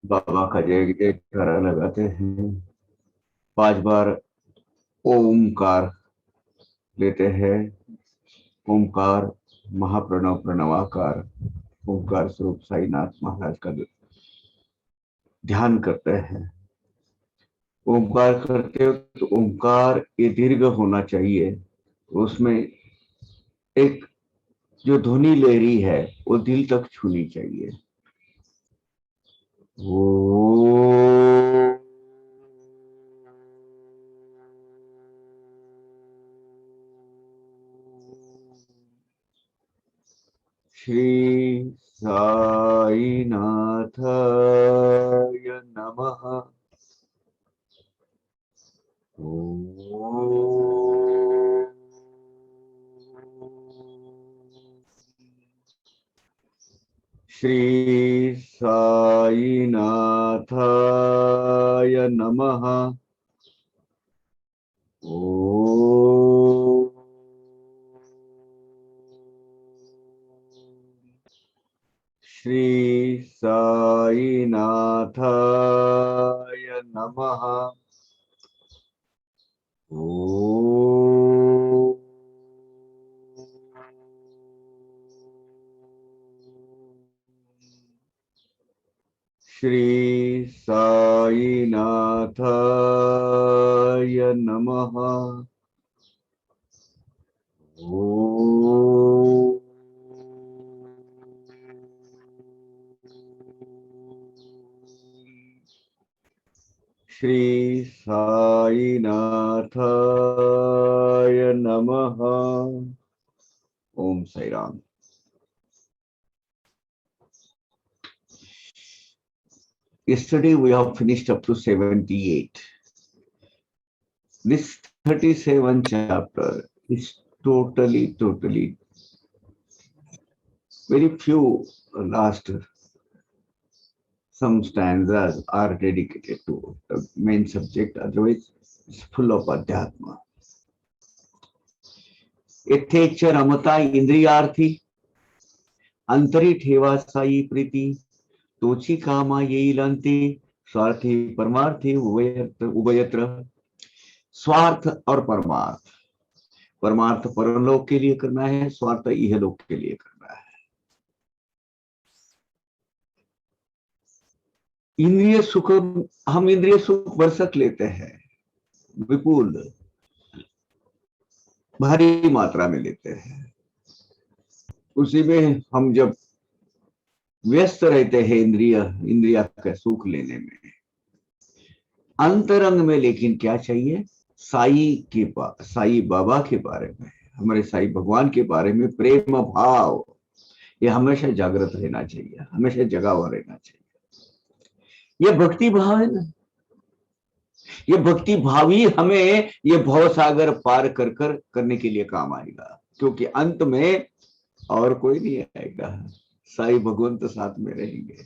बाबा का जय जयकारा लगाते हैं। 5 बार ओमकार लेते हैं। ओमकार महाप्रणव प्रणवाकार। ओमकार स्वरूप साईनाथ महाराज का ध्यान करते हैं। ओमकार करते हो तो ओमकार ये दीर्घ होना चाहिए। उसमें एक जो ध्वनि लहरी है वो दिल तक छूनी चाहिए। ओ श्री साईनाथाय नमः। श्री साईनाथाय नमः। ओ श्री साईनाथाय नमः। ओ श्री साईनाथाय नमः। ओ श्री साईनाथाय नमः। ओम Sai Ram. Yesterday we have finished up to 78. This 37 chapter is totally very few last some stanzas are dedicated to the main subject, otherwise it's full of adhyatma. यथेच्छ रमता इंद्रियार्थी अंतरी ठेवा साई प्रीति तोची कामा येईल अंती स्वार्थी परमार्थी उभयत्र। स्वार्थ और परमार्थ, परमार्थ परलोक के लिए करना है, स्वार्थ इहलोक के लिए करना है। इंद्रिय सुख, हम इंद्रिय सुख बरसक लेते हैं, विपुल भारी मात्रा में लेते हैं। उसी में हम जब व्यस्त रहते हैं इंद्रिया का सुख लेने में, अंतरंग में लेकिन क्या चाहिए? साई बाबा के बारे में, हमारे साई भगवान के बारे में प्रेम भाव, ये हमेशा जागृत रहना चाहिए, हमेशा जगा हुआ रहना चाहिए। ये भक्ति भाव है ना, ये भक्ति भाव ही हमें ये भव सागर पार कर करने के लिए काम आएगा, क्योंकि अंत में और कोई नहीं आएगा, साई भगवंत साथ में रहेंगे।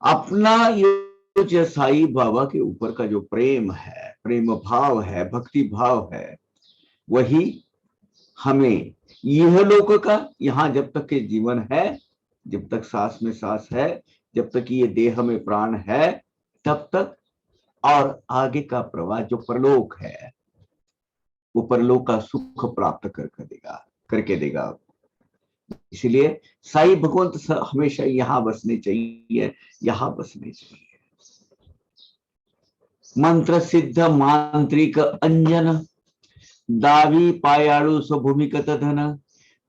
अपना ये जो साई बाबा के ऊपर का जो प्रेम है, प्रेम भाव है, भक्ति भाव है, वही हमें यह लोक का, यहां जब तक के जीवन है, जब तक सांस में सांस है, जब तक ये देह में प्राण है, तब तक, और आगे का प्रवाह जो परलोक है, वो परलोक का सुख प्राप्त करके देगा। इसलिए साई भगवंत हमेशा यहां बसने चाहिए, यहां बसने चाहिए। मंत्र सिद्ध मांत्रिक अंजन दावी पायाळू स्वभूमिगत धन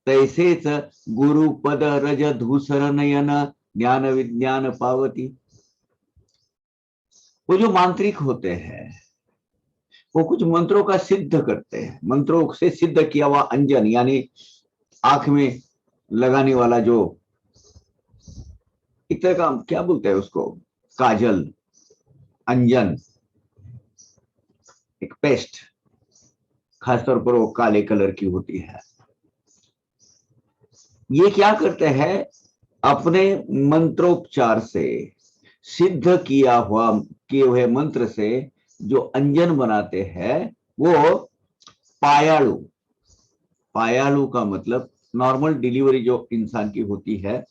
तैसेच गुरुपद रज धूसर नयन ज्ञान विज्ञान पावती। वो जो मांत्रिक होते हैं वो कुछ मंत्रों का सिद्ध करते हैं, मंत्रों से सिद्ध किया हुआ अंजन, यानी आंख में लगाने वाला जो एक तरह का क्या बोलते हैं उसको, काजल, अंजन, एक पेस्ट, खासतौर पर वो काले कलर की होती है। ये क्या करते हैं? अपने मंत्रोपचार से सिद्ध किए हुए मंत्र से जो अंजन बनाते हैं वो पायालु। पायालु का मतलब नॉर्मल डिलीवरी जो इंसान की होती है,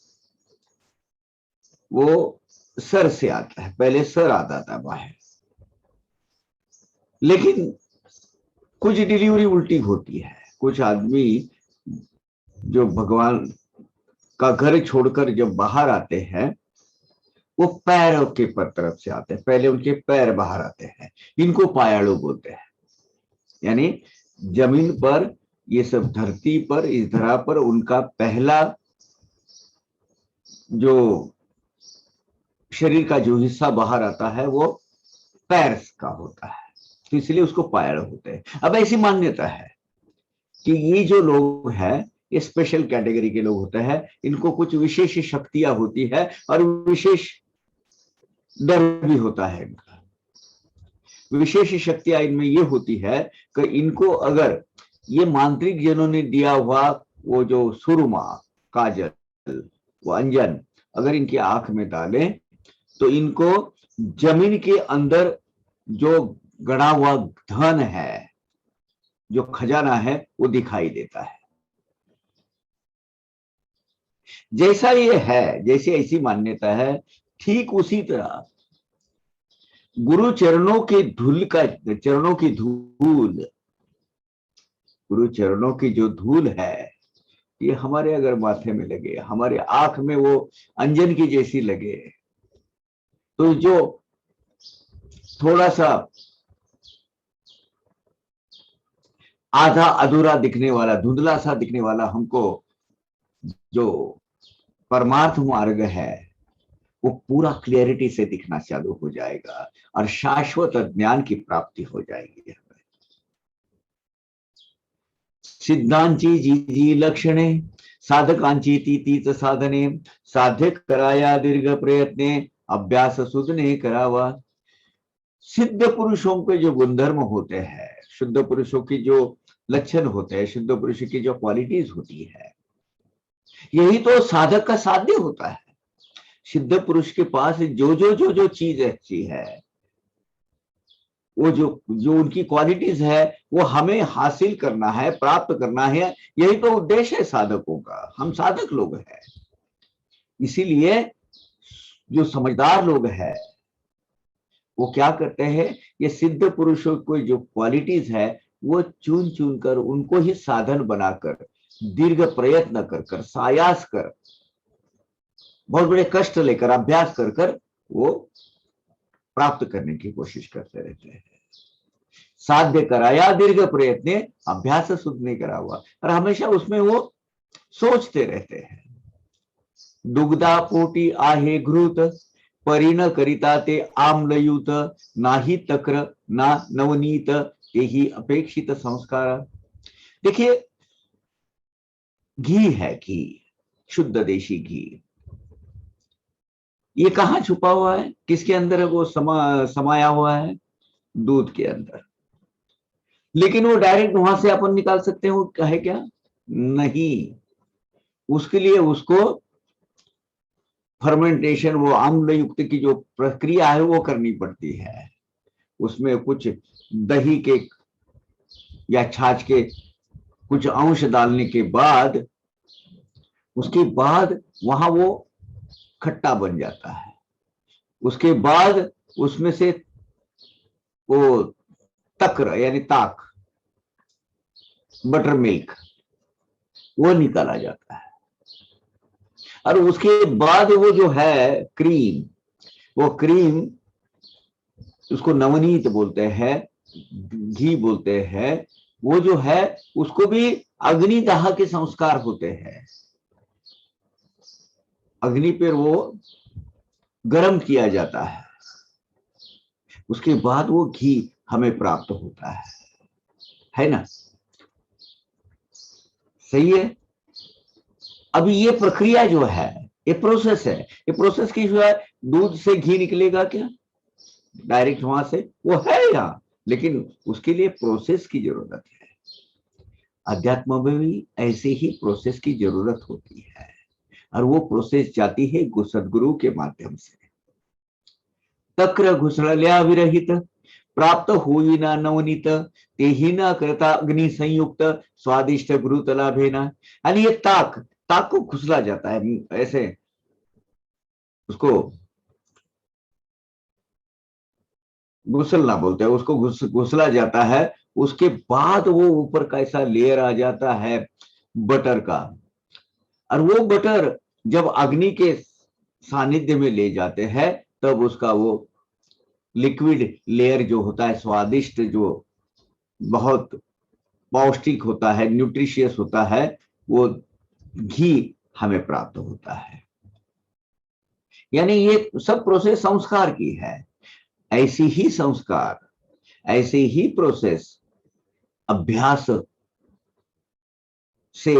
वो सर से आता है, पहले सर आता था बाहर, लेकिन कुछ डिलीवरी उल्टी होती है। कुछ आदमी जो भगवान का घर छोड़कर जब बाहर आते हैं, वो पैरों के पर तरफ से आते हैं, पहले उनके पैर बाहर आते हैं। इनको पायाड़ू बोलते हैं। यानी जमीन पर, ये सब धरती पर, इस धरा पर उनका पहला जो शरीर का जो हिस्सा बाहर आता है वो पैर का होता है, तो इसलिए उसको पायाड़ू होते हैं। अब ऐसी मान्यता है कि ये जो लोग हैं, ये स्पेशल कैटेगरी के लोग होते हैं, इनको कुछ विशेष शक्तियां होती है और विशेष डर भी होता है इनका। विशेष शक्तियां इनमें ये होती है कि इनको अगर ये मांत्रिक जनों ने दिया हुआ वो जो सुरमा, काजल, वो अंजन अगर इनकी आंख में डालें, तो इनको जमीन के अंदर जो गड़ा हुआ धन है, जो खजाना है, वो दिखाई देता है। जैसा ये है, जैसे ऐसी मान्यता है, ठीक उसी तरह गुरु चरणों के धूल का, चरणों की धूल, गुरु चरणों की जो धूल है, ये हमारे अगर माथे में लगे, हमारे आंख में वो अंजन की जैसी लगे, तो जो थोड़ा सा आधा अधूरा दिखने वाला, धुंधला सा दिखने वाला हमको जो परमार्थ मार्ग है, वो पूरा क्लियरिटी से दिखना चालू हो जाएगा और शाश्वत ज्ञान की प्राप्ति हो जाएगी। सिद्धांची जी जी लक्षणे साधकांची तीत साधने साध्य कराया दीर्घ प्रयत्ने अभ्यास सुधने करावा। सिद्ध पुरुषों के जो गुणधर्म होते हैं, शुद्ध पुरुषों की जो लक्षण होते हैं, शुद्ध पुरुष की जो क्वालिटीज होती है, यही तो साधक का साध्य होता है। सिद्ध पुरुष के पास जो चीज अच्छी है, वो जो जो उनकी क्वालिटीज है, वो हमें हासिल करना है, प्राप्त करना है। यही तो उद्देश्य है साधकों का। हम साधक लोग हैं, इसीलिए जो समझदार लोग हैं वो क्या करते हैं, ये सिद्ध पुरुषों को जो क्वालिटीज है, वो चुन चुन कर उनको ही साधन बनाकर, दीर्घ प्रयत्न कर कर, सायास कर, बहुत बड़े कष्ट लेकर, अभ्यास कर कर वो प्राप्त करने की कोशिश करते रहते हैं। साध्य कराया दीर्घ प्रयत्न अभ्यास सुध नहीं करा हुआ, और हमेशा उसमें वो सोचते रहते हैं। दुग्धा पोटी आहे घृत परिण करिता ते आम्लयुत नाही तक्र ना नवनीत यही अपेक्षित संस्कार। देखिए, घी है, घी, शुद्ध देशी घी, ये कहां छुपा हुआ है, किसके अंदर है वो समाया हुआ है? दूध के अंदर। लेकिन वो डायरेक्ट वहां से अपन निकाल सकते हैं वो है क्या? नहीं, उसके लिए उसको फर्मेंटेशन, वो आम्ल युक्त की जो प्रक्रिया है वो करनी पड़ती है। उसमें कुछ दही के या छाछ के कुछ अंश डालने के बाद, उसके बाद वहां वो खट्टा बन जाता है। उसके बाद उसमें से वो तक्र यानी ताक, बटर मिल्क, वो निकाला जाता है। और उसके बाद वो जो है क्रीम, वो क्रीम उसको नवनीत बोलते हैं, घी बोलते हैं, वो जो है उसको भी अग्निदाह के संस्कार होते हैं। अग्नि पर वो गर्म किया जाता उसके बाद वो घी हमें प्राप्त होता है ना? सही है। अभी ये प्रक्रिया जो है, ये प्रोसेस है। ये प्रोसेस की जो है, दूध से घी निकलेगा क्या डायरेक्ट वहां से? वो है यहाँ, लेकिन उसके लिए प्रोसेस की जरूरत है। अध्यात्म में भी ऐसे ही प्रोसेस की जरूरत होती है, और वो प्रोसेस जाती है सदगुरु के माध्यम से। तक्र घुसळल्या विरहित प्राप्त होई ना नवनीत तेही न करता अग्नि संयुक्त स्वादिष्ट गुरुत लाभेना। यानी ये ताक को घुसला जाता है, ऐसे उसको घुसलना बोलते हैं, उसको घुसला जाता है। उसके बाद वो ऊपर का ऐसा लेयर आ जाता है बटर का, और वो बटर जब अग्नि के सानिध्य में ले जाते हैं तब उसका वो लिक्विड लेयर जो होता है, स्वादिष्ट, जो बहुत पौष्टिक होता है, न्यूट्रिशियस होता है, वो घी हमें प्राप्त होता है। यानी ये सब प्रोसेस संस्कार की है। ऐसी ही संस्कार, ऐसे ही प्रोसेस अभ्यास से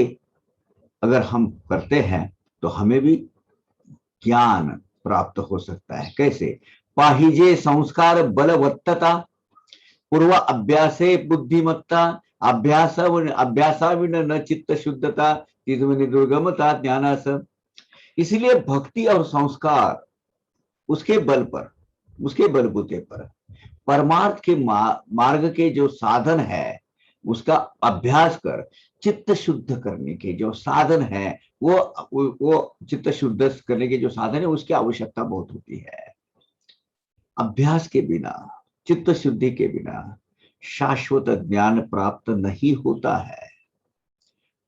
अगर हम करते हैं तो हमें भी ज्ञान प्राप्त हो सकता है। कैसे? पाहिजे संस्कार बलवत्तता, पूर्व अभ्यासे बुद्धिमत्ता, अभ्यासाविन न चित्त शुद्धता, दुर्गमता ज्ञानास। इसलिए भक्ति और संस्कार, उसके बल पर, उसके बलबूते पर परमार्थ के मार्ग के जो साधन है, उसका अभ्यास कर चित्त शुद्ध करने के जो साधन है, वो चित्त शुद्ध करने के जो साधन है, उसकी आवश्यकता बहुत होती है। अभ्यास के बिना, चित्त शुद्धि के बिना शाश्वत ज्ञान प्राप्त नहीं होता है।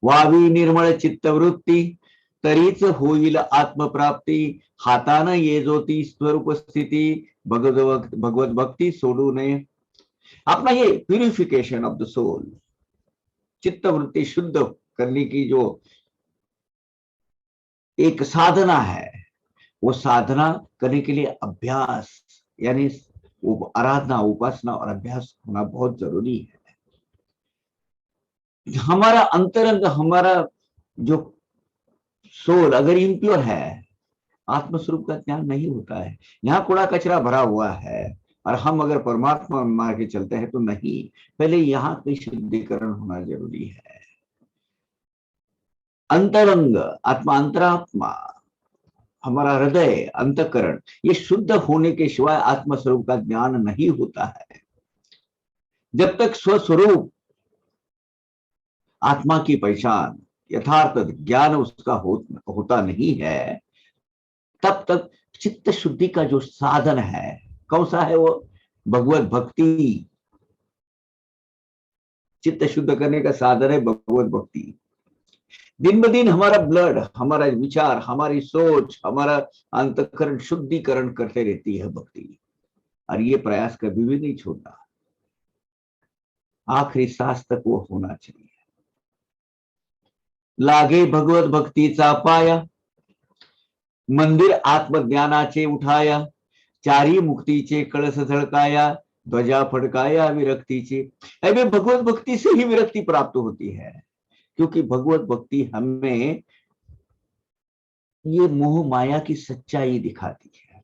वावी निर्मळ चित्तवृत्ती, तरीच होईल आत्मप्राप्ती, हातानं ये ज्योती स्वरूप स्थिती, भगवत भक्ती सोडू नये। अपना ये प्यूरिफिकेशन ऑफ द सोल, चित्तवृत्ति शुद्ध करने की जो एक साधना है, वो साधना करने के लिए अभ्यास, यानी आराधना, उपासना और अभ्यास होना बहुत जरूरी है। हमारा अंतरंग, हमारा जो सोल अगर इम्प्योर है, आत्मस्वरूप का ज्ञान नहीं होता है। यहाँ कूड़ा कचरा भरा हुआ है और हम अगर परमात्मा मान के चलते हैं तो नहीं, पहले यहाँ की शुद्धिकरण होना जरूरी है। अंतरंग, आत्मा, अंतरात्मा, हमारा हृदय, अंतकरण, ये शुद्ध होने के सिवाय आत्मस्वरूप का ज्ञान नहीं होता है। जब तक स्वस्वरूप आत्मा की पहचान, यथार्थ ज्ञान उसका होता नहीं है, तब तक चित्त शुद्धि का जो साधन है, कौन सा है वो? भगवत भक्ति। चित्त शुद्ध करने का साधन है भगवत भक्ति। दिन ब दिन हमारा ब्लड, हमारा विचार, हमारी सोच, हमारा अंतःकरण शुद्धिकरण करते रहती है भक्ति, और ये प्रयास कभी भी नहीं छोड़ना। आखिरी सांस तक वो होना चाहिए। लागे भगवत भक्तीचा पाया, मंदिर आत्मज्ञानाचे उठाया, चारी मुक्तीचे कळस झळकाया, ध्वजा फडकाया विरक्तीची। अबे भगवत भक्ति से ही विरक्ति प्राप्त होती है, क्योंकि भगवत भक्ति हमें ये मोह माया की सच्चाई दिखाती है,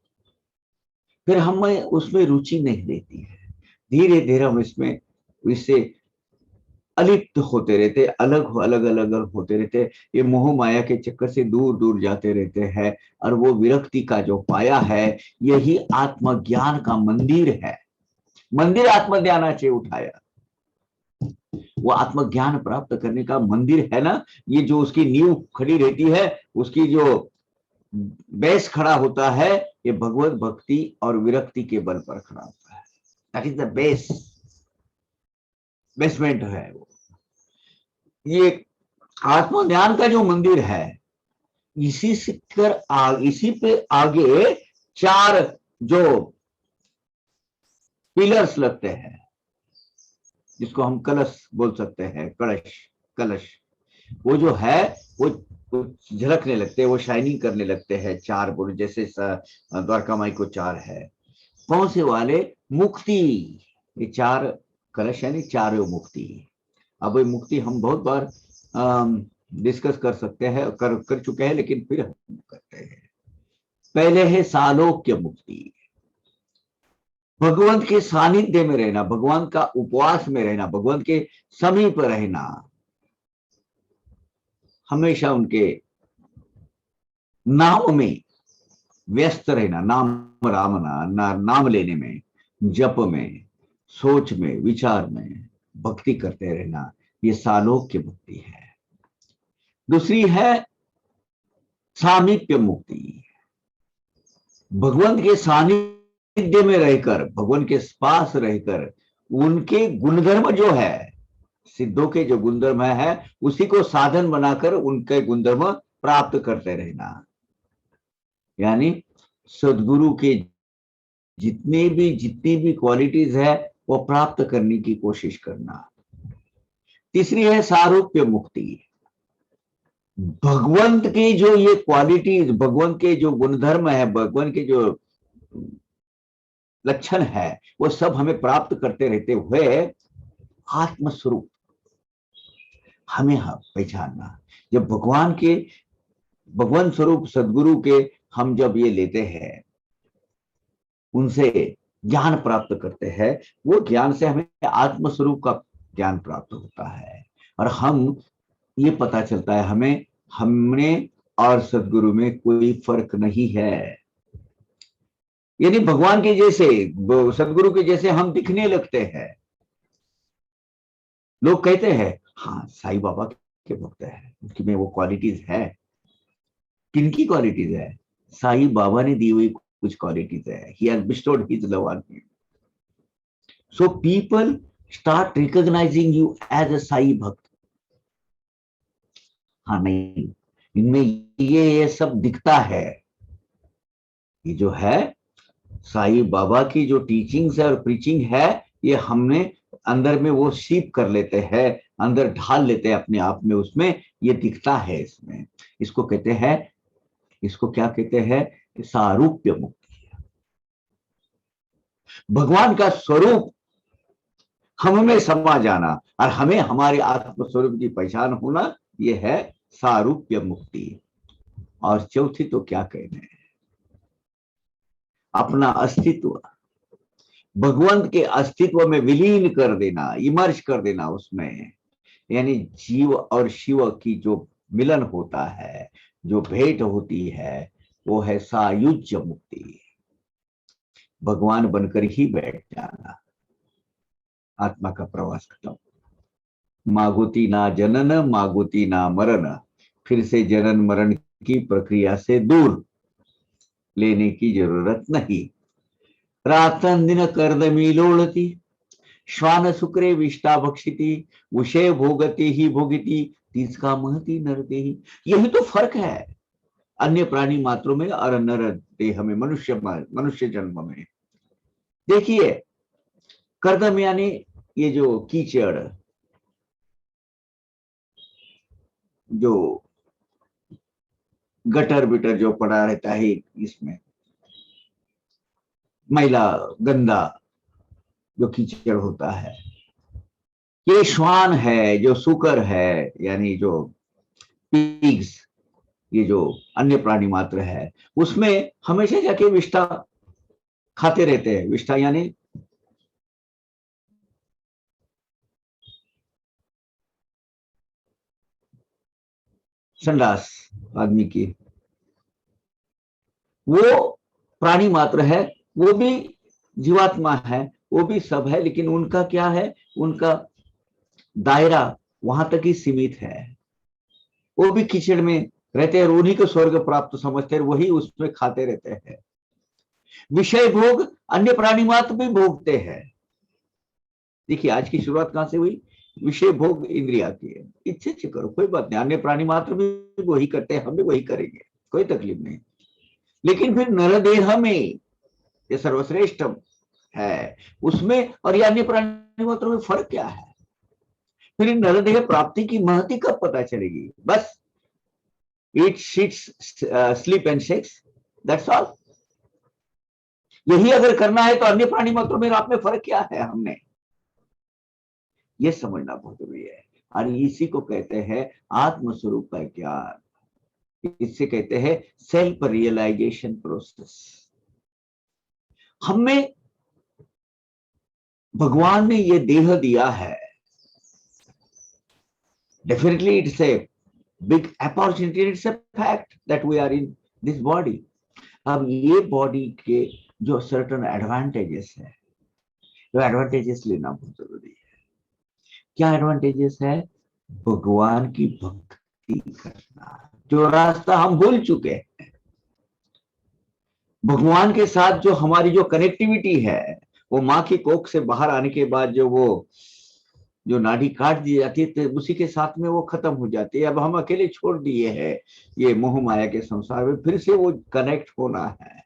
फिर हमें उसमें रुचि नहीं लेती है। धीरे धीरे हम इससे अलिप्त होते रहते, अलग अलग होते रहते, ये मोह माया के चक्कर से दूर दूर जाते रहते हैं। और वो विरक्ति का जो पाया है, यही आत्मज्ञान का मंदिर है। मंदिर आत्मज्ञानाचे उठाया, वो आत्मज्ञान प्राप्त करने का मंदिर है ना। ये जो उसकी नींव खड़ी रहती है, उसकी जो बेस खड़ा होता है, ये भगवत भक्ति और विरक्ति के बल पर खड़ा होता है। That is the base, basement है वो। ये आत्मज्ञान का जो मंदिर है, इसी पे आगे चार जो पिलर्स लगते हैं, जिसको हम कलश बोल सकते हैं, कलश, कलश, वो जो है वो झलकने लगते हैं, वो शाइनिंग करने लगते हैं। चार बोल, जैसे द्वारका माई को चार है। कौन से वाले? मुक्ति। ये चार कलश यानी चारों मुक्ति। अब ये मुक्ति हम बहुत बार डिस्कस कर सकते हैं, कर चुके हैं, लेकिन फिर हम करते हैं। पहले है सालोक्य मुक्ति, भगवंत के सानिध्य में रहना, भगवान का उपवास में रहना, भगवान के समीप रहना, हमेशा उनके नाम में व्यस्त रहना, नाम रामना, नाम लेने में, जप में, सोच में, विचार में भक्ति करते रहना, ये सालोक्य मुक्ति है। दूसरी है सामीप्य मुक्ति, भगवंत के सानिध्य में रहकर, भगवान के पास रहकर उनके गुणधर्म जो है, सिद्धों के जो गुणधर्म है उसी को साधन बनाकर उनके गुणधर्म प्राप्त करते रहना। यानी सदगुरु के जितनी भी क्वालिटीज है वो प्राप्त करने की कोशिश करना। तीसरी है सारूप्य मुक्ति। भगवंत की जो ये क्वालिटीज, भगवंत के जो गुणधर्म है, भगवान के जो लक्षण है, वो सब हमें प्राप्त करते रहते हुए आत्मस्वरूप हमें पहचानना। जब भगवान स्वरूप सदगुरु के हम जब ये लेते हैं, उनसे ज्ञान प्राप्त करते हैं, वो ज्ञान से हमें आत्मस्वरूप का ज्ञान प्राप्त होता है। और हम ये पता चलता है हमें हमने और सदगुरु में कोई फर्क नहीं है। यानी भगवान के जैसे, सदगुरु के जैसे हम दिखने लगते हैं। लोग कहते हैं हाँ साईं बाबा के भक्त है, उनकी में वो क्वालिटीज है। किनकी क्वालिटीज है? साईं बाबा ने दी हुई कुछ क्वालिटीज है। He has bestowed his love on him. So people start recognizing you as a Sai bhakt. हाँ नहीं, इनमें ये सब दिखता है। ये जो है साईं बाबा की जो टीचिंग्स है और प्रीचिंग है, ये हमने अंदर में वो सीप कर लेते हैं, अंदर ढाल लेते हैं अपने आप में, उसमें ये दिखता है। इसमें इसको कहते हैं, इसको क्या कहते हैं? सारूप्य मुक्ति। भगवान का स्वरूप हम में समा जाना और हमें हमारे आत्म स्वरूप की पहचान होना, ये है सारूप्य मुक्ति। और चौथी तो क्या कहने, अपना अस्तित्व भगवंत के अस्तित्व में विलीन कर देना, इमर्ज कर देना उसमें। यानी जीव और शिव की जो मिलन होता है, जो भेंट होती है, वो है सायुज्य मुक्ति। भगवान बनकर ही बैठ जाना, आत्मा का प्रवास खत्म। मागुती ना जनन, मागुती ना मरण, फिर से जनन मरण की प्रक्रिया से दूर लेने की जरूरत नहीं। रातन दिन कर्दमी लोड़ती, श्वान शुक्रे विष्टा भक्षिति, विषय भोगती ही भोगिती, तीस का महती नरते ही। यही तो फर्क है अन्य प्राणी मात्रों में और नर देह में, मनुष्य जन्म में। देखिए कर्दम यानी ये जो कीचड़, जो गटर बिटर जो पड़ा रहता है इसमें, मैला गंदा जो कीचड़ होता है, ये श्वान है, जो सुकर है, यानी जो पिग्स, ये जो अन्य प्राणी मात्र है, उसमें हमेशा जाके विष्ठा खाते रहते हैं। विष्ठा यानी संडास आदमी की, वो प्राणी मात्र है, वो भी जीवात्मा है, वो भी सब है, लेकिन उनका क्या है, उनका दायरा वहां तक ही सीमित है। वो भी कीचड़ में रहते हैं, उन्हीं को स्वर्ग प्राप्त समझते हैं, वही उसमें खाते रहते हैं। विषय भोग अन्य प्राणी मात्र भी भोगते हैं। देखिए आज की शुरुआत कहां से हुई? विषय भोग इंद्रिया की है। इच्छे इच्छे करो, कोई बात नहीं, अन्य प्राणी मात्र भी वही करते हैं, हम भी वही करेंगे, कोई तकलीफ नहीं। लेकिन फिर नरदेह में ये सर्वश्रेष्ठ है, उसमें और ये अन्य प्राणी मात्रों में फर्क क्या है? फिर इन नरदेह प्राप्ति की महती कब पता चलेगी? बस eat shits sleep and sex, that's all. यही अगर करना है तो अन्य प्राणी मात्रों में आप में फर्क क्या है? हमने ये समझना बहुत जरूरी है। और इसी को कहते हैं आत्मस्वरूप का ज्ञान। इससे कहते हैं सेल्फ रियलाइजेशन प्रोसेस। हमें भगवान ने ये देह दिया है, definitely it's a big opportunity, it's a fact that we are in this body. अब ये बॉडी के जो सर्टन एडवांटेजेस है, तो एडवांटेजेस लेना बहुत जरूरी है। क्या एडवांटेजेस है? भगवान की भक्ति करना, जो रास्ता हम भूल चुके हैं। भगवान के साथ जो हमारी जो कनेक्टिविटी है, वो माँ की कोख से बाहर आने के बाद जो वो जो नाड़ी काट दी जाती है, तो उसी के साथ में वो खत्म हो जाती है। अब हम अकेले छोड़ दिए हैं ये मोह माया के संसार में, फिर से वो कनेक्ट होना है।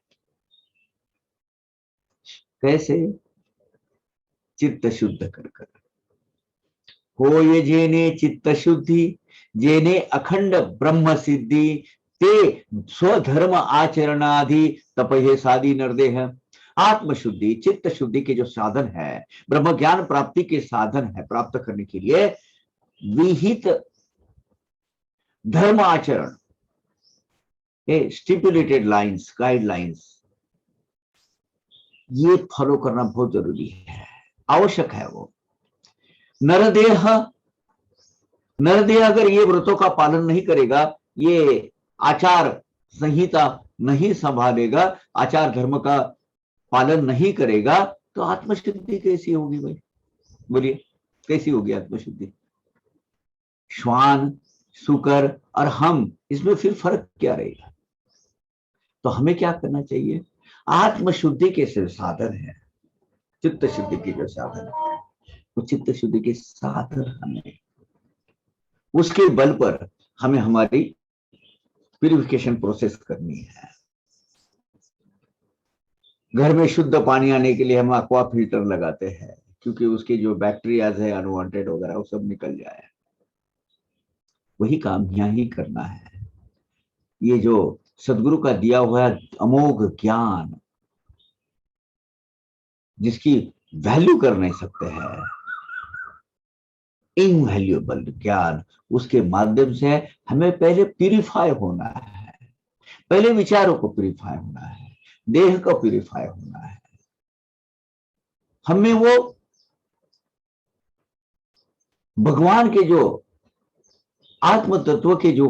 कैसे? चित्त शुद्ध कर कर। हो ये जेने चित्त शुद्धि, जेने अखंड ब्रह्म सिद्धि, ते स्वधर्म आचरणाधि तपहे साधी नरदेह। आत्मशुद्धि, चित्त शुद्धि के जो साधन है, ब्रह्म ज्ञान प्राप्ति के साधन है, प्राप्त करने के लिए विहित धर्म आचरण, स्टिपुलेटेड लाइंस, गाइडलाइंस, ये फॉलो करना बहुत जरूरी है, आवश्यक है। वो नरदेह, नरदेह अगर ये व्रतों का पालन नहीं करेगा, ये आचार संहिता नहीं संभालेगा, आचार धर्म का पालन नहीं करेगा, तो आत्मशुद्धि कैसी होगी भाई? बोलिए, कैसी होगी आत्मशुद्धि? श्वान, शुकर और हम, इसमें फिर फर्क क्या रहेगा? तो हमें क्या करना चाहिए? आत्मशुद्धि के साधन है, चित्त शुद्धि के जो साधन है, वो चित्त शुद्धि के साधन हमें, उसके बल पर हमें हमारी प्यूरिफिकेशन प्रोसेस करनी है। घर में शुद्ध पानी आने के लिए हम एक्वा फिल्टर लगाते हैं, क्योंकि उसके जो बैक्टीरियाज है अनवांटेड वगैरह वो सब निकल जाए। वही काम यहाँ ही करना है। ये जो सदगुरु का दिया हुआ अमोघ ज्ञान, जिसकी वैल्यू कर नहीं सकते हैं, इनवैल्यूएबल ज्ञान, उसके माध्यम से हमें पहले प्यूरिफाई होना है, पहले विचारों को प्यूरिफाई होना है, देह को प्यूरिफाई होना है। हमें वो भगवान के जो आत्म तत्व के जो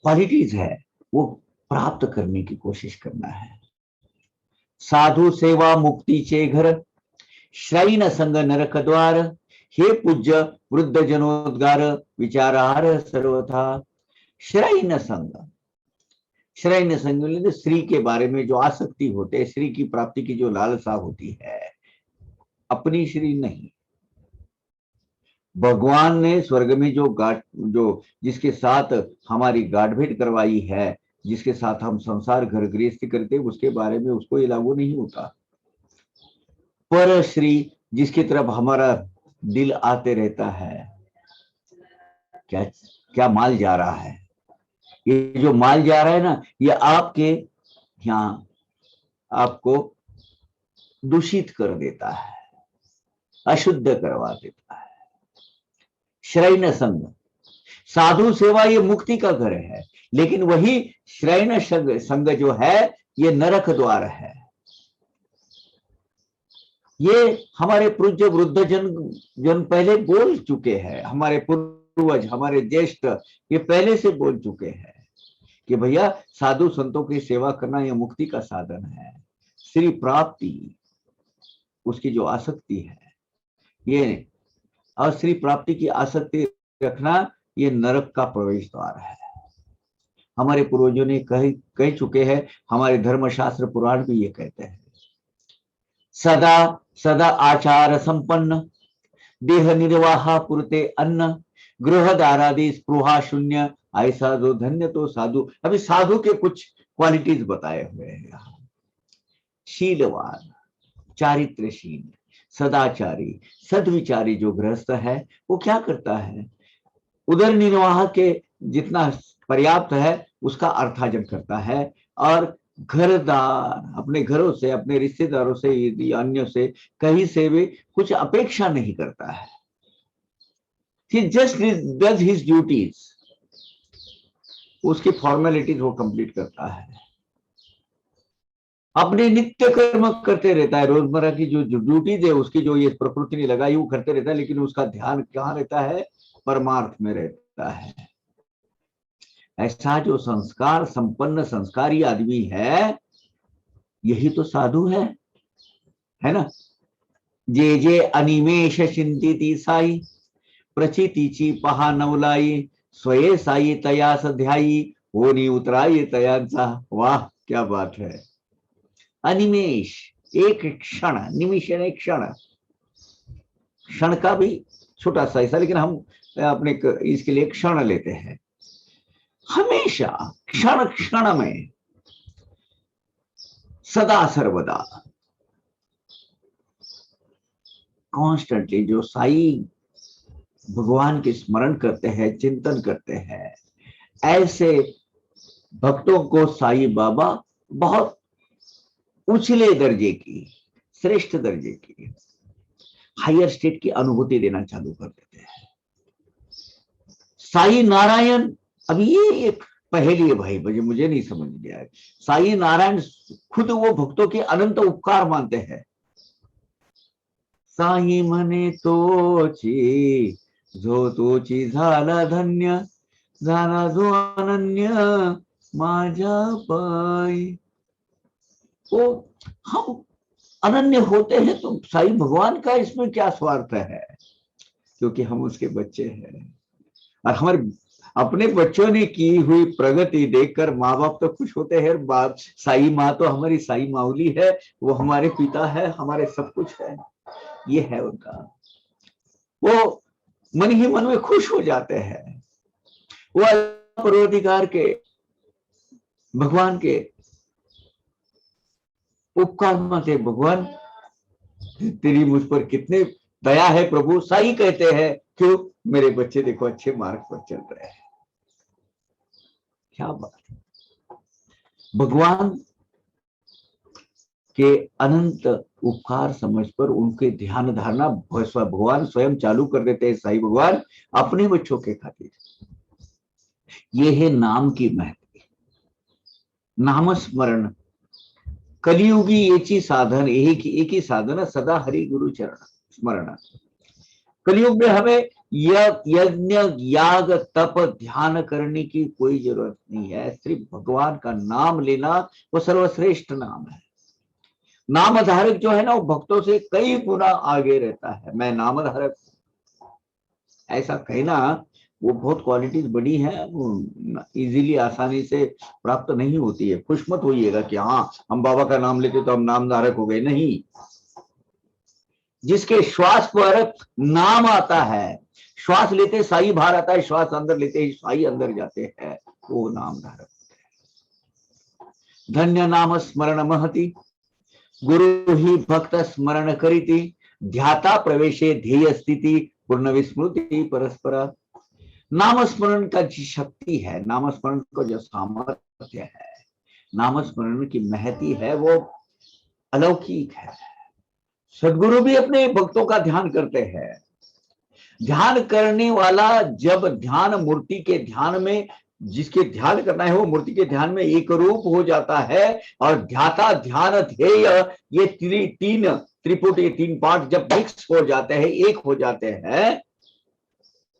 क्वालिटीज है वो प्राप्त करने की कोशिश करना है। साधु सेवा मुक्ति चे घर, श्रैन संग नरक द्वार, हे पूज्य वृद्ध जनोद्गार, विचारार सर्वथा। श्रैन संग, श्रैन संग स्त्री के बारे में जो आसक्ति होते है, स्त्री की प्राप्ति की जो लालसा होती है, अपनी श्री नहीं, भगवान ने स्वर्ग में जो जिसके साथ हमारी गांठभेंट करवाई है, जिसके साथ हम संसार घर गृहस्थी करते, उसके बारे में उसको ये लागू नहीं होता। पर श्री, जिसकी तरफ हमारा दिल आते रहता है, क्या क्या माल जा रहा है? ये जो माल जा रहा है ना, ये आपके यहाँ आपको दूषित कर देता है, अशुद्ध करवा देता है। श्रैन संग, साधु सेवा ये मुक्ति का घर है, लेकिन वही श्रैन संग जो है ये नरक द्वार है। ये हमारे पूज्य वृद्ध जन पहले बोल चुके हैं, हमारे पूर्वज, हमारे ज्येष्ठ ये पहले से बोल चुके हैं कि भैया साधु संतों की सेवा करना ये मुक्ति का साधन है। श्री प्राप्ति, उसकी जो आसक्ति है ये, और श्री प्राप्ति की आसक्ति रखना ये नरक का प्रवेश द्वार है। हमारे पूर्वजों ने कह चुके हैं, हमारे धर्मशास्त्र पुराण भी ये कहते हैं, सदा सदा आचार संपन्न, देह निर्वाह पुरते अन्न, गृह दारादि स्पृहा शून्य, ऐसा जो धन्य तो साधु। अभी साधु के कुछ क्वालिटीज बताए हुए हैं यहाँ। शीलवान, चारित्रशील, सदाचारी, सदविचारी जो गृहस्थ है वो क्या करता है? उदर निर्वाह के जितना पर्याप्त है उसका अर्थार्जन करता है, और घरदार, अपने घरों से, अपने रिश्तेदारों से, अन्य से, कहीं से भी कुछ अपेक्षा नहीं करता है। He just does his duties, उसकी फॉर्मेलिटीज वो कंप्लीट करता है, अपने नित्य कर्म करते रहता है, रोजमर्रा की जो ड्यूटीज है उसकी जो ये प्रकृति ने लगाई वो करते रहता है, लेकिन उसका ध्यान कहाँ रहता है? परमार्थ में रहता है। ऐसा जो संस्कार संपन्न संस्कारी आदमी है, यही तो साधु है ना? जे जे अनिमेष चिंतिति साई, प्रचितिची पहा नवलाई, स्वये साई तया सध्यायी, वो नहीं उतरा ये तयांचा। वाह क्या बात है। अनिमेष, एक क्षण, निमिष यानी क्षण, क्षण का भी छोटा सा हिस्सा, लेकिन हम अपने इसके लिए क्षण लेते हैं। हमेशा क्षण क्षण में सदा सर्वदा कॉन्स्टेंटली जो साई भगवान के स्मरण करते हैं, चिंतन करते हैं, ऐसे भक्तों को साई बाबा बहुत उछले दर्जे की, श्रेष्ठ दर्जे की, हायर स्टेट की अनुभूति देना चालू कर देते हैं। साई नारायण, अब ये एक पहेली है भाई, मुझे नहीं समझ में आया। साई नारायण खुद वो भक्तों के अनंत उपकार मानते हैं। साई मने तोची जो तोची झाला धन्य, झाला जो अनन्य माझ्या पायी। वो हम अनन्य होते हैं तो साई भगवान का इसमें क्या स्वार्थ है, क्योंकि हम उसके बच्चे हैं। और हमारे अपने बच्चों ने की हुई प्रगति देखकर माँ बाप तो खुश होते हैं। बाप साई माँ तो हमारी साई माउली है, वो हमारे पिता है, हमारे सब कुछ है, ये है उनका। वो मन ही मन में खुश हो जाते हैं। वो परवरदिगार के, भगवान के उपकार मानते, भगवान तेरी मुझ पर कितने दया है प्रभु। साई कहते हैं क्यों, मेरे बच्चे देखो अच्छे मार्ग पर चल रहे हैं। क्या बात है। भगवान के अनंत उपकार समझ पर उनके ध्यान धारणा भगवान स्वयं चालू कर देते हैं, साई भगवान अपने बच्चों के खातिर। ये है नाम की महत्व, नाम स्मरण, कलियुगी एची साधन, एक ही साधन, सदा हरि गुरु चरण स्मरण। कलयुग में हमें यज्ञ याग तप ध्यान करने की कोई जरूरत नहीं है, सिर्फ भगवान का नाम लेना वो सर्वश्रेष्ठ नाम है। नामधारक जो है ना, वो भक्तों से कई गुना आगे रहता है। मैं नामधारक, ऐसा कहना वो बहुत क्वालिटीज बड़ी है, वो इजीली आसानी से प्राप्त नहीं होती है। खुश मत होइएगा कि हाँ हम बाबा का नाम लेते तो हम नामधारक हो गए, नहीं। जिसके श्वास पर नाम आता है, श्वास लेते साई बाहर आता है, श्वास अंदर लेते ही साई अंदर जाते हैं, वो नाम धारक। धन्य नाम स्मरण महति, गुरु ही भक्त स्मरण करीति, ध्याता प्रवेशे ध्येय स्थिति, पूर्ण विस्मृति परस्पर। नाम स्मरण का जो शक्ति है, नाम स्मरण का जो सामर्थ्य है, नाम स्मरण की महती है, वो अलौकिक है। सदगुरु भी अपने भक्तों का ध्यान करते हैं। ध्यान करने वाला जब ध्यान मूर्ति के ध्यान में, जिसके ध्यान करना है वो मूर्ति के ध्यान में एक रूप हो जाता है, और ध्याता ध्यान ध्येय, ये तीन त्रिपुटी, तीन पार्ट जब मिक्स हो जाते हैं, एक हो जाते हैं,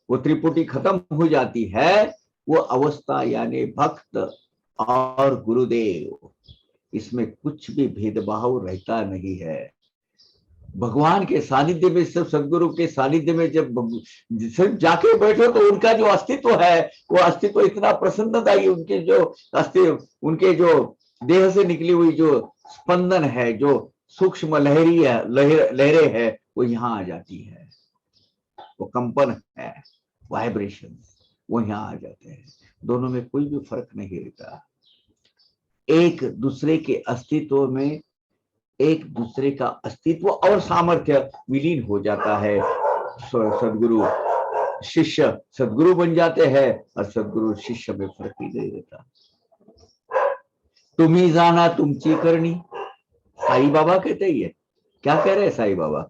वो त्रिपुटी खत्म हो जाती है, वो अवस्था यानी भक्त और गुरुदेव, इसमें कुछ भी भेदभाव रहता नहीं है। भगवान के सानिध्य में, सिर्फ सदगुरु के सानिध्य में जब सिर्फ जाके बैठो तो उनका जो अस्तित्व है, वो अस्तित्व इतना प्रसन्नदायी, उनके जो अस्तित्व, उनके जो देह से निकली हुई जो स्पंदन है, जो सूक्ष्म लहरी है, लहरें है, वो यहाँ आ जाती है। वो कंपन है, वाइब्रेशन, वो यहाँ आ जाते हैं। दोनों में कोई भी फर्क नहीं रहता। एक दूसरे के अस्तित्व में एक दूसरे का अस्तित्व और सामर्थ्य विलीन हो जाता है। सदगुरु शिष्य सदगुरु बन जाते हैं, और सदगुरु शिष्य में फर्क ही नहीं रहता। तुम्ही जाना तुमची करणी, साई बाबा कहते ही है। क्या कह रहे हैं साई बाबा?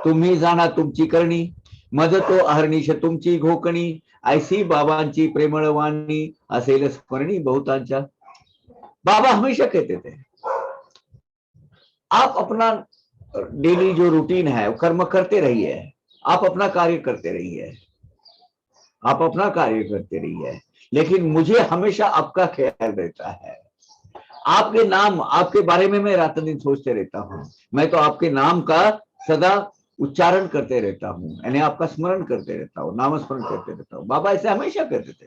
तुम्ही जाना तुमची करणी, मज तो अहर्निश तुमची घोकणी, ऐसी बाबांची प्रेमळवाणी असेल स्मरणी बहुतांच्या। बाबा हमेशा कहते थे आप अपना डेली जो रूटीन है वो कर्म करते रहिए, आप अपना कार्य करते रहिए, आप अपना कार्य करते रहिए, लेकिन मुझे हमेशा आपका ख्याल रहता है। आपके नाम, आपके बारे में मैं रात दिन सोचते रहता हूँ। मैं तो आपके नाम का सदा उच्चारण करते रहता हूँ, यानी आपका स्मरण करते रहता हूँ, नाम स्मरण करते रहता हूँ। बाबा ऐसे हमेशा कहते थे।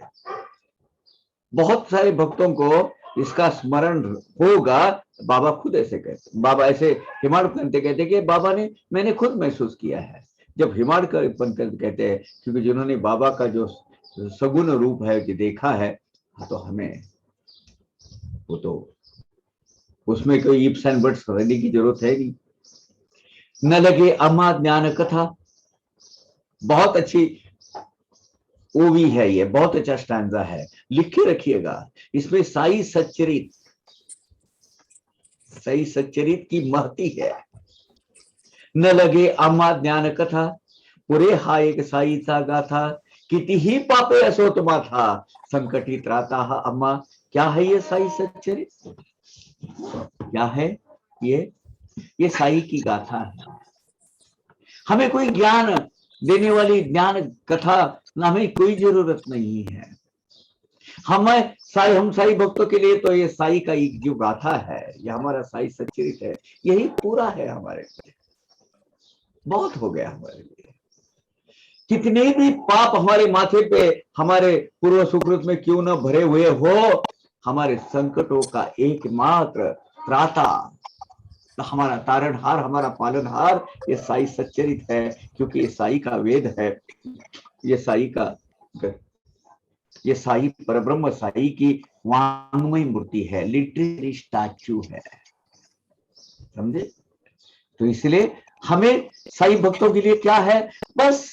बहुत सारे भक्तों को इसका स्मरण होगा। बाबा खुद ऐसे कहते, बाबा ऐसे हिमाड़ पंत कहते कि बाबा ने, मैंने खुद महसूस किया है। जब हिमाड़ पंत कहते हैं, क्योंकि जिन्होंने बाबा का जो सगुण रूप है कि देखा है, तो हमें वो तो उसमें कोई इप्स एंड बट्स करने की जरूरत है नहीं। न लगे अम्मा ज्ञान कथा, बहुत अच्छी वो भी है, ये बहुत अच्छा स्टैंजा है, लिख के रखिएगा। इसमें साई सच्चरित, साई सच्चरित की महती है। न लगे अम्मा ज्ञान कथा, पुरे हा एक साई सा गाथा, किति ही पापे असोतमा था, संकटी त्राता अम्मा। क्या है ये साई सच्चरित? क्या है ये साई की गाथा है। हमें कोई ज्ञान देने वाली ज्ञान कथा हमें कोई जरूरत नहीं है। हम साई भक्तों के लिए तो ये साई का एक जो गाथा है, ये हमारा साई सच्चरित है, यही पूरा है हमारे लिए, बहुत हो गया हमारे लिए। कितने भी पाप हमारे माथे पे, हमारे पूर्व सुकृत में क्यों न भरे हुए हो, हमारे संकटों का एकमात्र त्राता, हमारा तारणहार, हमारा पालनहार ये साई सच्चरित है। क्योंकि ये साई का वेद है, ये साई परब्रह्म साई की वांग्मय मूर्ति है, लिटरेरी स्टैचू है, समझे? तो इसलिए हमें साई भक्तों के लिए क्या है, बस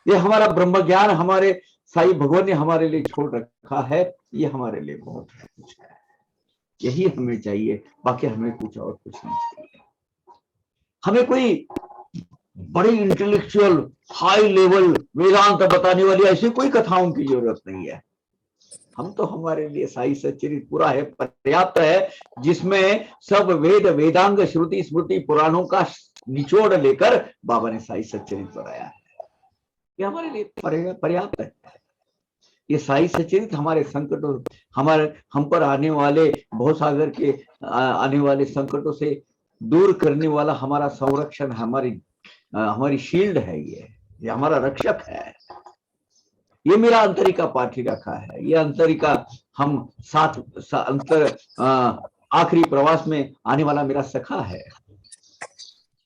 ये हमारा ब्रह्म ज्ञान हमारे साई भगवान ने हमारे लिए छोड़ रखा है, ये हमारे लिए बहुत कुछ है, यही हमें चाहिए। बाकी हमें कुछ और कुछ नहीं चाहिए। हमें कोई बड़ी इंटेलेक्चुअल हाई लेवल वेदांत बताने वाली ऐसी कोई कथाओं की जरूरत नहीं है। हम तो, हमारे लिए साई सच्चरित पूरा है, पर्याप्त है, जिसमें सब वेद वेदांग श्रुति स्मृति पुराणों का निचोड़ लेकर बाबा ने साई सच्चरित बनाया है। ये हमारे लिए पर्याप्त है। ये साई सच्चरित हमारे संकटों, हमारे हम पर आने वाले भवसागर के आने वाले संकटों से दूर करने वाला हमारा संरक्षण, हमारी शील्ड है, ये हमारा रक्षक है। ये मेरा अंतरिका पाठी रखा है, ये अंतरिका हम आखिरी प्रवास में आने वाला मेरा सखा है।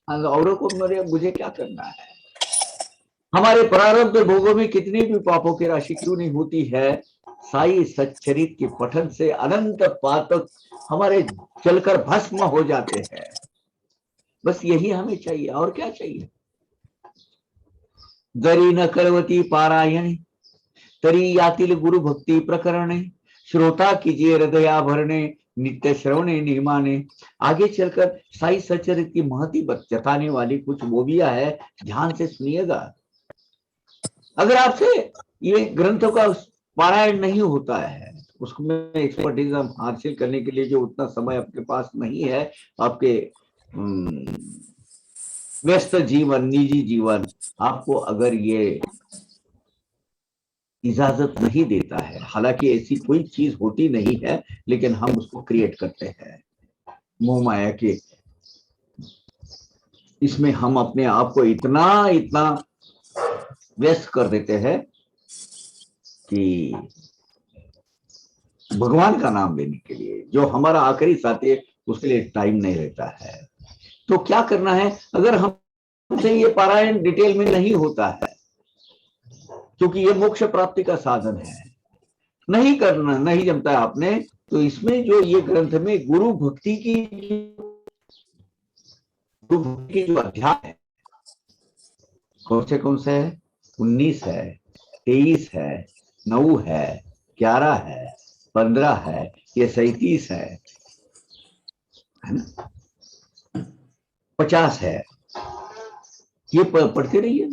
औरों को मुझे क्या करना है? हमारे प्रारब्ध भोगों में कितनी भी पापों की राशि क्यों नहीं होती है, साई सच्चरित के पठन से अनंत पातक हमारे चलकर भस्म हो जाते हैं। बस यही हमें चाहिए, और क्या चाहिए? जरी न करवती पारायणे, तरी यातील गुरु भक्ति प्रकरणे, श्रोता कीजिए हृदयाभरणे, नित्य श्रवणे निमाने। आगे चलकर साई सच्चरित की महती जताने वाली कुछ बोबिया है, ध्यान से सुनिएगा। अगर आपसे ये ग्रंथों का पारायण नहीं होता है, उसमें एक्सपर्टीज हासिल करने के लिए जो उतना समय आपके पास नहीं है, आपके व्यस्त जीवन, निजी जीवन आपको अगर ये इजाजत नहीं देता है, हालांकि ऐसी कोई चीज होती नहीं है, लेकिन हम उसको क्रिएट करते हैं मोह माया के, इसमें हम अपने आप को इतना इतना व्यस्त कर देते हैं कि भगवान का नाम लेने के लिए, जो हमारा आखिरी साथी है, उसके लिए टाइम नहीं रहता है। तो क्या करना है? अगर हमसे ये पारायण डिटेल में नहीं होता है, क्योंकि ये मोक्ष प्राप्ति का साधन है, नहीं करना, नहीं जमता है आपने, तो इसमें जो ये ग्रंथ में गुरु भक्ति की जो अध्याय है, कौन से है? 19 है, 23 है, 9 है, 11 है, 15 है, ये 37 है ना, 50 है, ये पढ़ते रहिए।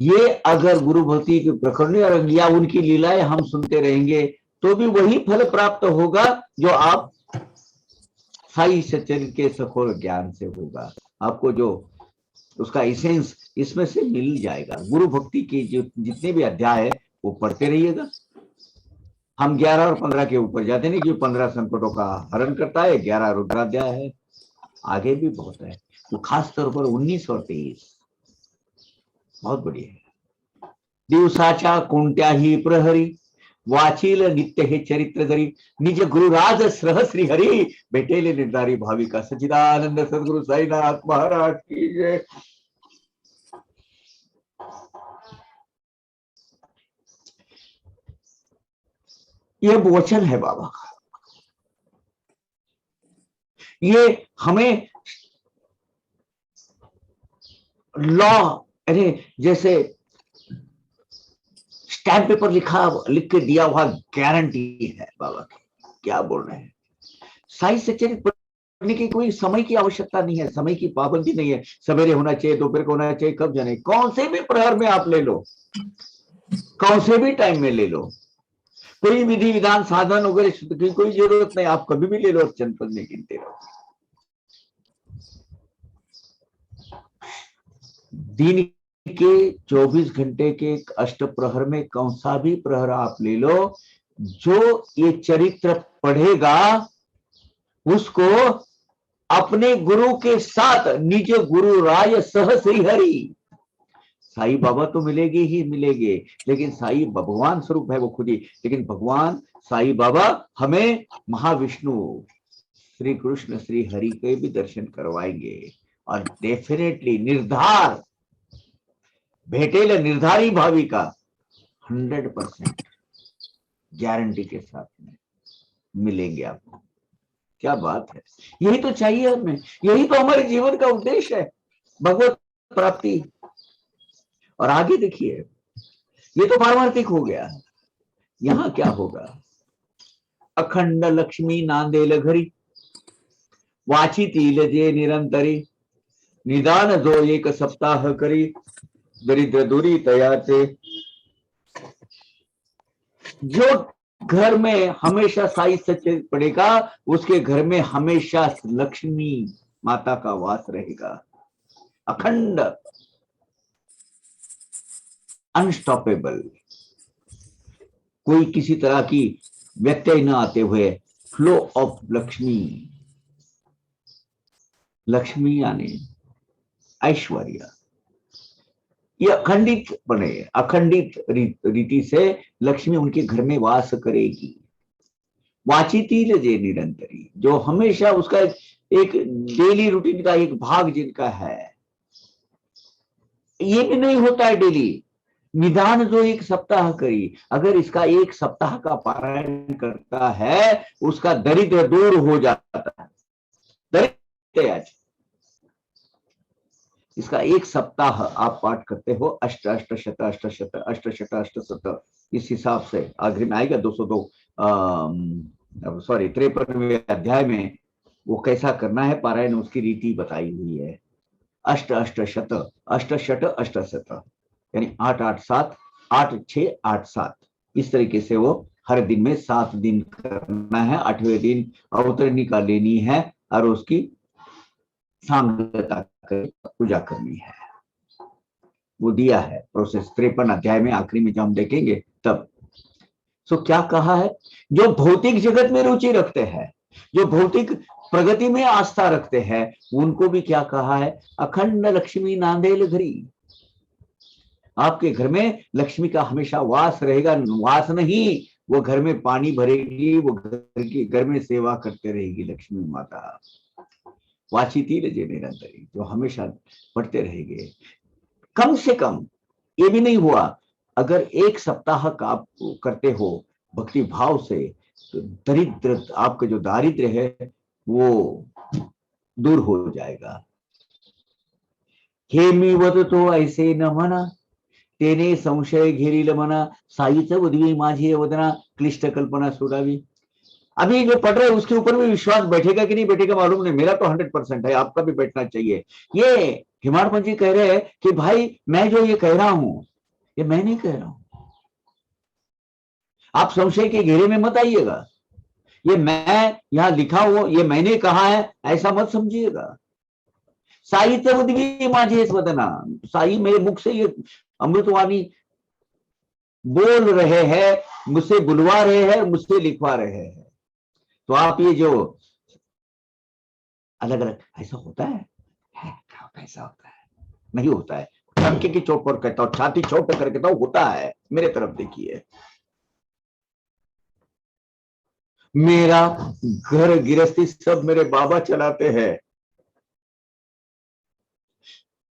ये अगर गुरु भक्ति के प्रकरण या उनकी लीलाएं हम सुनते रहेंगे, तो भी वही फल प्राप्त होगा जो आप साई सच्चरित के सखोर ज्ञान से होगा। आपको जो उसका एसेंस इसमें से मिल जाएगा। गुरु भक्ति के जो जितने भी अध्याय है वो पढ़ते रहिएगा। हम 11 और 15 के ऊपर जाते नहीं, क्योंकि 15 संकटों का हरण करता है, 11 रुद्राध्याय है, आगे भी बहुत है, तो खास तौर पर 19 और 23 बहुत बढ़िया है। दिवसाच्या कोणत्याही प्रहरी वाचील नित्य हे चरित्र धरी निज गुरुराज श्रह श्री हरी भेटेले निर्धारी भाविका सचिदानंद सदगुरु साईनाथ महाराज की जय। ये वचन है बाबा का, ये हमें लॉ यानी जैसे स्टैम्प पेपर लिख के दिया हुआ गारंटी है बाबा की। क्या बोल रहे हैं, साई सच्चरित पढ़ने की कोई समय की आवश्यकता नहीं है, समय की पाबंदी नहीं है, सवेरे होना चाहिए, दोपहर को होना चाहिए, कब जाने, कौन से भी प्रहर में आप ले लो, कौन से भी टाइम में ले लो, कोई विधि विधान साधन वगैरह की कोई जरूरत नहीं, आप कभी भी ले लो, चंद पद में गिनते रहो। दिन के 24 घंटे के अष्ट प्रहर में कौन सा भी प्रहर आप ले लो, जो ये चरित्र पढ़ेगा उसको अपने गुरु के साथ निज गुरु राय सह श्री हरि, साईं बाबा तो मिलेंगे ही मिलेंगे, लेकिन साईं भगवान स्वरूप है वो खुद ही, लेकिन भगवान साईं बाबा हमें महाविष्णु श्री कृष्ण श्री हरि के भी दर्शन करवाएंगे, और डेफिनेटली निर्धार भेटेल निर्धारी भाविका 100% गारंटी के साथ में मिलेंगे आपको। क्या बात है, यही तो चाहिए हमें, यही तो हमारे जीवन का उद्देश्य है, भगवत प्राप्ति। और आगे देखिए, ये तो पारमार्थिक हो गया, यहां क्या होगा, अखंड लक्ष्मी नांदेल घरी वाची तिल जे निरंतरी निदान जो एक सप्ताह करी दरिद्र दूरी तया से। जो घर में हमेशा साई सच्चे पड़ेगा उसके घर में हमेशा लक्ष्मी माता का वास रहेगा, अखंड अनस्टॉपेबल, कोई किसी तरह की व्यत्यय न आते हुए फ्लो ऑफ लक्ष्मी, लक्ष्मी यानी ऐश्वर्य, ये अखंडित बने, अखंडित रीति से लक्ष्मी उनके घर में वास करेगी। वाचितिल जे निरंतरी, जो हमेशा उसका एक डेली रूटीन का एक भाग जिनका है, ये भी नहीं होता है डेली, निदान जो एक सप्ताह करी, अगर इसका एक सप्ताह का पारायण करता है उसका दरिद्र दूर हो जाता है, दरिद्र इसका एक सप्ताह आप पाठ करते हो, अष्ट अष्ट शत अष्ट शत अष्ट शत अष्ट शत, इस हिसाब से आखिर में आएगा 202 सॉरी 53वें अध्याय में वो कैसा करना है पारायण, उसकी रीति बताई हुई है। अष्ट अष्ट शत अष्ट शत अष्ट शत यानी 8 8 7 8 6 8 7, इस तरीके से वो हर दिन में 7 दिन करना है, 8वें दिन अवतरणी का लेनी है और उसकी सांगता पूजा करनी है, वो दिया है प्रोसेस 53 अध्याय में, आखिरी में जब हम देखेंगे तब। सो क्या कहा है, जो भौतिक जगत में रुचि रखते हैं, जो भौतिक प्रगति में आस्था रखते हैं, उनको भी क्या कहा है, अखंड लक्ष्मी नांदेल घरी, आपके घर में लक्ष्मी का हमेशा वास रहेगा, वास नहीं, वो घर में पानी भरेगी, वो घर में सेवा करते रहेगी लक्ष्मी माता। वाचितिल जे निरंतरी, जो हमेशा पढ़ते रहेंगे। कम से कम ये भी नहीं हुआ, अगर एक सप्ताह का आप करते हो भक्ति भाव से, तो दरिद्र, आपका जो दारिद्र्य है वो दूर हो जाएगा। हे मी वद तो ऐसे न मना तेने संशय घेरील मना, साईच उदवी माझी वदना क्लिष्ट कल्पना सोडावी। अभी जो पढ़ रहे हैं उसके ऊपर भी विश्वास बैठेगा कि नहीं बैठेगा मालूम नहीं, मेरा तो 100% है, आपका भी बैठना चाहिए। ये हिमाड़पन जी कह रहे हैं कि भाई मैं जो ये कह रहा हूं ये मैं नहीं कह रहा हूं, आप संशय के घेरे में मत आइएगा, ये मैं यहां लिखा हुआ ये मैंने कहा है ऐसा मत समझिएगा। साई तवद्वी माझे वदना, साई मेरे मुख से ये अमृतवाणी बोल रहे हैं, मुझसे बुलवा रहे हैं, मुझसे लिखवा रहे हैं। तो आप ये जो अलग अलग ऐसा होता है ऐसा होता है, नहीं होता है, टंके की चोट पर कहता हूं, छाती चोट पर करके कहता हूं, होता है, मेरे तरफ देखिए। मेरा घर गृहस्थी सब मेरे बाबा चलाते हैं,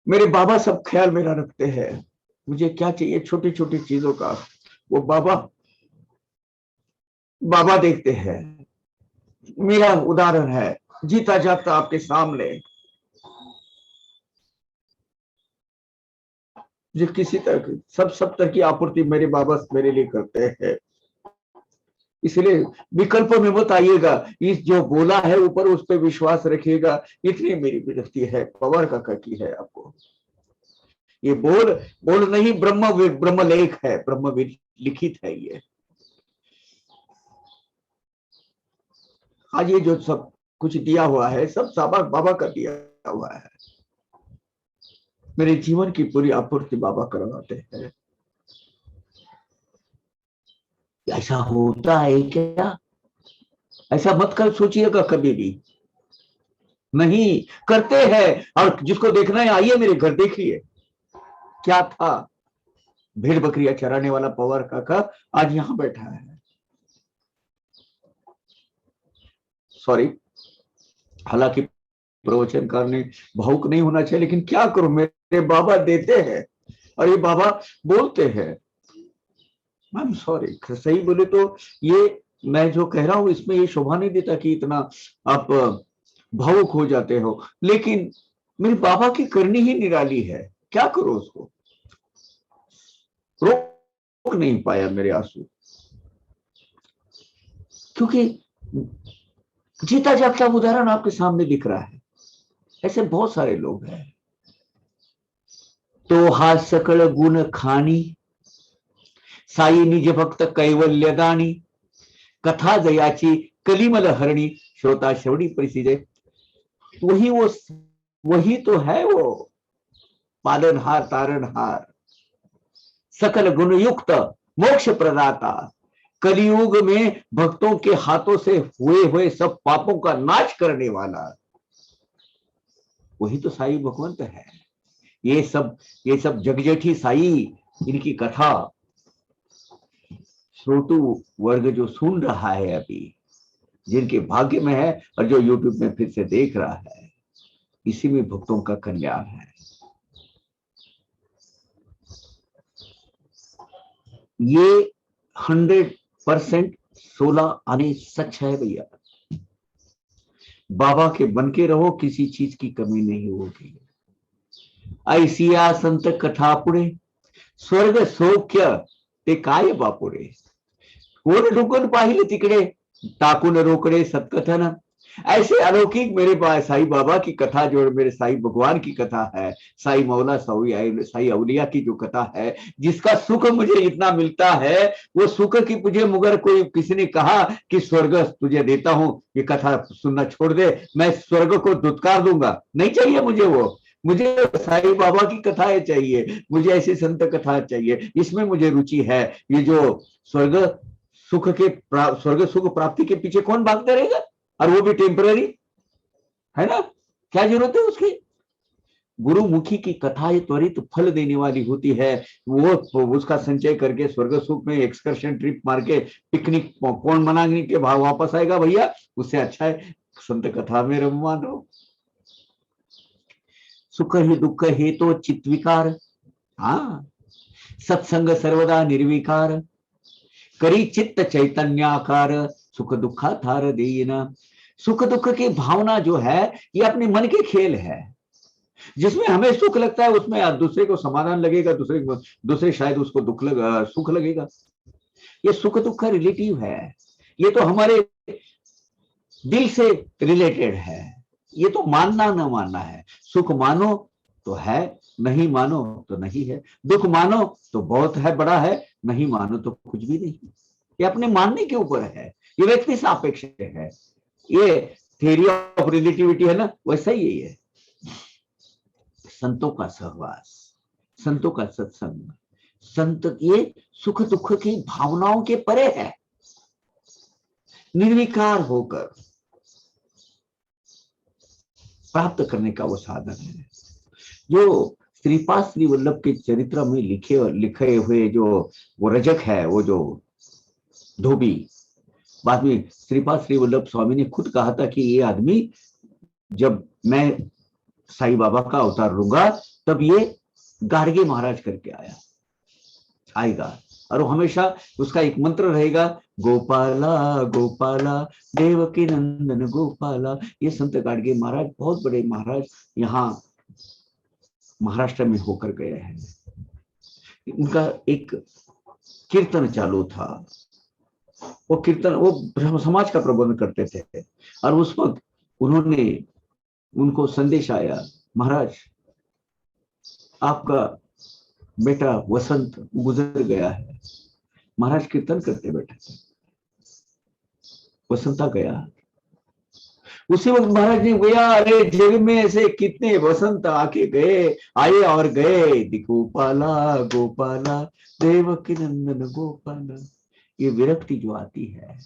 मेरे बाबा सब ख्याल मेरा रखते हैं। मुझे क्या चाहिए छोटी छोटी चीजों का, वो बाबा बाबा देखते हैं। मेरा उदाहरण है जीता जागता आपके सामने, जो किसी तरह की सब तरह की आपूर्ति मेरे बाबा मेरे लिए करते हैं। इसलिए विकल्प में मत आइएगा, इस जो बोला है ऊपर उस पर विश्वास रखिएगा। इतनी मेरी विनती है, पवार काका की है आपको। ये बोल बोल नहीं, ब्रह्मलेख है, ब्रह्म लिखित है ये। आज ये जो सब कुछ दिया हुआ है सब बाबा बाबा का दिया हुआ है। मेरे जीवन की पूरी आपूर्ति बाबा करवाते हैं। ऐसा होता है क्या? ऐसा मत कर सोचिएगा कभी भी, नहीं करते हैं। और जिसको देखना है आइए मेरे घर देखिए, क्या था भेड़ बकरियां चराने वाला पवार काका आज यहां बैठा है। सॉरी, हालांकि प्रवचन करने भावुक नहीं होना चाहिए, लेकिन क्या करूं, मेरे बाबा देते हैं और ये बाबा बोलते हैं। आई एम सॉरी, सही बोले तो ये मैं जो कह रहा हूं इसमें ये शोभा नहीं देता कि इतना आप भावुक हो जाते हो, लेकिन मेरे बाबा की करनी ही निराली है। क्या करो, उसको रोक नहीं पाया मेरे आंसू, क्योंकि जीता जागता उदाहरण आपके सामने दिख रहा है। ऐसे बहुत सारे लोग हैं। तो हा सकळ गुण खानी, साई निज भक्त कैवल्यदानी, कथा जयाची कलिमल हरणी, श्रोता श्रवणी परिसिदे। वही तो है वो पालनहार तारणहार, सकल गुण युक्त मोक्ष प्रदाता, कलियुग में भक्तों के हाथों से हुए हुए सब पापों का नाश करने वाला, वही तो साई भगवंत है। ये सब जगजेठी साई, इनकी कथा श्रोतु वर्ग जो सुन रहा है अभी, जिनके भाग्य में है और जो यूट्यूब में फिर से देख रहा है, इसी में भक्तों का कल्याण है। ये 100% 16 आने सच है भैया। बाबा के बन के रहो, किसी चीज की कमी नहीं होगी। ऐसिया संत कथा पुढे, स्वर्ग सौख्य ते काय बापुडे, कोण ढुकून पाहिले तिकडे, टाकून रोकडे सत्कथन। ऐसे अलौकिक मेरे साई बाबा की कथा, जो मेरे साई भगवान की कथा है, साई मौला साई अवलिया की जो कथा है, जिसका सुख मुझे इतना मिलता है, वो सुख की मुझे मगर कोई किसी ने कहा कि स्वर्ग तुझे देता हूं, ये कथा सुनना छोड़ दे, मैं स्वर्ग को दुत्कार दूंगा, नहीं चाहिए मुझे वो। मुझे साई बाबा की कथाएं चाहिए, मुझे ऐसी संत कथा चाहिए, इसमें मुझे रुचि है। ये जो स्वर्ग स्वर्ग सुख प्राप्ति के पीछे कौन भागता रहेगा, और वो भी टेम्पररी, है ना? क्या जरूरत है उसकी? गुरुमुखी की कथाएं त्वरित फल देने वाली होती है। वो उसका संचय करके स्वर्ग सुख में एक्सकर्शन ट्रिप मार के पिकनिक कौन मनाने के भाव वापस आएगा भैया? उससे अच्छा है संत कथा में रममान हो। सुख ही दुख हे तो चित्विकार, हाँ सत्संग सर्वदा निर्विकार, करी चित्त चैतन्याकार, सुख दुखा थार देना। सुख दुख की भावना जो है ये अपने मन के खेल है। जिसमें हमें सुख लगता है उसमें दूसरे को समाधान लगेगा, दूसरे शायद उसको सुख लगेगा। ये सुख दुख का रिलेटिव है, ये तो हमारे दिल से रिलेटेड है। ये तो मानना ना मानना है। सुख मानो तो है, नहीं मानो तो नहीं है। दुख मानो तो बहुत है, बड़ा है, नहीं मानो तो कुछ भी नहीं। ये अपने मानने के ऊपर है, ये व्यक्ति सापेक्ष है। ये थ्योरी ऑफ रिलेटिविटी है ना, वैसा ही यही है। संतों का सहवास, संतों का सत्संग, संत ये सुख दुख की भावनाओं के परे है, निर्विकार होकर प्राप्त करने का वो साधन है। जो श्रीपाद श्री वल्लभ के चरित्र में लिखे हुए जो वो रजक है, वो जो धोबी, बाद में श्रीपाद श्री वल्लभ स्वामी ने खुद कहा था कि ये आदमी जब मैं साईं बाबा का अवतार लूंगा तब ये गार्गे महाराज करके आएगा। और वो हमेशा उसका एक मंत्र रहेगा, गोपाला गोपाला देवकी नंदन गोपाला। ये संत गाडगे महाराज बहुत बड़े महाराज यहाँ महाराष्ट्र में होकर गए हैं। उनका एक कीर्तन चालू था, वो कीर्तन वो ब्रह्म समाज का प्रबंध करते थे। और उस वक्त उनको संदेश आया, महाराज आपका बेटा वसंत गुजर गया है। महाराज कीर्तन करते बैठे थे, वसंता गया। उसी वक्त महाराज ने गया, अरे जग में ऐसे कितने वसंत आके गए, आए और गए, गोपाला गोपाला देवकी नंदन गोपाला। ये विरक्ति जो आती है,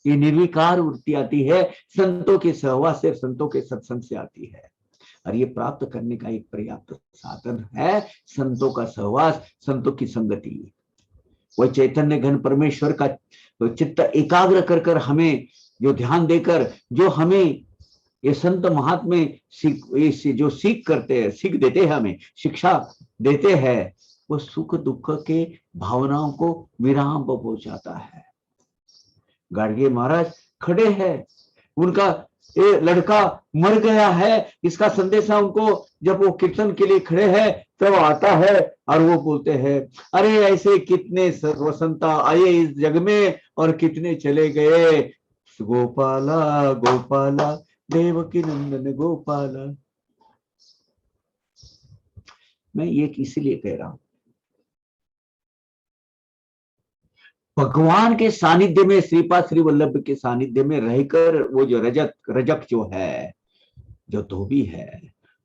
ये निर्विकार वृत्ति आती है, संतों के सहवास से, संतों के सत्संग से आती है। और ये प्राप्त करने का एक पर्याप्त साधन है संतों का सहवास, संतों की संगति। वह चैतन्य घन परमेश्वर का चित्त एकाग्र कर कर हमें जो ध्यान देकर, जो हमें ये संत महात्मे सीख देते हैं, हमें शिक्षा देते हैं, वो सुख दुख के भावनाओं को विराम पहुंचाता है। गाडगे महाराज खड़े हैं, उनका ये लड़का मर गया है, इसका संदेशा उनको जब वो कीर्तन के लिए खड़े हैं तब आता है। और वो बोलते हैं, अरे ऐसे कितने वसंता आए इस जग में और कितने चले गए, गोपाला गोपाला देवकी नंदन गोपाला। मैं ये इसीलिए कह रहा हूं, भगवान के सानिध्य में, श्रीपाद श्री वल्लभ के सानिध्य में रहकर वो जो रजक जो है, जो धोबी है,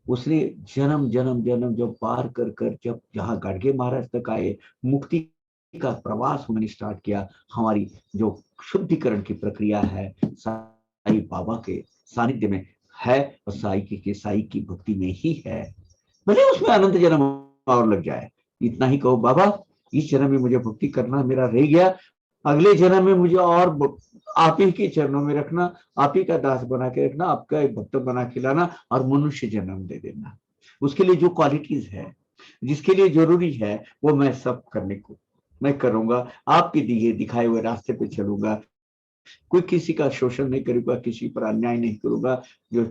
उसने जन्म जन्म जन्म जो पार कर कर जब जहां गाडगे महाराज तक आए, मुक्ति का प्रवास उन्होंने स्टार्ट किया। हमारी जो शुद्धिकरण की प्रक्रिया है साईं बाबा के सानिध्य में है, और साई की भक्ति में ही है। भले उसमें अनंत जन्म और लग जाए, इतना ही कहो, बाबा इस जन्म में मुझे भक्ति करना मेरा रह गया, अगले जन्म में मुझे और आप ही के चरणों में रखना, आप ही का दास बना के रखना, आपका एक भक्त बना के लाना और मनुष्य जन्म दे देना। उसके लिए जो क्वालिटीज है, जिसके लिए जरूरी है, वो मैं सब करने को मैं करूंगा। आपके दिए दिखाए हुए रास्ते पे चलूंगा, कोई किसी का शोषण नहीं करूंगा, किसी पर अन्याय नहीं करूंगा, जो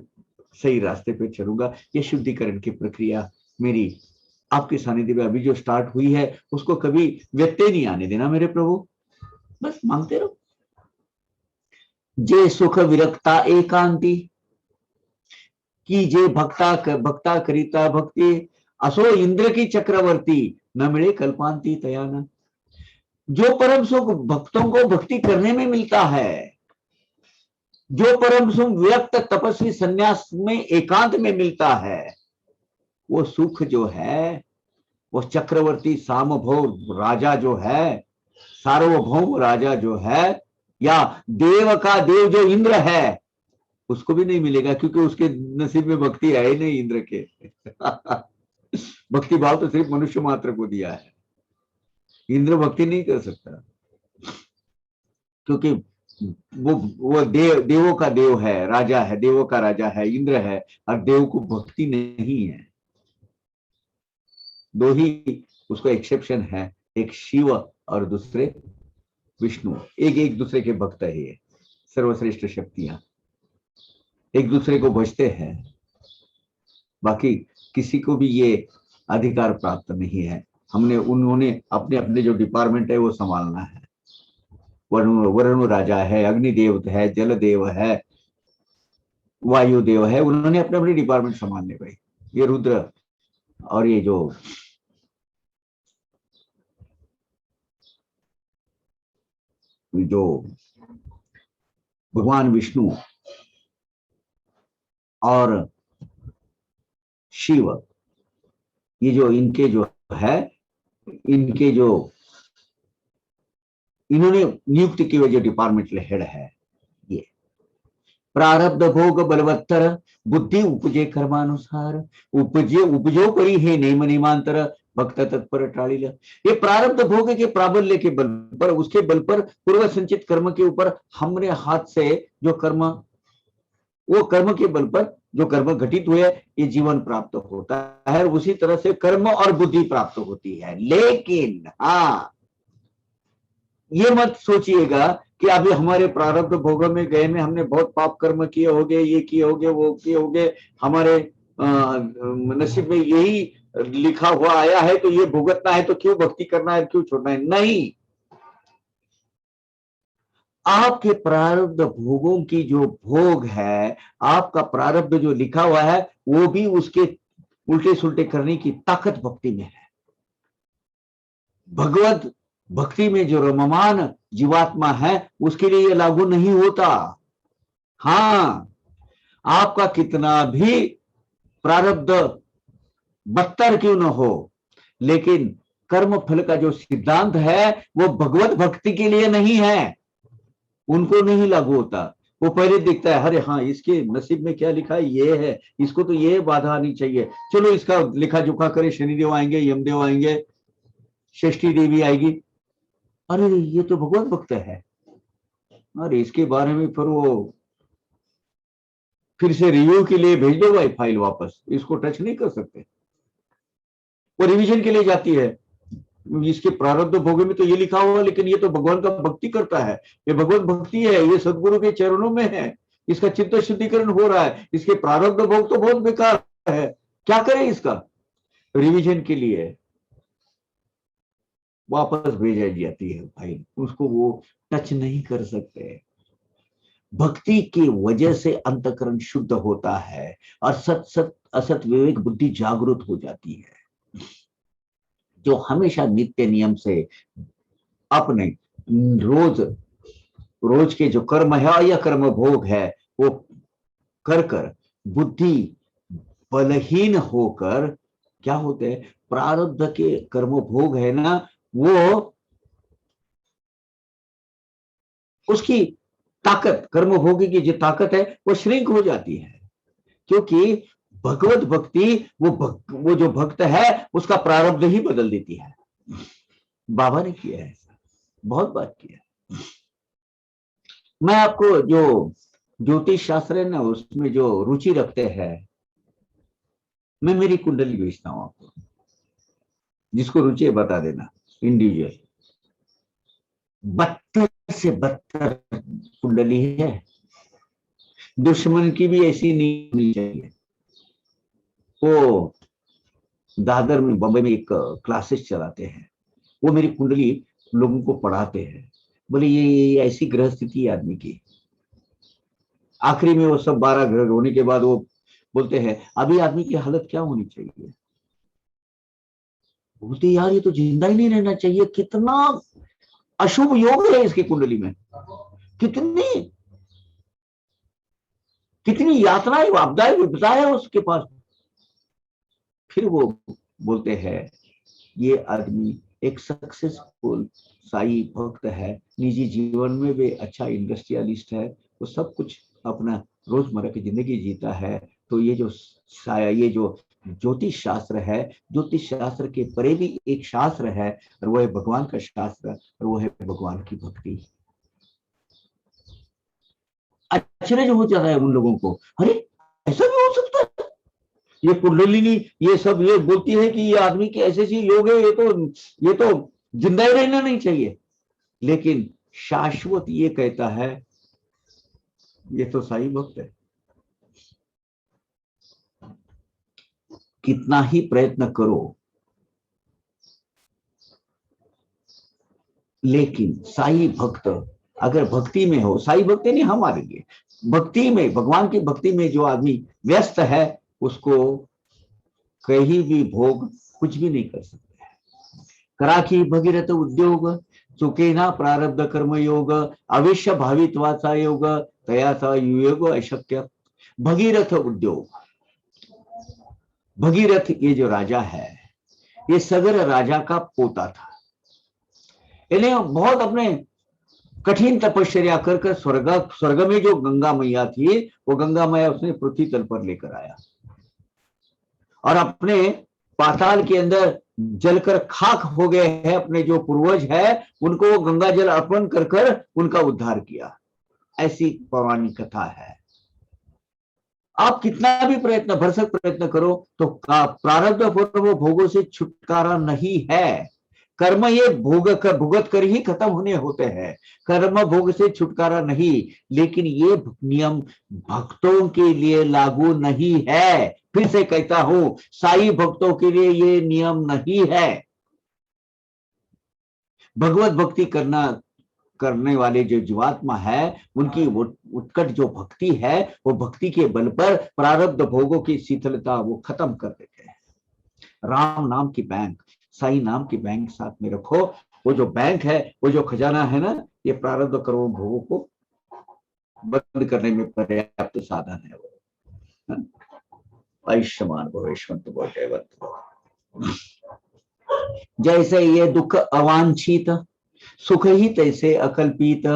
सही रास्ते पे चलूंगा। ये शुद्धिकरण की प्रक्रिया मेरी आपके सानिध्य में अभी जो स्टार्ट हुई है, उसको कभी व्यत्यय नहीं आने देना मेरे प्रभु। बस मांगते रहो। जे सुख विरक्ता एकांती की जे भक्ता करिता भक्ति, असो इंद्र की चक्रवर्ती न मिले कल्पांती तयाना। जो परम सुख भक्तों को भक्ति करने में मिलता है, जो परम सुख विरक्त तपस्वी संन्यास में एकांत में मिलता है, वो सुख जो है, वो चक्रवर्ती सार्वभौम राजा जो है, सार्वभौम राजा जो है, या देव का देव जो इंद्र है, उसको भी नहीं मिलेगा, क्योंकि उसके नसीब में भक्ति है ही नहीं इंद्र के। भक्ति भाव तो सिर्फ मनुष्य मात्र को दिया है, इंद्र भक्ति नहीं कर सकता, क्योंकि वो देवों का देव है, राजा है, देवों का राजा है, इंद्र है, और देव को भक्ति नहीं है। दो ही उसको एक्सेप्शन है, एक शिव और दूसरे विष्णु, एक दूसरे के भक्त है। ये सर्वश्रेष्ठ शक्तियां एक दूसरे को भजते हैं, बाकी किसी को भी ये अधिकार प्राप्त नहीं है। उन्होंने अपने अपने जो डिपार्टमेंट है वो संभालना है। वरुण राजा है, अग्निदेव है, जल देव है, वायु देव है, उन्होंने अपने अपने डिपार्टमेंट संभालने भाई। ये रुद्र और ये जो भगवान विष्णु और शिव, ये जो इनके जो है, इनके जो इन्होंने नियुक्त किए हुए जो डिपार्टमेंटल हेड है, प्रारब्ध भोग बलवत्तर, बुद्धि उपजे कर्मानुसार, उपजे उपजो परी है नेम निमांतर, भक्त तत्पर टाड़िल। ये प्रारब्ध भोग के प्राबल्य के बल पर, उसके बल पर, पूर्व संचित कर्म के ऊपर हमने हाथ से जो कर्म, वो कर्म के बल पर जो कर्म घटित हुए, ये जीवन प्राप्त होता है। उसी तरह से कर्म और बुद्धि प्राप्त होती है। लेकिन हाँ, ये मत सोचिएगा कि अभी हमारे प्रारब्ध भोग में गए में हमने बहुत पाप कर्म किए होंगे, ये किए होंगे, वो किए होंगे, हमारे नसीब में यही लिखा हुआ आया है तो ये भुगतना है, तो क्यों भक्ति करना है, क्यों छोड़ना है। नहीं, आपके प्रारब्ध भोगों की जो भोग है, आपका प्रारब्ध जो लिखा हुआ है, वो भी उसके उल्टे सुल्टे करने की ताकत भक्ति में है। भगवत भक्ति में जो रममान जीवात्मा है, उसके लिए ये लागू नहीं होता। हाँ, आपका कितना भी प्रारब्ध बदतर क्यों न हो, लेकिन कर्म फल का जो सिद्धांत है वो भगवत भक्ति के लिए नहीं है, उनको नहीं लागू होता। वो पहले दिखता है, अरे हाँ, इसके नसीब में क्या लिखा है, ये है, इसको तो ये बाधा आनी चाहिए, चलो इसका लिखा जुखा करे, शनिदेव आएंगे, यमदेव आएंगे, षष्ठी देवी आएगी, अरे ये तो भगवत भक्त है, अरे इसके बारे में फिर से रिव्यू के लिए भेज दो भाई फाइल वापस, इसको टच नहीं कर सकते। वो रिवीजन के लिए जाती है, इसके प्रारब्ध भोग में तो ये लिखा हुआ, लेकिन ये तो भगवान का भक्ति करता है, ये भगवत भक्ति है, ये सदगुरु के चरणों में है, इसका चित्त शुद्धिकरण हो रहा है, इसके प्रारब्ध भोग तो बहुत बेकार है, क्या करें इसका। रिवीजन के लिए वापस भेजा जाती है भाई, उसको वो टच नहीं कर सकते। भक्ति की वजह से अंतकरण शुद्ध होता है और सत सत असत विवेक बुद्धि जागृत हो जाती है। जो हमेशा नित्य नियम से अपने रोज रोज के जो कर्म है या कर्म भोग है वो कर कर बुद्धि बलहीन होकर क्या होते हैं, प्रारब्ध के कर्म भोग है ना, वो उसकी ताकत, कर्म भोगी की जो ताकत है वो श्रिंक हो जाती है। क्योंकि भगवत भक्ति वो जो भक्त है उसका प्रारब्ध ही बदल देती है। बाबा ने किया है ऐसा, बहुत बार किया। मैं आपको जो ज्योतिष शास्त्र है ना, उसमें जो रुचि रखते हैं, मैं मेरी कुंडली भेजता हूं आपको, जिसको रुचि है बता देना, इंडिविजुअल। 72 से 72 कुंडली है, दुश्मन की भी ऐसी नहीं होनी चाहिए। वो दादर में, बॉम्बे में एक क्लासेस चलाते हैं, वो मेरी कुंडली लोगों को पढ़ाते हैं, बोले ये ऐसी ग्रह स्थिति है आदमी की। आखिरी में वो सब 12 ग्रह होने के बाद वो बोलते हैं अभी आदमी की हालत क्या होनी चाहिए। बोलते यार ये तो जिंदा ही नहीं रहना चाहिए, कितना अशुभ योग है इसकी कुंडली में, कितनी कितनी यातनाएं, आपदाएं, विपदाएं है उसके पास। फिर वो बोलते हैं ये आदमी एक सक्सेसफुल साई भक्त है, निजी जीवन में भी अच्छा इंडस्ट्रियलिस्ट है, वो सब कुछ अपना रोजमर्रा की जिंदगी जीता है। तो ये जो ज्योतिष शास्त्र है, ज्योतिष शास्त्र के परे भी एक शास्त्र है, और वो है भगवान का शास्त्र, और वो है भगवान की भक्ति। आश्चर्य हो जाता है उन लोगों को, अरे ऐसा भी हो सकता है। ये कुंडलिनी ये सब ये बोलती है कि ये आदमी के ऐसे ऐसे लोग हैं, ये तो जिंदा ही रहना नहीं चाहिए, लेकिन शाश्वत ये कहता है ये तो साई भक्त है। कितना ही प्रयत्न करो, लेकिन साई भक्त अगर भक्ति में हो, साई भक्ति नहीं हमारे लिए, भक्ति में, भगवान की भक्ति में जो आदमी व्यस्त है, उसको कहीं भी भोग कुछ भी नहीं कर सकते। कराखी भगीरथ उद्योग, चुके ना प्रारब्ध कर्म योग, अविश्य भावित्वाचा योग, तयाचा युयोग अशक्य। भगीरथ उद्योग, भगीरथ ये जो राजा है, ये सगर राजा का पोता था। इन्हें बहुत अपने कठिन तपश्चर्या कर कर स्वर्ग में जो गंगा मैया थी, वो गंगा मैया उसने पृथ्वी तल पर लेकर आया और अपने पाताल के अंदर जलकर खाक हो गए हैं अपने जो पूर्वज है, उनको वो गंगा जल अर्पण कर कर उनका उद्धार किया। ऐसी पौराणिक कथा है। आप कितना भी प्रयत्न, भरसक प्रयत्न करो तो प्रारब्ध पूर्व भोगों से छुटकारा नहीं है। कर्म ये भुगत कर ही खत्म होने होते हैं, कर्म भोग से छुटकारा नहीं। लेकिन ये नियम भक्तों के लिए लागू नहीं है। फिर से कहता हूं, साई भक्तों के लिए ये नियम नहीं है। भगवत भक्ति करने वाले जो जीवात्मा है, उनकी वो उत्कट जो भक्ति है, वो भक्ति के बल पर प्रारब्ध भोगों की शीतलता वो खत्म कर देते हैं। राम नाम की बैंक, साई नाम की बैंक साथ में रखो। वो जो बैंक है, वो जो खजाना है ना, ये प्रारब्ध कर्म भोगों को बंद करने में पर्याप्त साधन है। वो आयुष्मान भविष्यवंत भव। जैसे ये दुख अवांछित, सुख ही तैसे अकल्पित,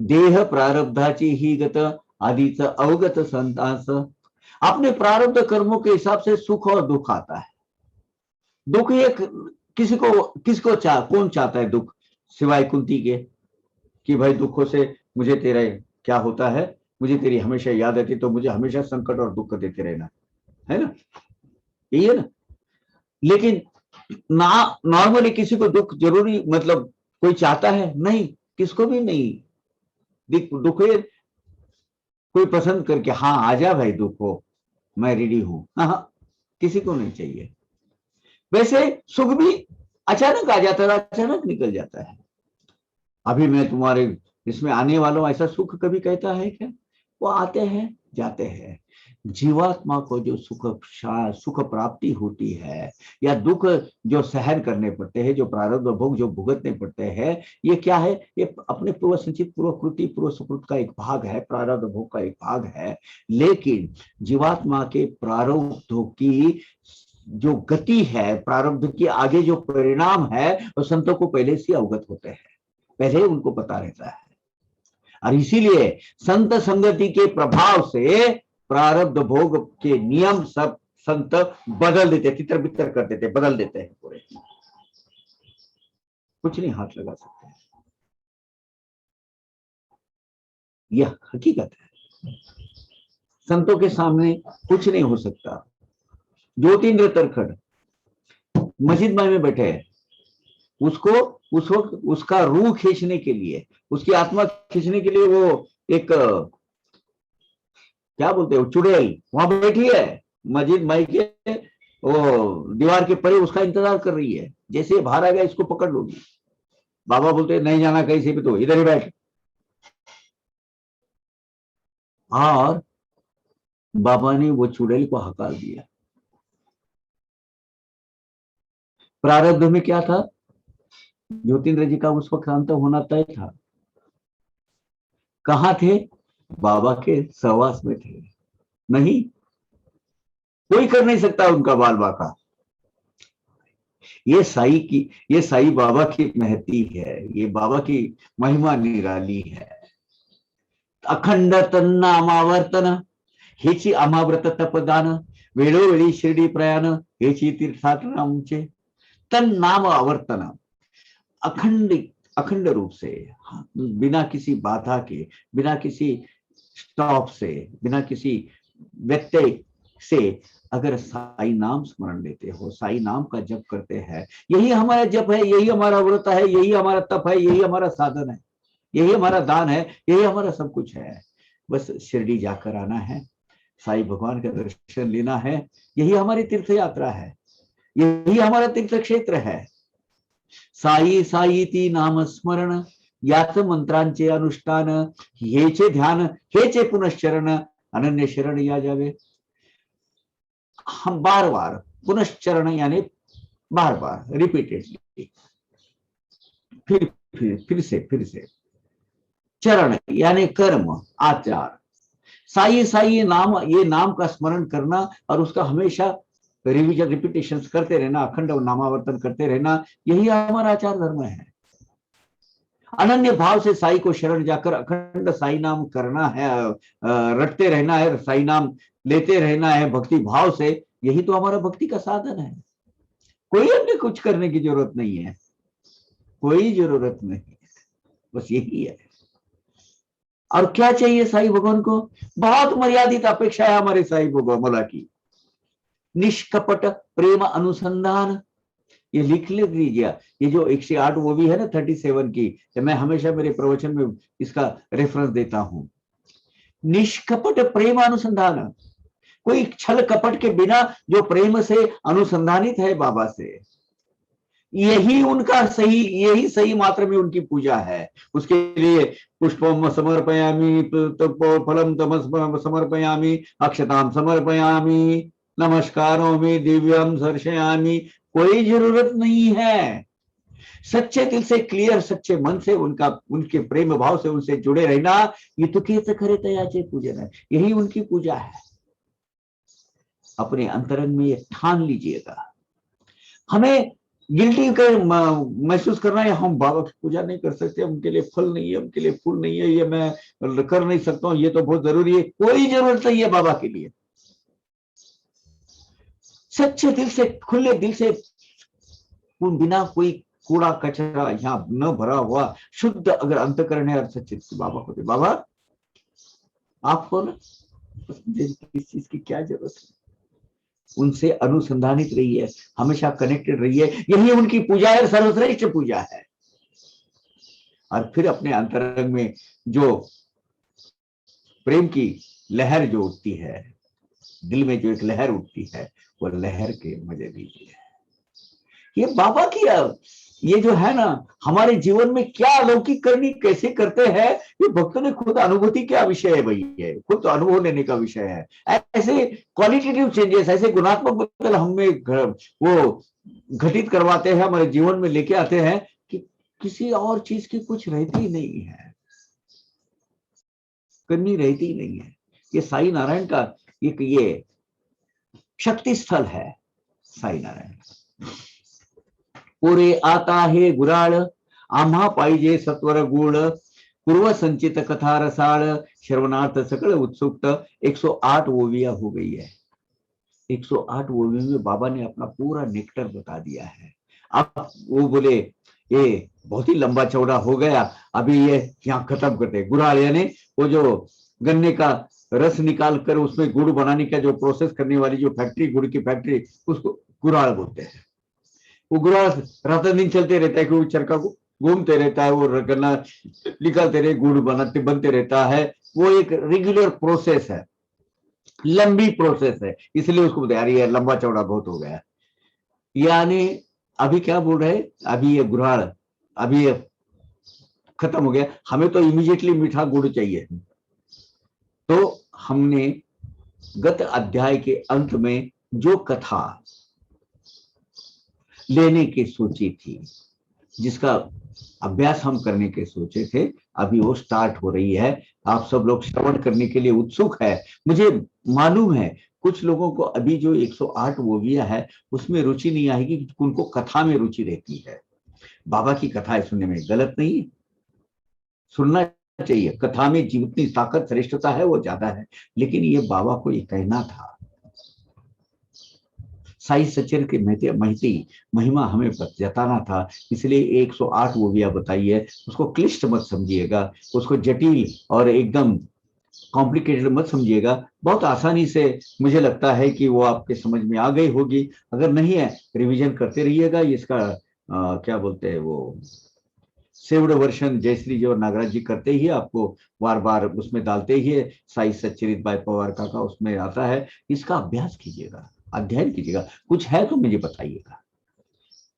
देह प्रारब्धाची ही गत, आदिच अवगत संतास। अपने प्रारब्ध कर्मों के हिसाब से सुख और दुख आता है। दुख ये कौन चाहता है दुख, सिवाय कुंती के, कि भाई दुखों से मुझे तेरा क्या होता है, मुझे तेरी हमेशा याद आती, तो मुझे हमेशा संकट और दुख देते रहना, है ना, यही है ना। लेकिन नॉर्मली किसी को दुख जरूरी, मतलब कोई चाहता है नहीं, किसको भी नहीं। दुख कोई पसंद करके, हाँ आजा भाई दुख हो, मैं रेडी हूं, हाँ, किसी को नहीं चाहिए। वैसे सुख भी अचानक आ जाता है, अचानक निकल जाता है। अभी मैं तुम्हारे इसमें आने वाला हूं, ऐसा सुख कभी कहता है क्या? वो आते हैं जाते हैं। जीवात्मा को जो सुख प्राप्ति होती है, या दुख जो सहन करने पड़ते हैं, जो प्रारब्ध भोग जो भुगतने पड़ते हैं, ये क्या है? ये अपने पूर्व संचित पूर्व कृति पूर्व सुकृत का एक भाग है, प्रारब्ध भोग का एक भाग है। लेकिन जीवात्मा के प्रारब्धों की जो गति है, प्रारब्ध की आगे जो परिणाम है, वो संतों को पहले से अवगत होते हैं, पहले उनको पता रहता है। और इसीलिए संत संगति के प्रभाव से प्रारब्ध भोग के नियम सब संत बदल देते, तितर बितर कर देते, बदल देते हैं पूरे। कुछ नहीं हाथ लगा सकते, यह हकीकत है। संतों के सामने कुछ नहीं हो सकता। ज्योतिन्द्र तरखड़ मस्जिद में बैठे हैं, उसको उस वक्त उसका रूह खींचने के लिए, उसकी आत्मा खींचने के लिए, वो एक क्या बोलते हैं, चुड़ैल वहां बैठी है मस्जिद माई के वो दीवार के परे, उसका इंतजार कर रही है। जैसे बाहर आ गया, इसको पकड़ लोगी। बाबा बोलते नहीं जाना कहीं से भी, तो इधर ही बैठ। और बाबा ने वो चुड़ैल को हकार दिया। प्रारब्ध में क्या था? ज्योतिन्द्र जी का उस वक्त अंत होना तय था। कहां थे? बाबा के सहवास में थे। नहीं, कोई कर नहीं सकता उनका बाल बाका। ये साई बाबा की महती है, ये बाबा की महिमा निराली है। अखंड तन्नामावर्तन हेची अमाव्रत तपदान, वेळोवेळी शिर्डी प्रयाण हेची तीर्थाटन आमचे। तन्नाम आवर्तन, अखंड अखंड रूप से, बिना किसी बाधा के, बिना किसी स्टॉप से, बिना किसी व्यत्यय से अगर साई नाम स्मरण लेते हो, साई नाम का जप करते हैं, यही हमारा जप है, यही हमारा व्रत है, यही हमारा तप है, यही हमारा साधन है, यही हमारा दान है, यही हमारा सब कुछ है। बस शिरडी जाकर आना है, साई भगवान का दर्शन लेना है, यही हमारी तीर्थ यात्रा है, यही हमारा तीर्थ क्षेत्र है। साई साईती नाम स्मरण, याच मंत्रांचे अनुष्ठान, हेचे ध्यान, हेचे पुनश्चरण, अनन्य शरण या जावे। हम बार बार पुनश्चरण यानी बार बार रिपीटेडली, फिर से चरण यानी कर्म आचार। साई साई नाम, ये नाम का स्मरण करना और उसका हमेशा रिविजन रिपीटेशन करते रहना, अखंड नामावर्तन करते रहना, यही हमारा आचार धर्म है। अनन्य भाव से साई को शरण जाकर अखंड साई नाम करना है, रटते रहना है, साई नाम लेते रहना है भक्ति भाव से। यही तो हमारा भक्ति का साधन है। कोई अन्य कुछ करने की जरूरत नहीं है, कोई जरूरत नहीं है, बस यही है। और क्या चाहिए साईं भगवान को? बहुत मर्यादित अपेक्षा है हमारे साईं भगवान की। निष्कपट प्रेम अनुसंधान, ये लिख लीजिए। ये जो 108 वो भी है ना 37 की, तो मैं हमेशा मेरे प्रवचन में इसका रेफरेंस देता हूं। निष्कपट प्रेम अनुसंधान, कोई छल कपट के बिना जो प्रेम से अनुसंधानित है बाबा से, यही उनका सही, यही सही मात्रा में उनकी पूजा है। उसके लिए पुष्पम समर्पयामि, फलम तमस समर्पयामि, अक्षताम समर्पयामि, नमस्कारों दिव्यम दर्शयामि। कोई जरूरत नहीं है। सच्चे दिल से, क्लियर सच्चे मन से उनका, उनके प्रेम भाव से उनसे जुड़े रहना, ये तो कहते खरे तयाचे पूजन है, यही उनकी पूजा है। अपने अंतरंग में ये ठान लीजिएगा। हमें गिल्टी कर महसूस करना है, हम बाबा की पूजा नहीं कर सकते, उनके लिए फल नहीं है, उनके लिए फूल नहीं है, ये मैं कर नहीं सकता हूं, ये तो बहुत जरूरी है। कोई जरूरत नहीं है बाबा के लिए। सच्चे दिल से, खुले दिल से, बिना कोई कूड़ा कचरा यहाँ न भरा हुआ शुद्ध अगर अंतकरण है और सच्चे से बाबा होते, बाबा आपको ना किस चीज की क्या जरूरत है, उनसे अनुसंधानित रहिए, हमेशा कनेक्टेड रहिए। यही उनकी पूजा है, सर्वश्रेष्ठ पूजा है। और फिर अपने अंतरंग में जो प्रेम की लहर जो उठती है, दिल में जो एक लहर उठती है, वो लहर के मजे लीजिए। ये बाबा की ये जो है ना, हमारे जीवन में क्या अलौकिक करनी कैसे करते हैं, ये भक्तों ने खुद अनुभूति क्या विषय है भाई, ये खुद अनुभव लेने का विषय है। ऐसे क्वालिटेटिव चेंजेस, ऐसे गुणात्मक बदल हमें वो घटित करवाते हैं, हमारे जीवन में लेके आते हैं कि किसी और चीज की कुछ रहती नहीं है, करनी रहती नहीं है। ये साई नारायण का एक ये शक्ति स्थल है, साई नारायण। पुरे आता हे गुराळ, आम्हा पाहिजे सत्वर गुण, पूर्व संचित कथा रसाळ, श्रवणार्थ सकल उत्सुक्त। 108 ओविया हो गई है। 108 ओविया में बाबा ने अपना पूरा नेक्टर बता दिया है। अब वो बोले ये बहुत ही लंबा चौड़ा हो गया, अभी ये यहाँ खत्म करते। गुराळ यानी वो जो गन्ने का रस निकाल कर उसमें गुड़ बनाने का जो प्रोसेस करने वाली जो फैक्ट्री, गुड़ की फैक्ट्री, उसको गुराळ बोलते हैं। वो गुराळ रात दिन चलते रहता है कि वो चरखा को घूमते रहता है, वो गन्ना निकालते रहे, गुड़ बनाते बनते रहता है। वो एक रेगुलर प्रोसेस है, लंबी प्रोसेस है, इसलिए उसको बता रही है लंबा चौड़ा बहुत हो गया। यानी अभी क्या बोल रहे, अभी ये गुराळ अभी ये खत्म हो गया, हमें तो इमीडिएटली मीठा गुड़ चाहिए। तो हमने गत अध्याय के अंत में जो कथा लेने की सोची थी, जिसका अभ्यास हम करने के सोचे थे, अभी वो स्टार्ट हो रही है। आप सब लोग श्रवण करने के लिए उत्सुक है। मुझे मालूम है कुछ लोगों को अभी जो 108 ओविया है उसमें रुचि नहीं आएगी, उनको कथा में रुचि रहती है। बाबा की कथाएं सुनने में गलत नहीं, सुनना चाहिए। कथा में जितनी ताकत श्रेष्ठता है वो ज्यादा है, लेकिन ये बाबा को ये कहना था, साई सच्चर के महती महिमा हमें जताना था, इसलिए 108 ओविया बताई है। उसको क्लिष्ट मत समझिएगा, उसको जटिल और एकदम कॉम्प्लिकेटेड मत समझिएगा। बहुत आसानी से मुझे लगता है कि वो आपके समझ में आ गई होगी। अगर नहीं है रिवीजन करते रहिएगा। इसका क्या बोलते हैं वो सेव्ड वर्षन जयश्री जी और नागराज जी करते ही आपको बार बार उसमें डालते ही है। साई सच्चरित बाय पवार काका उसमें आता है। इसका अभ्यास कीजिएगा, अध्ययन कीजिएगा। कुछ है तो मुझे बताइएगा।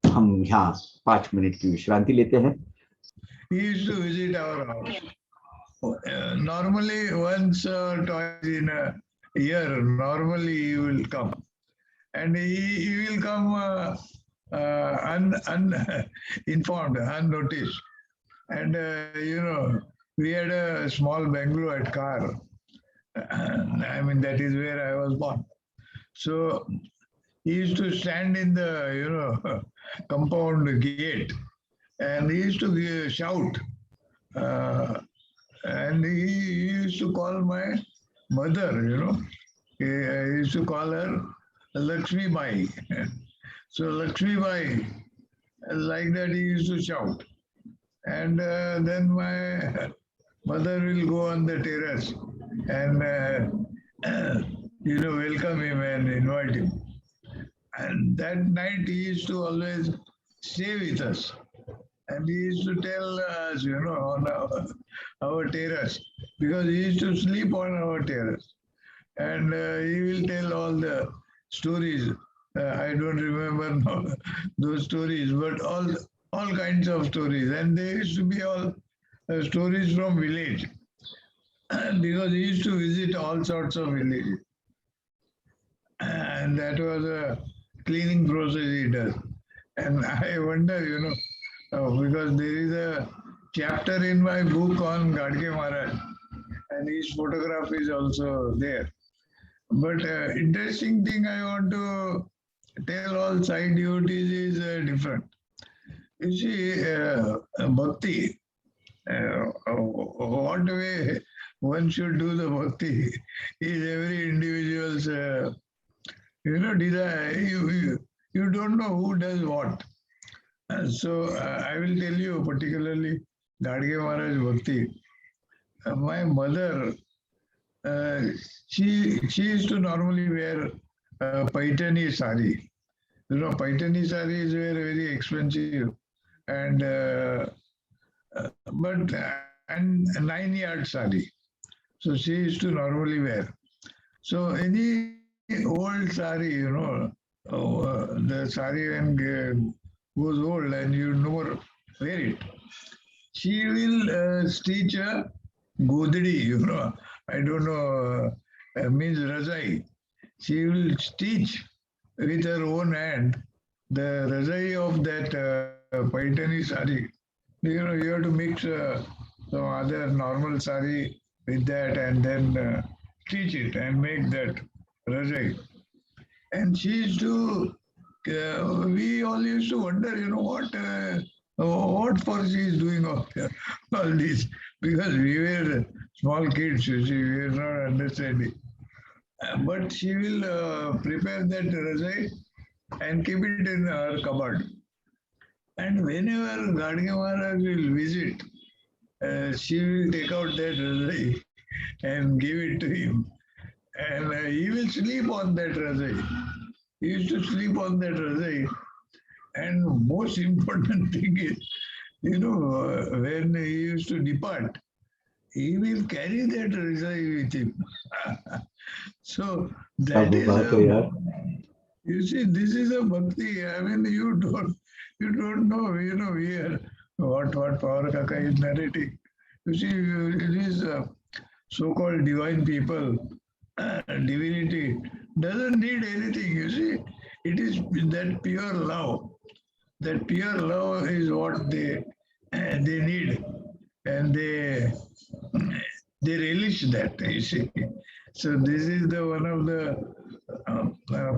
हम यहाँ 5 मिनट की विश्रांति लेते हैं। He used to visit our house. Normally, once or twice in a year, normally he will come, and he will come uninformed, unnoticed. And we had a small bungalow at Kar. I mean, that is where I was born. So he used to stand in the compound gate, and he used to shout, and he used to call my mother, he used to call her Lakshmi Bai. So Lakshmi Bai, like that he used to shout. And then my mother will go on the terrace and welcome him and invite him. And that night he used to always stay with us. And he used to tell us, on our terrace, because he used to sleep on our terrace. And he will tell all the stories. I don't remember now those stories, but all kinds of stories. And they used to be all stories from village. Because he used to visit all sorts of villages. And that was a cleaning process he does. And I wonder, because there is a chapter in my book on Gadge Maharaj, and his photograph is also there. But interesting thing I want to tell all side devotees is different. You see, bhakti, what way one should do the bhakti is every individual's, desire. You don't know who does what. So I will tell you particularly Gadge Maharaj Bhakti. My mother, she used to normally wear Paitani sari. Paitani saris were very expensive, and but and 9 yard sari. So she used to normally wear. So any old sari, the sari when goes old and you never wear it, she will stitch a godri, I don't know, means razai. She will stitch with her own hand the razai of that Paitani sari. You have to mix some other normal sari with that and then stitch it and make that razai. And she used to, we all used to wonder, what for she is doing all this, because we were small kids, you see, we were not understanding. But she will prepare that razai and keep it in her cupboard. And whenever Gadge Maharaj will visit, she will take out that razai and give it to him. And he will sleep on that razai. He used to sleep on that razai. And most important thing is, when he used to depart, he will carry that razai with him. So that is you see, this is a bhakti. I mean, you don't know, we are what Power Kaka is narrating. You see, it is so-called divine people, divinity doesn't need anything. You see, it is that pure love. That pure love is what they need, and they relish that. You see, so this is the one of the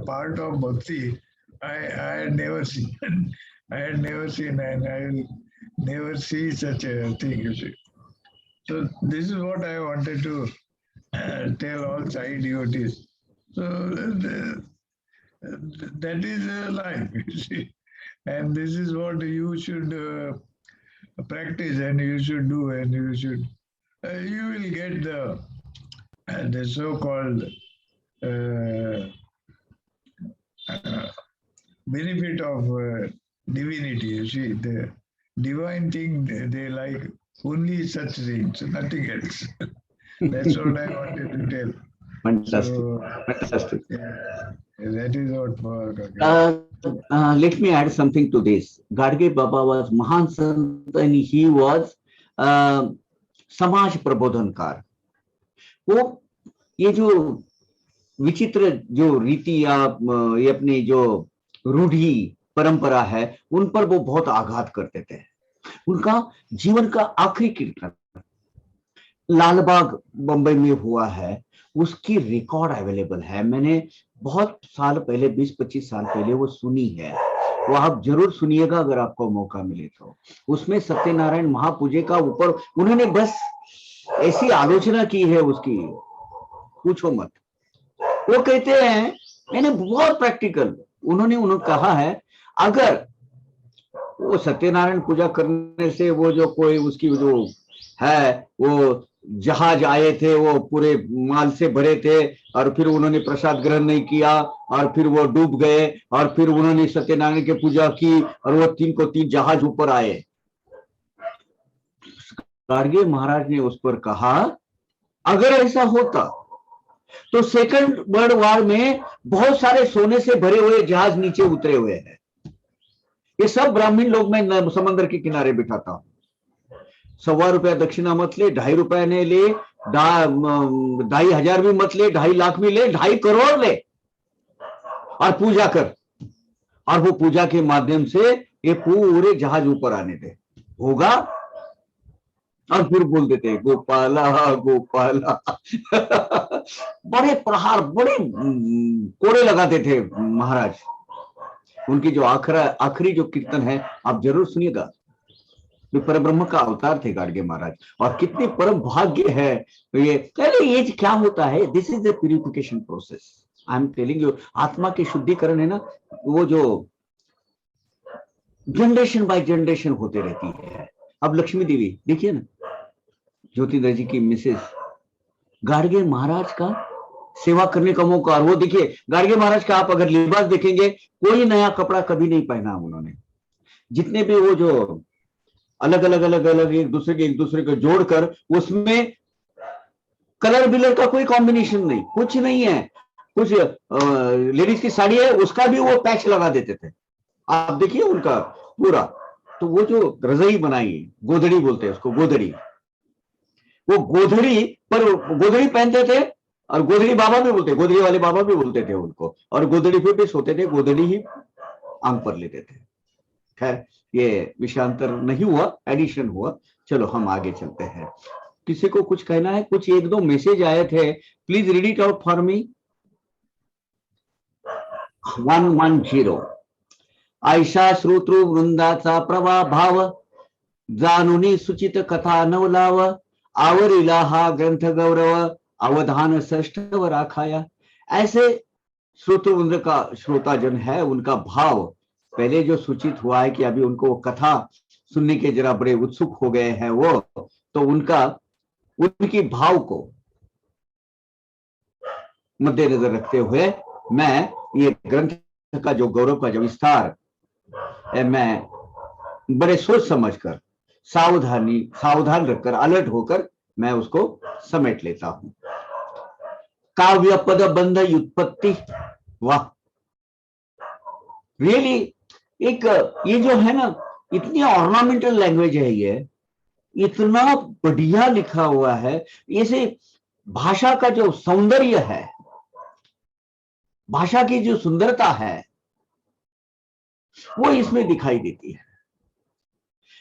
part of bhakti I had never seen. I had never seen, and I will never see such a thing. You see, so this is what I wanted to tell all side devotees. So that is life, you see. And this is what you should practice and you should do, and you will get the so-called benefit of divinity. You see, the divine thing, they like only such things, nothing else. That's what I wanted to tell. Fantastic. So, Fantastic. yeah, that is what for. Let me add something to this. Gadge Baba was Mahan Sant and he was समाज प्रबोधनकार. वो ये जो विचित्र जो रीति या ये अपनी जो रूढ़ी परंपरा है, उन पर वो बहुत आघात करते थे. उनका जीवन का आखिरी कीर्तन लालबाग बंबई में हुआ है, उसकी रिकॉर्ड अवेलेबल है. मैंने बहुत साल पहले, 20-25 साल पहले वो सुनी है. वो आप जरूर सुनिएगा अगर आपको मौका मिले तो। उसमें सत्यनारायण महापूजे का ऊपर उन्होंने बस ऐसी आलोचना की है उसकी, पूछो मत। वो कहते हैं, मैंने बहुत प्रैक्टिकल, उन्होंने कहा है अगर वो सत्यनारायण पूजा करने से वो जो कोई उसकी जो है वो जहाज आए थे वो पूरे माल से भरे थे और फिर उन्होंने प्रसाद ग्रहण नहीं किया और फिर वो डूब गए और फिर उन्होंने सत्यनारायण की पूजा की और वो 3 जहाज ऊपर आए। गाडगे महाराज ने उस पर कहा अगर ऐसा होता तो सेकंड वर्ल्ड वॉर में बहुत सारे सोने से भरे हुए जहाज नीचे उतरे हुए हैं। ये सब ब्राह्मण लोग मैं समंदर के किनारे बिठाता हूं। ₹1.25 दक्षिणा मत ले, ₹2.5 ने ले, 2,500 भी मत ले, 2.5 लाख भी ले, 2.5 करोड़ ले और पूजा कर, और वो पूजा के माध्यम से ये पूरे जहाज ऊपर आने दे, होगा। और फिर बोल देते गोपाला गोपाला। बड़े प्रहार, बड़े कोड़े लगाते थे महाराज। उनकी जो आखिरी जो कीर्तन है आप जरूर सुनिएगा। वे परब्रह्म का अवतार थे गाडगे महाराज, और कितने परम भाग्य है। तो ये क्या होता है, this is the purification process. I am telling you, आत्मा की शुद्धिकरण है ना, वो जो जनरेशन बाय जनरेशन होते रहती है। अब लक्ष्मी देवी देखिए ना, ज्योतिंदर जी की मिसेस, गाडगे महाराज का सेवा करने का मौका, और वो देखिए गाडगे महाराज का आप अगर लिबास देखेंगे, कोई नया कपड़ा कभी नहीं पहना उन्होंने। जितने भी वो जो अलग अलग एक दूसरे को जोड़कर उसमें कलर बिलर का कोई कॉम्बिनेशन नहीं, कुछ नहीं है। कुछ लेडीज की साड़ी है उसका भी वो पैच लगा देते थे, आप देखिए उनका पूरा। तो वो जो रजाई बनाई, गोधड़ी बोलते हैं उसको, गोधड़ी, वो गोधड़ी पर गोधड़ी पहनते थे, और गोधड़ी बाबा भी बोलते, गोधड़ी वाले बाबा भी बोलते थे उनको, और गोधड़ी पे भी सोते थे, गोधड़ी ही आंख पर लेते थे। खैर ये विषयांतर नहीं हुआ, एडिशन हुआ। चलो हम आगे चलते हैं। किसी को कुछ कहना है? कुछ 1-2 मैसेज आए थे, please read it out for me. 110 ऐशा श्रोतृ वृंदाचा प्रवाह भाव, जानुनी सुचित कथा नवलाव, आवरिला हा ग्रंथ गौरव, अवधान षष्ठव राखाया। ऐसे श्रोतृवृंद का, श्रोताजन है उनका भाव पहले जो सूचित हुआ है कि अभी उनको वो कथा सुनने के जरा बड़े उत्सुक हो गए हैं वो, तो उनकी भाव को मद्देनजर रखते हुए मैं ये ग्रंथ का जो गौरव का जो विस्तार है, मैं बड़े सोच समझकर सावधान रखकर, अलर्ट होकर मैं उसको समेट लेता हूं। काव्य पद बंध व्युत्पत्ति, वाह रियली, एक ये जो है ना, इतनी ऑर्नामेंटल लैंग्वेज है, ये इतना बढ़िया लिखा हुआ है। ऐसे भाषा का जो सौंदर्य है, भाषा की जो सुंदरता है वो इसमें दिखाई देती है।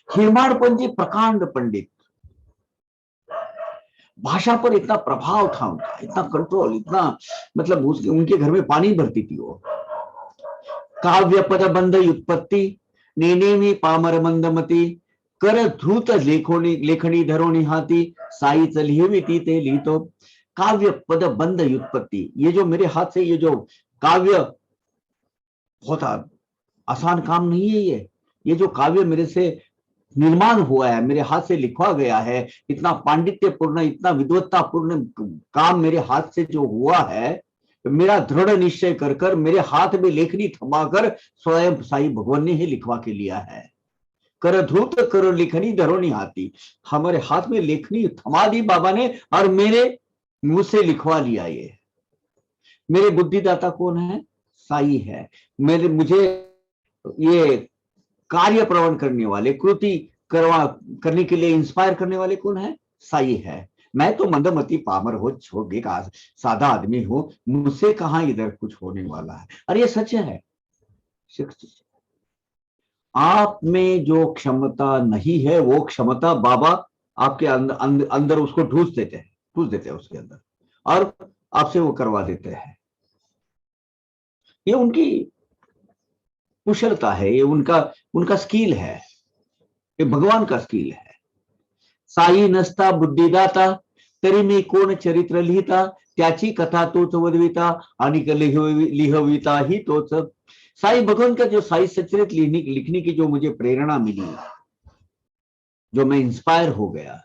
हिरमाणपंत जी प्रकांड पंडित, भाषा पर इतना प्रभाव था उनका, इतना कंट्रोल, इतना मतलब उनके घर में पानी भरती थी वो। काव्य पद बंध व्युत्पत्ति, नेनेमी पामर मंदमती, कर ध्रुत लेखनी धरोनी हाथी, साई चलिए ते लीतो। काव्य पद बंध व्युत्पत्ति, ये जो मेरे हाथ से ये जो काव्य, बहुत आसान काम नहीं है ये जो काव्य मेरे से निर्माण हुआ है, मेरे हाथ से लिखवा गया है, इतना पांडित्यपूर्ण, इतना विद्वत्तापूर्ण काम मेरे हाथ से जो हुआ है, मेरा दृढ़ निश्चय कर मेरे हाथ में लेखनी थमाकर स्वयं साई भगवान ने ही लिखवा के लिया है। कर ध्रुत करो लिखनी धरोनी हाथी, हमारे हाथ में लेखनी थमा दी बाबा ने और मेरे मुझसे लिखवा लिया। ये मेरे बुद्धिदाता कौन है? साई है। मुझे ये कार्य प्रवण करने वाले, कृति करने के लिए इंस्पायर करने वाले कौन है? साई है। मैं तो मंदमती पामर हो छोगे का सादा आदमी हूं, मुझसे कहां इधर कुछ होने वाला है। और ये सच है। आप में जो क्षमता नहीं है वो क्षमता बाबा आपके अंदर उसको ढूंढ देते हैं उसके अंदर, और आपसे वो करवा देते हैं। ये उनकी कुशलता है, ये उनका उनका स्किल है, ये भगवान का स्किल है। साई नसता बुद्धिदाता तरी मी कोण चरित्र लिहिता, त्याची कथा तोच वदविता आणि लिहविता ही तोच। साई भगवान का जो साई सचरित लिखने की जो मुझे प्रेरणा मिली, जो मैं इंस्पायर हो गया,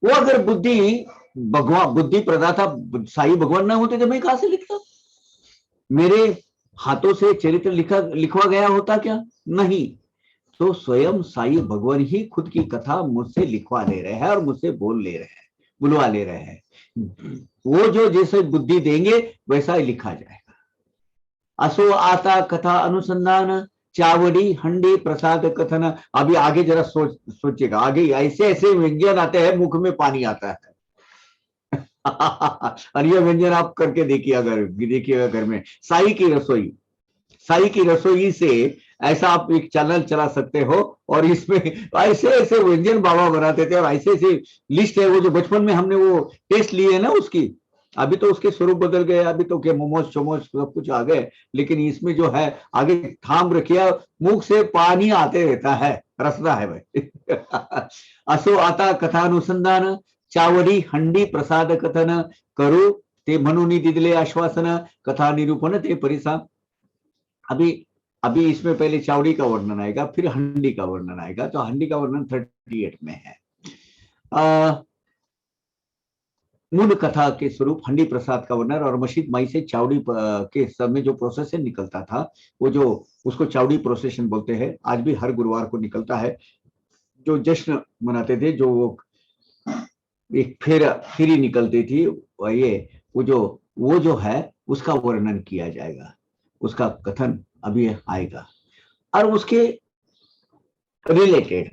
वो अगर बुद्धि प्रदाता साई भगवान ना होते तो मैं कहां से लिखता? मेरे हाथों से चरित्र लिखवा गया होता क्या? नहीं। तो स्वयं साई भगवान ही खुद की कथा मुझसे लिखवा ले रहे हैं और मुझसे बुलवा ले रहे हैं। वो जो जैसे बुद्धि देंगे वैसा ही लिखा जाएगा। असो आता कथा अनुसंधान, चावड़ी हंडी प्रसाद कथन। अभी आगे जरा सोचिएगा, आगे ऐसे ऐसे व्यंजन आते हैं, मुख में पानी आता है। और ये व्यंजन आप करके देखिएगा घर में। साई की रसोई से ऐसा आप एक चैनल चला सकते हो, और इसमें ऐसे ऐसे व्यंजन बाबा बनाते थे, और ऐसे ऐसे लिस्ट है। वो जो बचपन में हमने वो टेस्ट लिए है ना उसकी, अभी तो उसके स्वरूप बदल गए, अभी तो क्या मोमोज चोमोज सब कुछ आ गए, लेकिन इसमें जो है आगे थाम रखिया, मुख से पानी आते रहता है, रसना है भाई। असो आता कथानुसंधान, चावडी हंडी प्रसाद कथन, करू ते म्हणून दिदले आश्वासन, कथा निरूपण ते परिसा। अभी इसमें पहले चावड़ी का वर्णन आएगा, फिर हंडी का वर्णन आएगा। तो हंडी का वर्णन 38 में है। मूल कथा के स्वरूप हंडी प्रसाद का वर्णन, और मशीद माई से चावड़ी के समय जो प्रोसेसन निकलता था, वो जो उसको चावड़ी प्रोसेसन बोलते हैं। आज भी हर गुरुवार को निकलता है, जो जश्न मनाते थे, जो वो एक फेरी निकलती थी, वो जो है उसका वर्णन किया जाएगा, उसका कथन अभी आएगा। और उसके रिलेटेड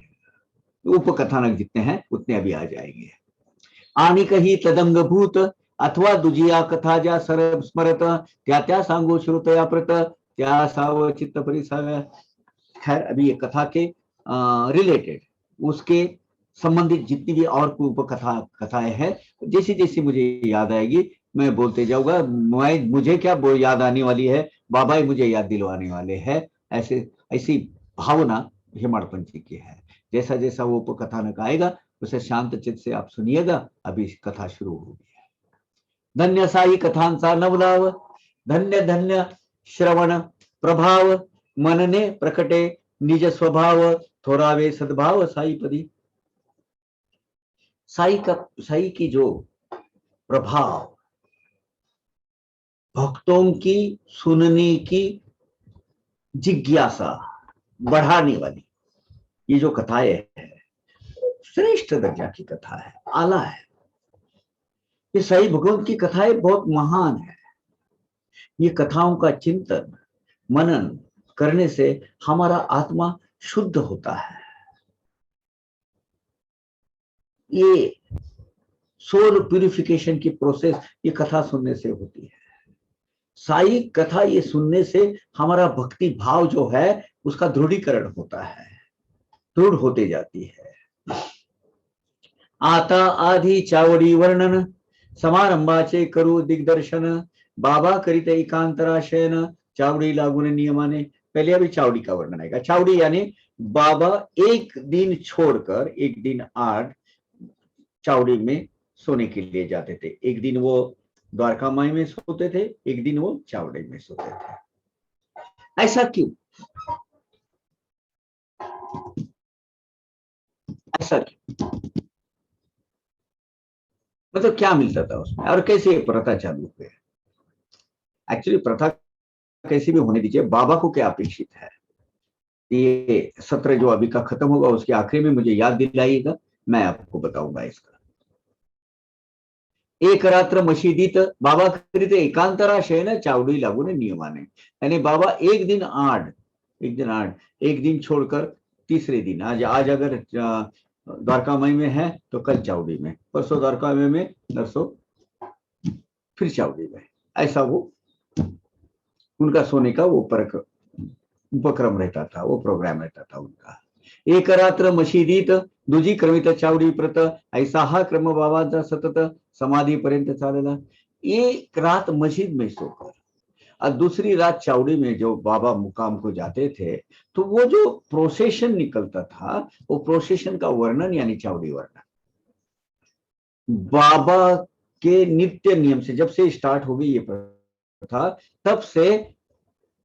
उपकथानक जितने हैं उतने अभी आ जाएंगे। आणि कही तदंग भूत अथवा दुजिया कथा ज्या सरब स्मरत, त्या सांगो श्रुतया प्रत, त्या साव चित्त परिसाव्या। खैर, अभी ये कथा के रिलेटेड उसके संबंधित जितनी भी और कथाएं हैं, जैसी जैसी मुझे याद आएगी मैं बोलते जाऊंगा। मुझे क्या याद आने वाली है, बाबा ही मुझे याद दिलवाने वाले हैं। ऐसी भावना हेमाड़पंत जी की है। जैसा जैसा वो उपकथानक आएगा उसे शांत चित्त से आप सुनिएगा। अभी कथा शुरू होगी। धन्य साई कथांचा नवलाव, धन्य धन्य श्रवण प्रभाव, मनने प्रकटे निज स्वभाव, थोरावे सद्भाव साईपदी। साई की जो प्रभाव, भक्तों की सुनने की जिज्ञासा बढ़ाने वाली ये जो कथाएं है, श्रेष्ठ दर्जा की कथा है, आला है। ये साई भगवान की कथाएं बहुत महान है। ये कथाओं का चिंतन मनन करने से हमारा आत्मा शुद्ध होता है। ये सोल प्यूरिफिकेशन की प्रोसेस ये कथा सुनने से होती है। साई कथा ये सुनने से हमारा भक्ति भाव जो है उसका दृढ़ीकरण होता है, दृढ़ होते जाती है। आता आधी चावडी वर्णन, समारंभाचे करू दिग्दर्शन, बाबा करीत एकांतराशयन, चावडी लागून नियमाने। पहले अभी चावड़ी का वर्णन आएगा। चावड़ी यानी बाबा एक दिन छोड़कर एक दिन 8 चावड़ी में सोने के लिए जाते थे। एक दिन वो द्वारका माई में सोते थे, एक दिन वो चावड़ी में सोते थे। ऐसा क्यों? ऐसा क्यों? मतलब क्या मिलता था उसमें, और कैसे ये प्रथा चालू हुई? एक्चुअली प्रथा कैसी भी होने दीजिए, बाबा को क्या अपेक्षित है, ये सत्र जो अभी का खत्म होगा उसके आखिरी में मुझे याद दिलाइएगा, मैं आपको बताऊंगा इसका। एक रात्र मशीदीत बाबा करीत एकांतराशयन, चावडी लागून नियमाने। यानी बाबा एक दिन 8 एक दिन छोड़कर तीसरे दिन, आज अगर द्वारका माई में है तो कल चावड़ी में, परसों द्वारका में, नरसों फिर चावड़ी में। ऐसा वो उनका सोने का वो उपक्रम रहता था, वो प्रोग्राम रहता था उनका। एक रात्र मशीदीत दुजी क्रमित चावडी प्रत, ऐसा हा क्रम बाबांचा सतत समाधी पर्यंत चालेला। एक रात मस्जिद में सोकर और दूसरी रात चावड़ी में जो बाबा मुकाम को जाते थे, तो वो जो प्रोसेशन निकलता था, वो प्रोसेशन का वर्णन यानी चावड़ी वर्णन बाबा के नित्य नियम से जब से स्टार्ट हो गई ये प्रथा, तब से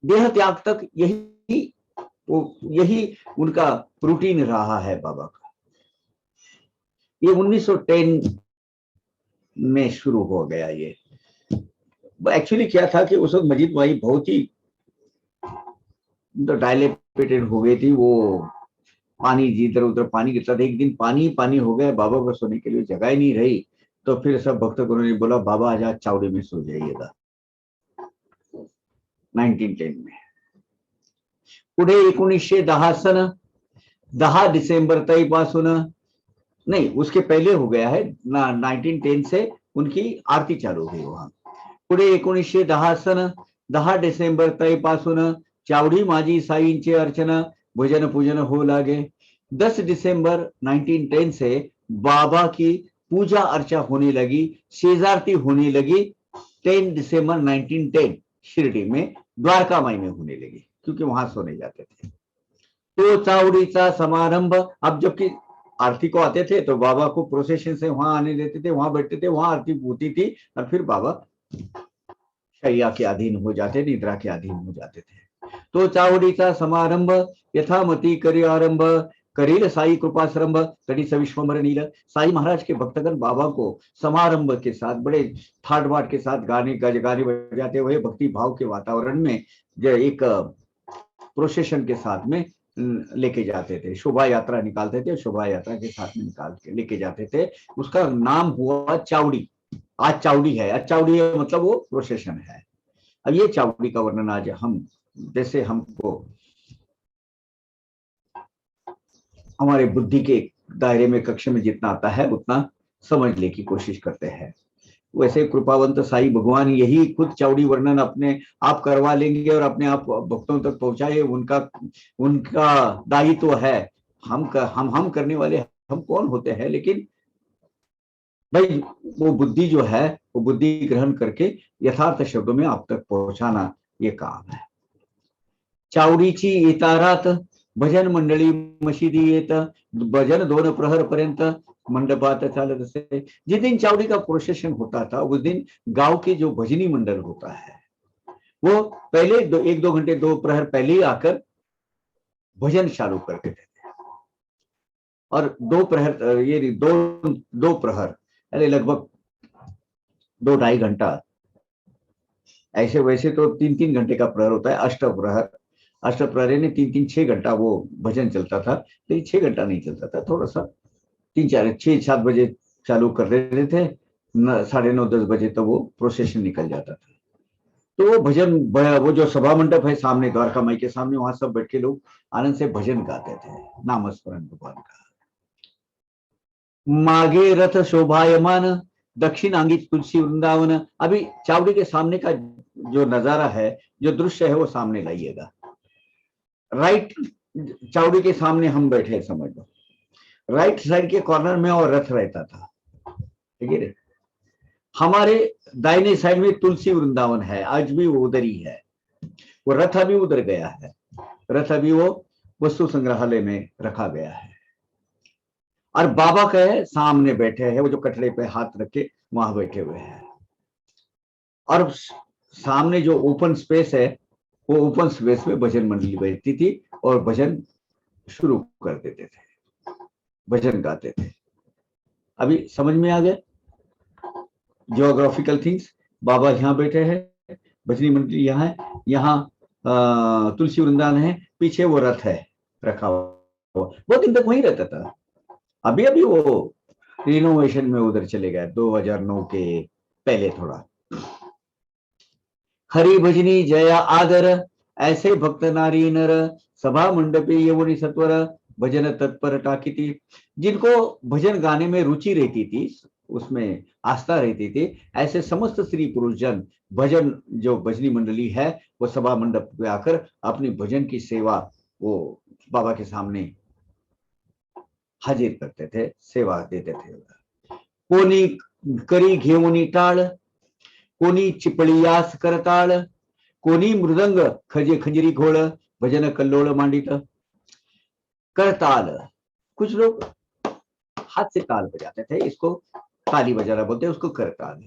देह त्याग तक यही उनका रूटीन रहा है बाबा का। ये 1910 में शुरू हो गया। ये एक्चुअली क्या था कि उस वक्त मजीद भाई बहुत ही डायलेटेड हो गई थी, वो पानी इधर उधर पानी गिरता था। एक दिन पानी पानी हो गया, बाबा को सोने के लिए जगह ही नहीं रही, तो फिर सब भक्तों ने बोला बाबा आज चावड़ी में सो जाइएगा 1910 में। पुढे 1910 सन 10 डिसेंबर तईपासून, नहीं उसके पहले हो गया है 1910 से उनकी आरती चालू हुई वहां। पुढे 1910 सन 10 डिसेंबर तईपासून चावडी माझी साईंचे अर्चना भजन पूजन हो लागे। 10 दिसंबर 1910 से बाबा की पूजा अर्चा होने लगी, शेजारती होने लगी। 10 दिसंबर 1910 शिरडी में द्वारका माई में होने लगी, क्योंकि वहां सोने जाते थे। तो चावड़ीचा समारंभ, अब जबकि आरती को आते थे तो बाबा को प्रोसेशन से वहां आने देते थे, वहां बैठते थे, वहां आरती होती थी, और फिर बाबा शैया के अधीन हो जाते, निद्रा के अधीन हो जाते थे। तो चावडीचा समारंभ यथामती करी आरंभ, करील साई कृपाश्रंभ तड़ी सविश्वम्बर नील। साई महाराज के भक्तगण बाबा को समारंभ के साथ, बड़े ठाट बाट के साथ गाने बजाते हुए भक्ति भाव के वातावरण में एक प्रोसेशन के साथ में लेके जाते थे, शोभा यात्रा निकालते थे, शोभा यात्रा के साथ में निकाल के लेके जाते थे। उसका नाम हुआ चावड़ी। आज चावड़ी है, आज चावड़ी है मतलब वो प्रोसेशन है। अब ये चावड़ी का वर्णन आज हम, जैसे हमको हमारे बुद्धि के दायरे में कक्ष में जितना आता है उतना समझने की कोशिश करते हैं। वैसे कृपावंत साई भगवान यही खुद चावड़ी वर्णन अपने आप करवा लेंगे और अपने आप भक्तों तक पहुंचाए, उनका दायित्व है। हम करने वाले हम कौन होते हैं, लेकिन भाई वो बुद्धि जो है वो बुद्धि ग्रहण करके यथार्थ शब्दों में आप तक पहुंचाना ये काम है। चावडीची येता रात भजन मंडळी मशिदी येत, भजन 2 प्रहर पर्यंत मंडपात चालत असे। जिस दिन चावड़ी का प्रोसेशन होता था उस दिन गांव के जो भजनी मंडल होता है वो पहले 1-2 घंटे 2 प्रहर पहले ही आकर भजन चालू कर देते थे। और 2 प्रहर ये 2 प्रहर अरे लगभग 2-2.5 घंटा, ऐसे वैसे तो 3-3 घंटे का प्रहर होता है। अष्टप्रहरी ने 3-3 6 घंटा वो भजन चलता था, लेकिन 6 घंटा नहीं चलता था, थोड़ा सा 3-4 6-7 बजे चालू कर देते थे, 9:30-10 बजे तो वो प्रोसेशन निकल जाता था। तो वो भजन, वो जो सभा मंडप है सामने द्वारका माई के सामने, वहां सब बैठ के लोग आनंद से भजन गाते थे, नामस्मरण भगवान का। मागे रथ शोभायमान दक्षिण आंगी तुलसी वृंदावन। अभी चावड़ी के सामने का जो नजारा है, जो दृश्य है वो सामने लाइएगा। राइट चावड़ी के सामने हम बैठे, समझ लो राइट साइड के कॉर्नर में और रथ रहता था, ठीक है। हमारे दाहिने साइड में तुलसी वृंदावन है, आज भी वो उधर ही है। वो रथ अभी उधर गया है, रथ अभी वो वस्तु संग्रहालय में रखा गया है। और बाबा के सामने बैठे हैं, वो जो कटड़े पे हाथ रखे वहां बैठे हुए हैं। और सामने जो ओपन स्पेस है, वो ओपन स्पेस में भजन मंडली बैठती थी और भजन शुरू कर देते थे, भजन गाते थे। अभी समझ में आ गया जियोग्राफिकल थिंग्स। बाबा यहाँ बैठे हैं, भजनी मंडली यहाँ है, यहाँ तुलसी वृंदावन है, पीछे वो रथ है रखा हुआ। बहुत दिन तक वहीं रहता था, अभी अभी वो रिनोवेशन में उधर चले गए 2009 के पहले थोड़ा। हरि भजनी जया आदर ऐसे भक्त नारी नर, सभा मंडपे यवनी सत्वर भजन तत्पर टाकी। जिनको भजन गाने में रुचि रहती थी, उसमें आस्था रहती थी, ऐसे समस्त स्त्री पुरुष जन भजन, जो भजनी मंडली है वो सभा मंडप पे आकर अपनी भजन की सेवा वो बाबा के सामने हाजिर करते थे, सेवा देते थे। कोणी करी घेऊनी टाळ, कोणी चिपळियास करताळ, कोणी मृदंग खजे खंजरी घोळ भजन कल्लोळ मांडित करताल। कुछ लोग हाथ से ताल बजाते थे, इसको ताली बजाना बोलते हैं, उसको करताल।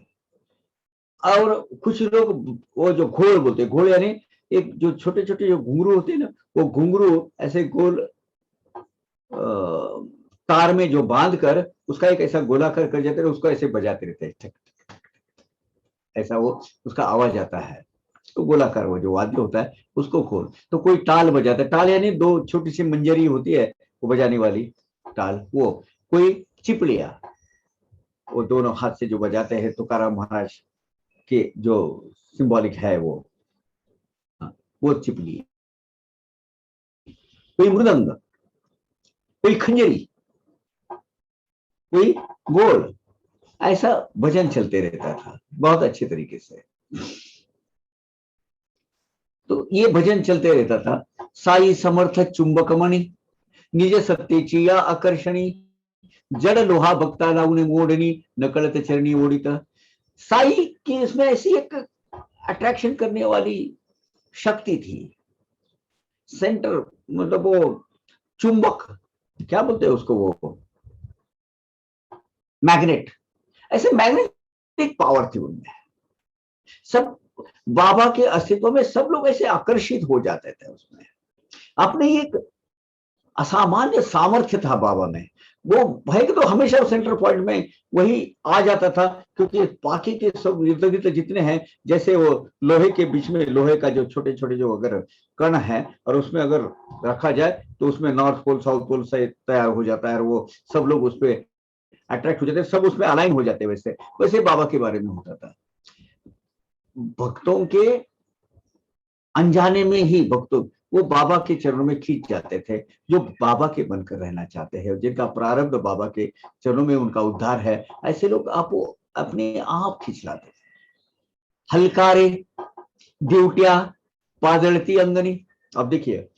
और कुछ लोग वो जो घोड़ बोलते हैं, घोड़ यानी एक जो छोटे छोटे जो घुंघरू होते हैं ना, वो घुंघरू ऐसे गोल तार में जो बांध कर उसका एक ऐसा गोलाकार कर जाते हैं, उसको ऐसे बजाते रहते हैं, ऐसा वो उसका आवाज आता है। तो गोलाकार वो जो वाद्य होता है उसको खोल। तो कोई टाल बजाता है, टाल यानी दो छोटी सी मंजरी होती है वो बजाने वाली टाल, वो कोई चिपलिया, वो दोनों हाथ से जो बजाते हैं तुकाराम महाराज के जो सिंबॉलिक है वो चिपली, कोई मृदंग, कोई खंजरी, कोई गोल, ऐसा भजन चलते रहता था बहुत अच्छे तरीके से। तो ये भजन चलते रहता था। साई समर्थ चुंबकमणि निज सत्तेची या आकर्षणी जड़ लोहा भक्ता लावणे मोडणी नकळत चरणी ओढित। साई की इसमें ऐसी एक अट्रैक्शन करने वाली शक्ति थी, सेंटर मतलब वो चुंबक क्या बोलते हैं उसको, वो मैग्नेट, ऐसे मैग्नेटिक पावर थी उनमें। सब बाबा के अस्तित्व में सब लोग ऐसे आकर्षित हो जाते थे उसमें। अपने एक असामान्य सामर्थ्य था बाबा में, वो भय तो हमेशा सेंटर पॉइंट में वही आ जाता था, क्योंकि बाकी के सब इर्द गिर्द जितने हैं, जैसे वो लोहे के बीच में लोहे का जो छोटे छोटे जो अगर कण है और उसमें अगर रखा जाए तो उसमें नॉर्थ पोल साउथ पोल से तैयार हो जाता है और वो सब लोग उस पर अट्रैक्ट हो जाते हैं, सब उसमें अलाइन हो जाते हैं। वैसे वैसे बाबा के बारे में होता था। भक्तों के अनजाने में ही भक्तों वो बाबा के चरणों में खींच जाते थे, जो बाबा के बनकर रहना चाहते हैं, जिनका प्रारब्ध बाबा के चरणों में उनका उद्धार है, ऐसे लोग आपको अपने आप खींच लाते थे। हलकारे ड्यूटिया पादलती अंगनी। अब देखिए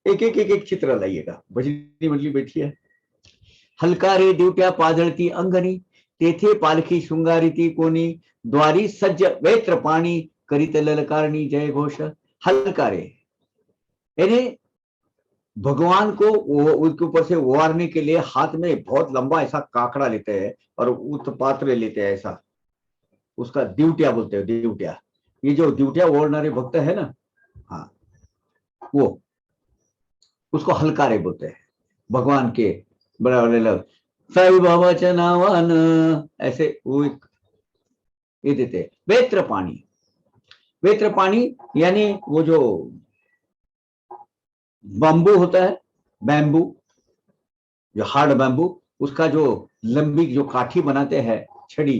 एक चित्र लाइएगा, भजनी मंडली बैठी है। हलकारे ड्यूटिया पादळती अंगणी तेथे पालखी शृंगारिती कोणी द्वारी सज्ज वेत्र पाणी करीत ललकारणी जय घोष। हलकारे यानी भगवान को उसके ऊपर से उबारने के लिए हाथ में बहुत लंबा ऐसा काकड़ा लेते हैं और उत्पात्र लेते हैं, ऐसा उसका द्यूटिया बोलते हैं, द्यूटिया। ये जो द्यूटिया ओढ़नारे भक्त है ना, हाँ, वो उसको हलकारे बोलते हैं। भगवान के बड़े बड़े लोग साई बाबाच्या नावानं ऐसे वो ये देते। वेत्र पाणी, वेत्र पाणी यानी वो जो बम्बू होता है, बैम्बू, जो हार्ड बैम्बू, उसका जो लंबी जो काठी बनाते हैं छड़ी,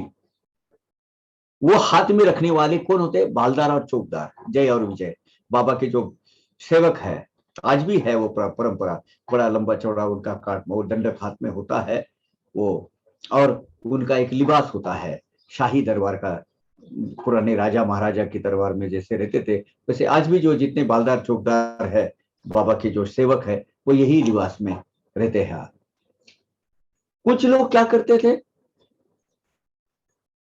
वो हाथ में रखने वाले कौन होते हैं? बालदार और चौकदार, जय और विजय। बाबा के जो सेवक है, आज भी है वो परंपरा, बड़ा लंबा चौड़ा उनका काट वो दंडक हाथ में होता है वो, और उनका एक लिबास होता है शाही दरबार का। पुराने राजा महाराजा की दरबार में जैसे रहते थे, वैसे आज भी जो जितने बालदार चौकदार है बाबा के जो सेवक है वो यही लिबास में रहते हैं। कुछ लोग क्या करते थे,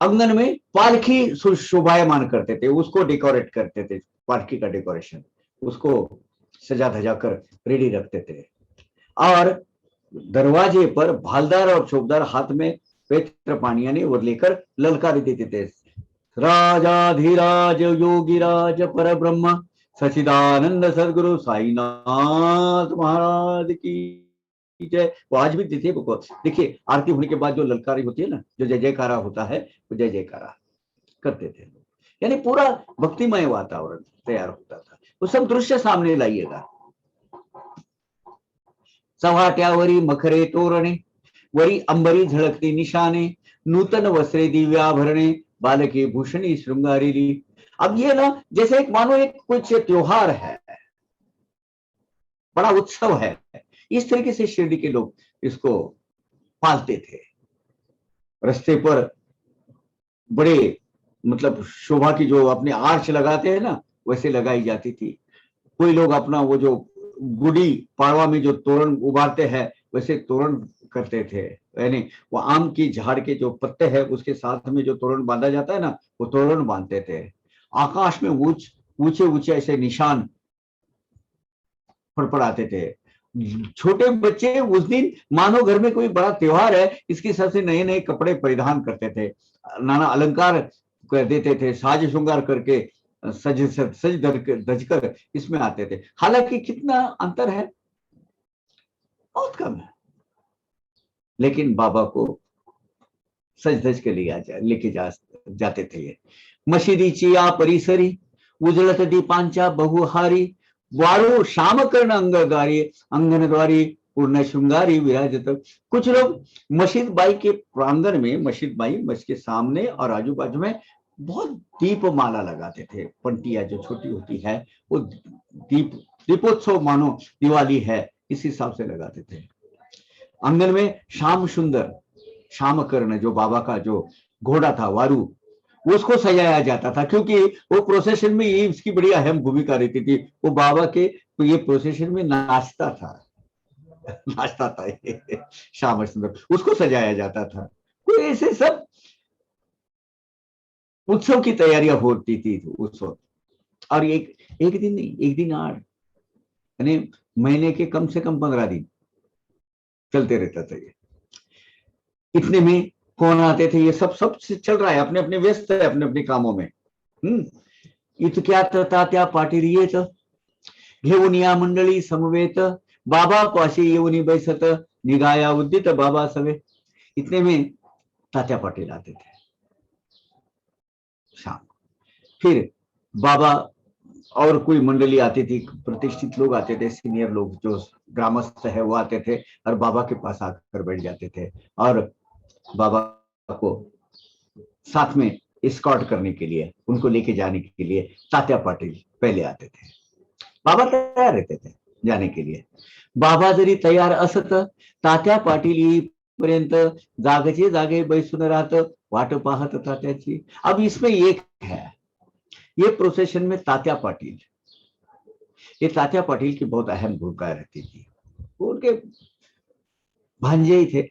अंगन में पालकी शोभायमान करते थे, उसको डेकोरेट करते थे, पालकी का डेकोरेशन, उसको सजा धजा कर रेडी रखते थे। और दरवाजे पर भालदार और चौकदार हाथ में वेत्र पानी यानी वो लेकर ललकार देते थे, राजाधिराज योगीराज पर ब्रह्म सचिदानंद सदगुरु साईनाथ महाराज की जय। वो आज भी देते। देखिए आरती होने के बाद जो ललकारी होती है ना, जो जय जयकारा होता है, वो जय जयकारा करते थे लोग, यानी पूरा भक्तिमय वातावरण तैयार होता था। वो सब दृश्य सामने लाइएगा। चव्हाट्यावरी मखरे तोरणे वरी अंबरी झळकती निशाने नूतन वस्त्रे दिव्याभरणे बालके भूषणी श्रृंगारिली। अब ये ना जैसे एक मानो एक कुछ त्योहार है, बड़ा उत्सव है, इस तरीके से शिरडी के लोग इसको पालते थे। रास्ते पर बड़े मतलब शोभा की जो अपने आर्च लगाते हैं ना, वैसे लगाई जाती थी। कोई लोग अपना वो जो गुड़ी पाड़वा में जो तोरण उबारते हैं वैसे तोरण करते थे, यानी वो आम की झाड़ के जो पत्ते हैं उसके साथ में जो तोरण बांधा जाता है ना, वो तोरण बांधते थे। आकाश में ऊंच ऊंचे ऊंचे ऐसे निशान फड़फड़ाते थे। छोटे बच्चे उस दिन मानो घर में कोई बड़ा त्योहार है, इसके हिसाब से नए नए कपड़े परिधान करते थे, नाना अलंकार कर देते थे, साज श्रृंगार करके सज सज धज कर इसमें आते थे। हालांकि कितना अंतर है, बहुत कम है, लेकिन बाबा को सज धज के लेके जाते थे ये। मशिदीची या परिसरी उजळत दीपांच्या बहुहारी वाळू श्यामकर्ण अंगद्वारी अंगनद्वारी पूर्ण श्रृंगारी विराजत। कुछ लोग मस्जिद बाई के प्रांगण में, मस्जिद बाई मस्जिद के सामने और आजू बाजू में बहुत दीप माला लगाते थे। पंटिया जो छोटी होती है वो दीपोत्सव मानो दिवाली है इस हिसाब से लगाते थे। आंगन में श्याम सुंदर श्यामकर्ण जो बाबा का जो घोड़ा था वारू, उसको सजाया जाता था, क्योंकि वो प्रोसेशन में ये इसकी बड़ी अहम भूमिका रहती थी। वो बाबा के तो ये प्रोसेशन में नाचता था ये श्याम सुंदर, उसको सजाया जाता था। तो ऐसे सब उत्सव की तैयारियां होती थी उस वक्त। और एक दिन नहीं, एक दिन 8 यानी महीने के कम से कम 15 दिन चलते रहता था ये। इतने में कौन आते थे, ये सब चल रहा है, अपने अपने व्यस्त है अपने अपने कामों में। इतक्या तात्या पाटील येत घेऊन या मंडळी समवेत बाबा पाशी येऊन बैसत निगाया उद्दित बाबा सवे। इतने में तात्या पाटिल आते थे शाम। फिर बाबा और कोई मंडली आती थी, प्रतिष्ठित लोग आते थे, सीनियर लोग जो ग्रामस्थ है वो आते थे और बाबा के पास आकर बैठ जाते थे और बाबा को साथ में स्कॉट करने के लिए, उनको लेके जाने के लिए तात्या पाटिल पहले आते थे। बाबा तैयार रहते थे जाने के लिए। बाबा जरी तयार असत तात्या पाटील येईपर्यंत जागेचे जागे बैसून राहत वाट पाहत तात्याची। अब इसमें एक है, ये प्रोसेशन में तात्या पाटिल, ये तात्या पाटिल की बहुत अहम भूमिका रहती थी। उनके भांजे ही थे,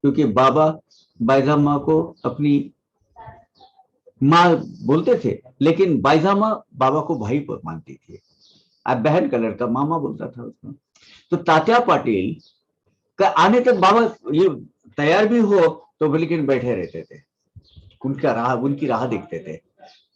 क्योंकि बाबा बाईजामा को अपनी माँ बोलते थे, लेकिन बाईजामा बाबा को भाई पर मानती थी, अब बहन का लड़का मामा बोलता था उसको। तो तात्या पाटिल का आने तक बाबा ये तैयार भी हो तो लेकिन बैठे रहते थे, उनकी राह देखते थे।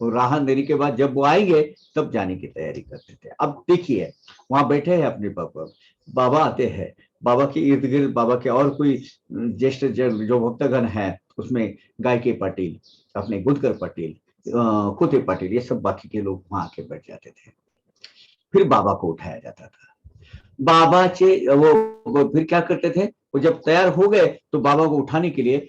और राह देने के बाद जब वो आएंगे तब जाने की तैयारी करते थे। अब देखिए वहां बैठे हैं अपने पापा, बाबा आते हैं, बाबा के इर्द गिर्द बाबा के और कोई ज्येष्ठ जो भक्तगण है, उसमें गायके पाटिल, अपने गुदकर पाटिल, कोते पाटिल, ये सब बाकी के लोग वहां आके बैठ जाते थे। फिर बाबा को उठाया जाता था। बाबा चे वो फिर क्या करते थे, वो जब तैयार हो गए तो बाबा को उठाने के लिए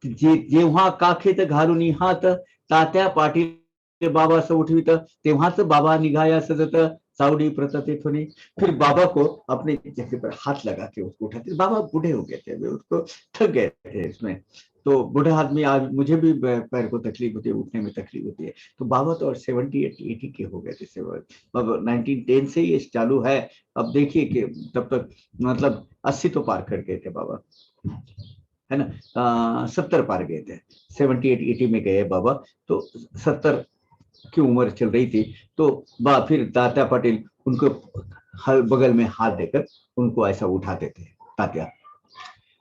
जेव्हा काखेत घालून हात तात्या पाटील बाबा असं उठवित तेव्हाच बाबा निघाया सजत सावडी प्रत तेथुनी। फिर बाबा को अपने जैसे पर हाथ लगा के उसको उठाते। बाबा बूढ़े हो गए थे, वे उसको थक गए थे इसमें। तो बूढ़े आदमी, आज मुझे भी पैर को तकलीफ होती है, उठने में तकलीफ होती है, तो बाबा तो 70-80 के हो गए थे। अब 1910 से ये चालू है। अब देखिए कि तब तक मतलब 80 तो पार कर गए थे बाबा, है ना। 70 पार गए थे, 78-80 में गए बाबा, तो 70 की उम्र चल रही थी। तो फिर तात्या पाटिल उनको हर बगल में हाथ देकर उनको ऐसा उठाते थे तात्या,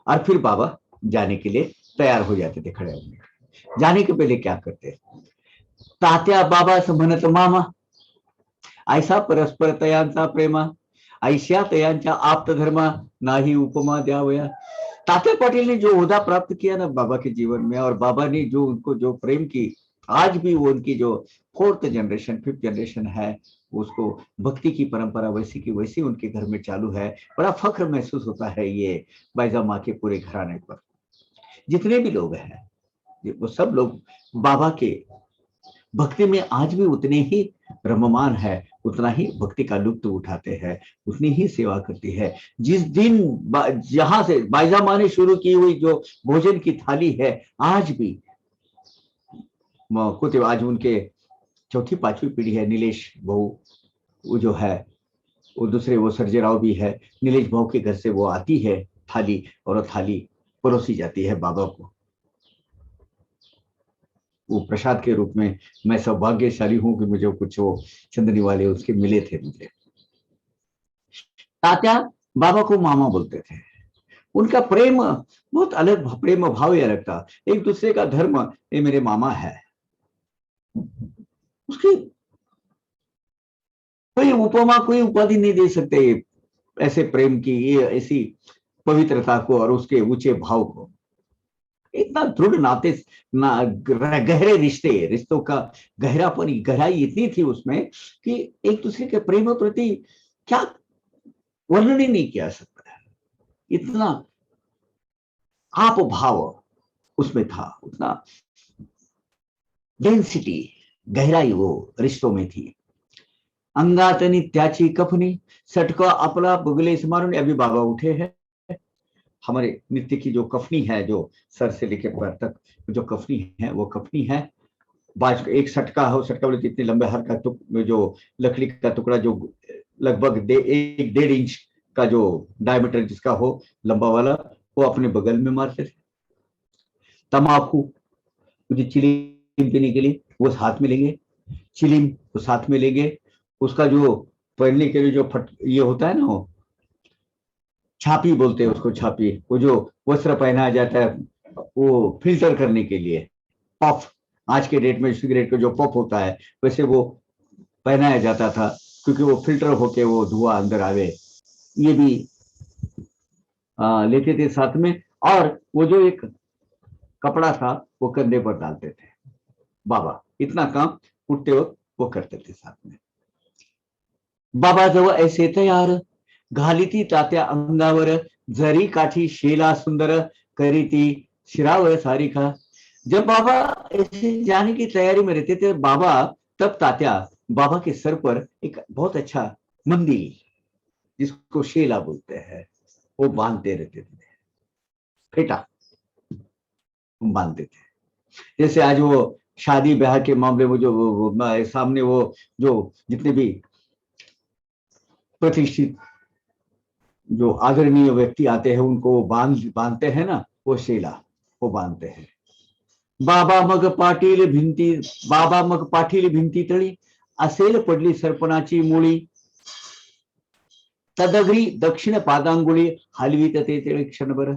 और फिर बाबा जाने के लिए तैयार हो जाते थे खड़े होने। जाने के पहले क्या करते, तात्या बाबा म्हणत मामा ऐसा परस्पर तयांचा प्रेमा ऐशा तयांच्या आप्त धर्मा नाही उपमा द्यावया। तात्या पाटिल ने जो ओहदा प्राप्त किया ना बाबा के जीवन में, और बाबा ने जो उनको जो प्रेम की, आज भी वो उनकी जो 4th जनरेशन 5th जनरेशन है, उसको भक्ति की परंपरा वैसी की वैसी उनके घर में चालू है। बड़ा फख्र महसूस होता है ये बाईजामा के पूरे घराने पर। जितने भी लोग हैं वो सब लोग बाबा के भक्ति में आज भी उतने ही रममान है, उतना ही भक्ति का लुत्फ उठाते हैं, उतनी ही सेवा करती है। जिस दिन जहां से बाईजामा ने शुरू की हुई जो भोजन की थाली है, आज भी कुछ आज उनके 4th-5वीं पीढ़ी है, नीलेश भाऊ वो जो है, वो दूसरे वो सर्जेराव भी है, नीलेश भाऊ के घर से वो आती है थाली, और थाली परोसी जाती है बाबा को। वो प्रसाद के रूप में मैं सौभाग्यशाली हूं कि मुझे कुछ वो चंदनी वाले उसके मिले थे मुझे। तात्या बाबा को मामा बोलते थे। उनका प्रेम बहुत अलग, प्रेम भाव ही अलग था। एक दूसरे का धर्म, ये मेरे मामा है, उसकी कोई उपमा, कोई उपाधि नहीं दे सकते ऐसे प्रेम की, ये ऐसी पवित्रता को और उसके ऊंचे भाव को। इतना दृढ़ नाते, गहरे रिश्ते, रिश्तों का गहरापन, गहराई इतनी थी उसमें कि एक दूसरे के प्रेम प्रति क्या वर्णन ही नहीं किया सकता है। इतना आप भाव उसमें था, उतना डेंसिटी, गहराई वो रिश्तों में थी। अंगातनी त्याची कफनी सटका अपला बुगले स्मारण। अभी बाबा उठे हैं। हमारे नृत्य की जो कफनी है, जो सर से लेकर पैर तक जो कफनी है, वो कफनी है। बाज एक सटका हो, सटका बोले इतने लंबे हर का जो लकड़ी का टुकड़ा जो लगभग 1-1.5 इंच का जो डायमीटर जिसका हो, लंबा वाला, वो अपने बगल में मारते थे। तमाकू मुझे चिलीम देने के लिए वो साथ में लेंगे, चिलीम वो साथ में लेंगे। उसका जो पहनने के लिए जो ये होता है ना, वो छापी बोलते हैं उसको, छापी, वो जो वस्त्र पहनाया जाता है वो फिल्टर करने के लिए, पफ। आज के डेट में सिगरेट का जो पफ होता है, वैसे वो पहनाया जाता था, क्योंकि वो फिल्टर होके वो धुआं अंदर आवे। ये भी लेते थे साथ में। और वो जो एक कपड़ा था वो कंधे पर डालते थे। बाबा इतना काम उठते वक्त वो करते थे साथ में। बाबा जवळ ऐसे तयार घालिती तात्या अंगावर, जरी काठी शेला सुंदर करीती शिरावर सारिका। जब बाबा ऐसे जाने की तैयारी में रहते थे बाबा, तब तात्या बाबा के सर पर एक बहुत अच्छा मंदिर, जिसको शेला बोलते हैं, वो बांधते रहते थे, फेटा बांधते थे। जैसे आज वो शादी ब्याह के मामले में जो सामने वो जो जितने भी प्रतिष्ठित जो आदरणीय व्यक्ति आते हैं उनको बांधते हैं ना, वो शेला वो बांधते हैं। बाबा मग पाटील भिंती तळी, असेल पडली सरपणाची मुळी, तदघरी दक्षिण पादांगुली हलवीत ते क्षणभर।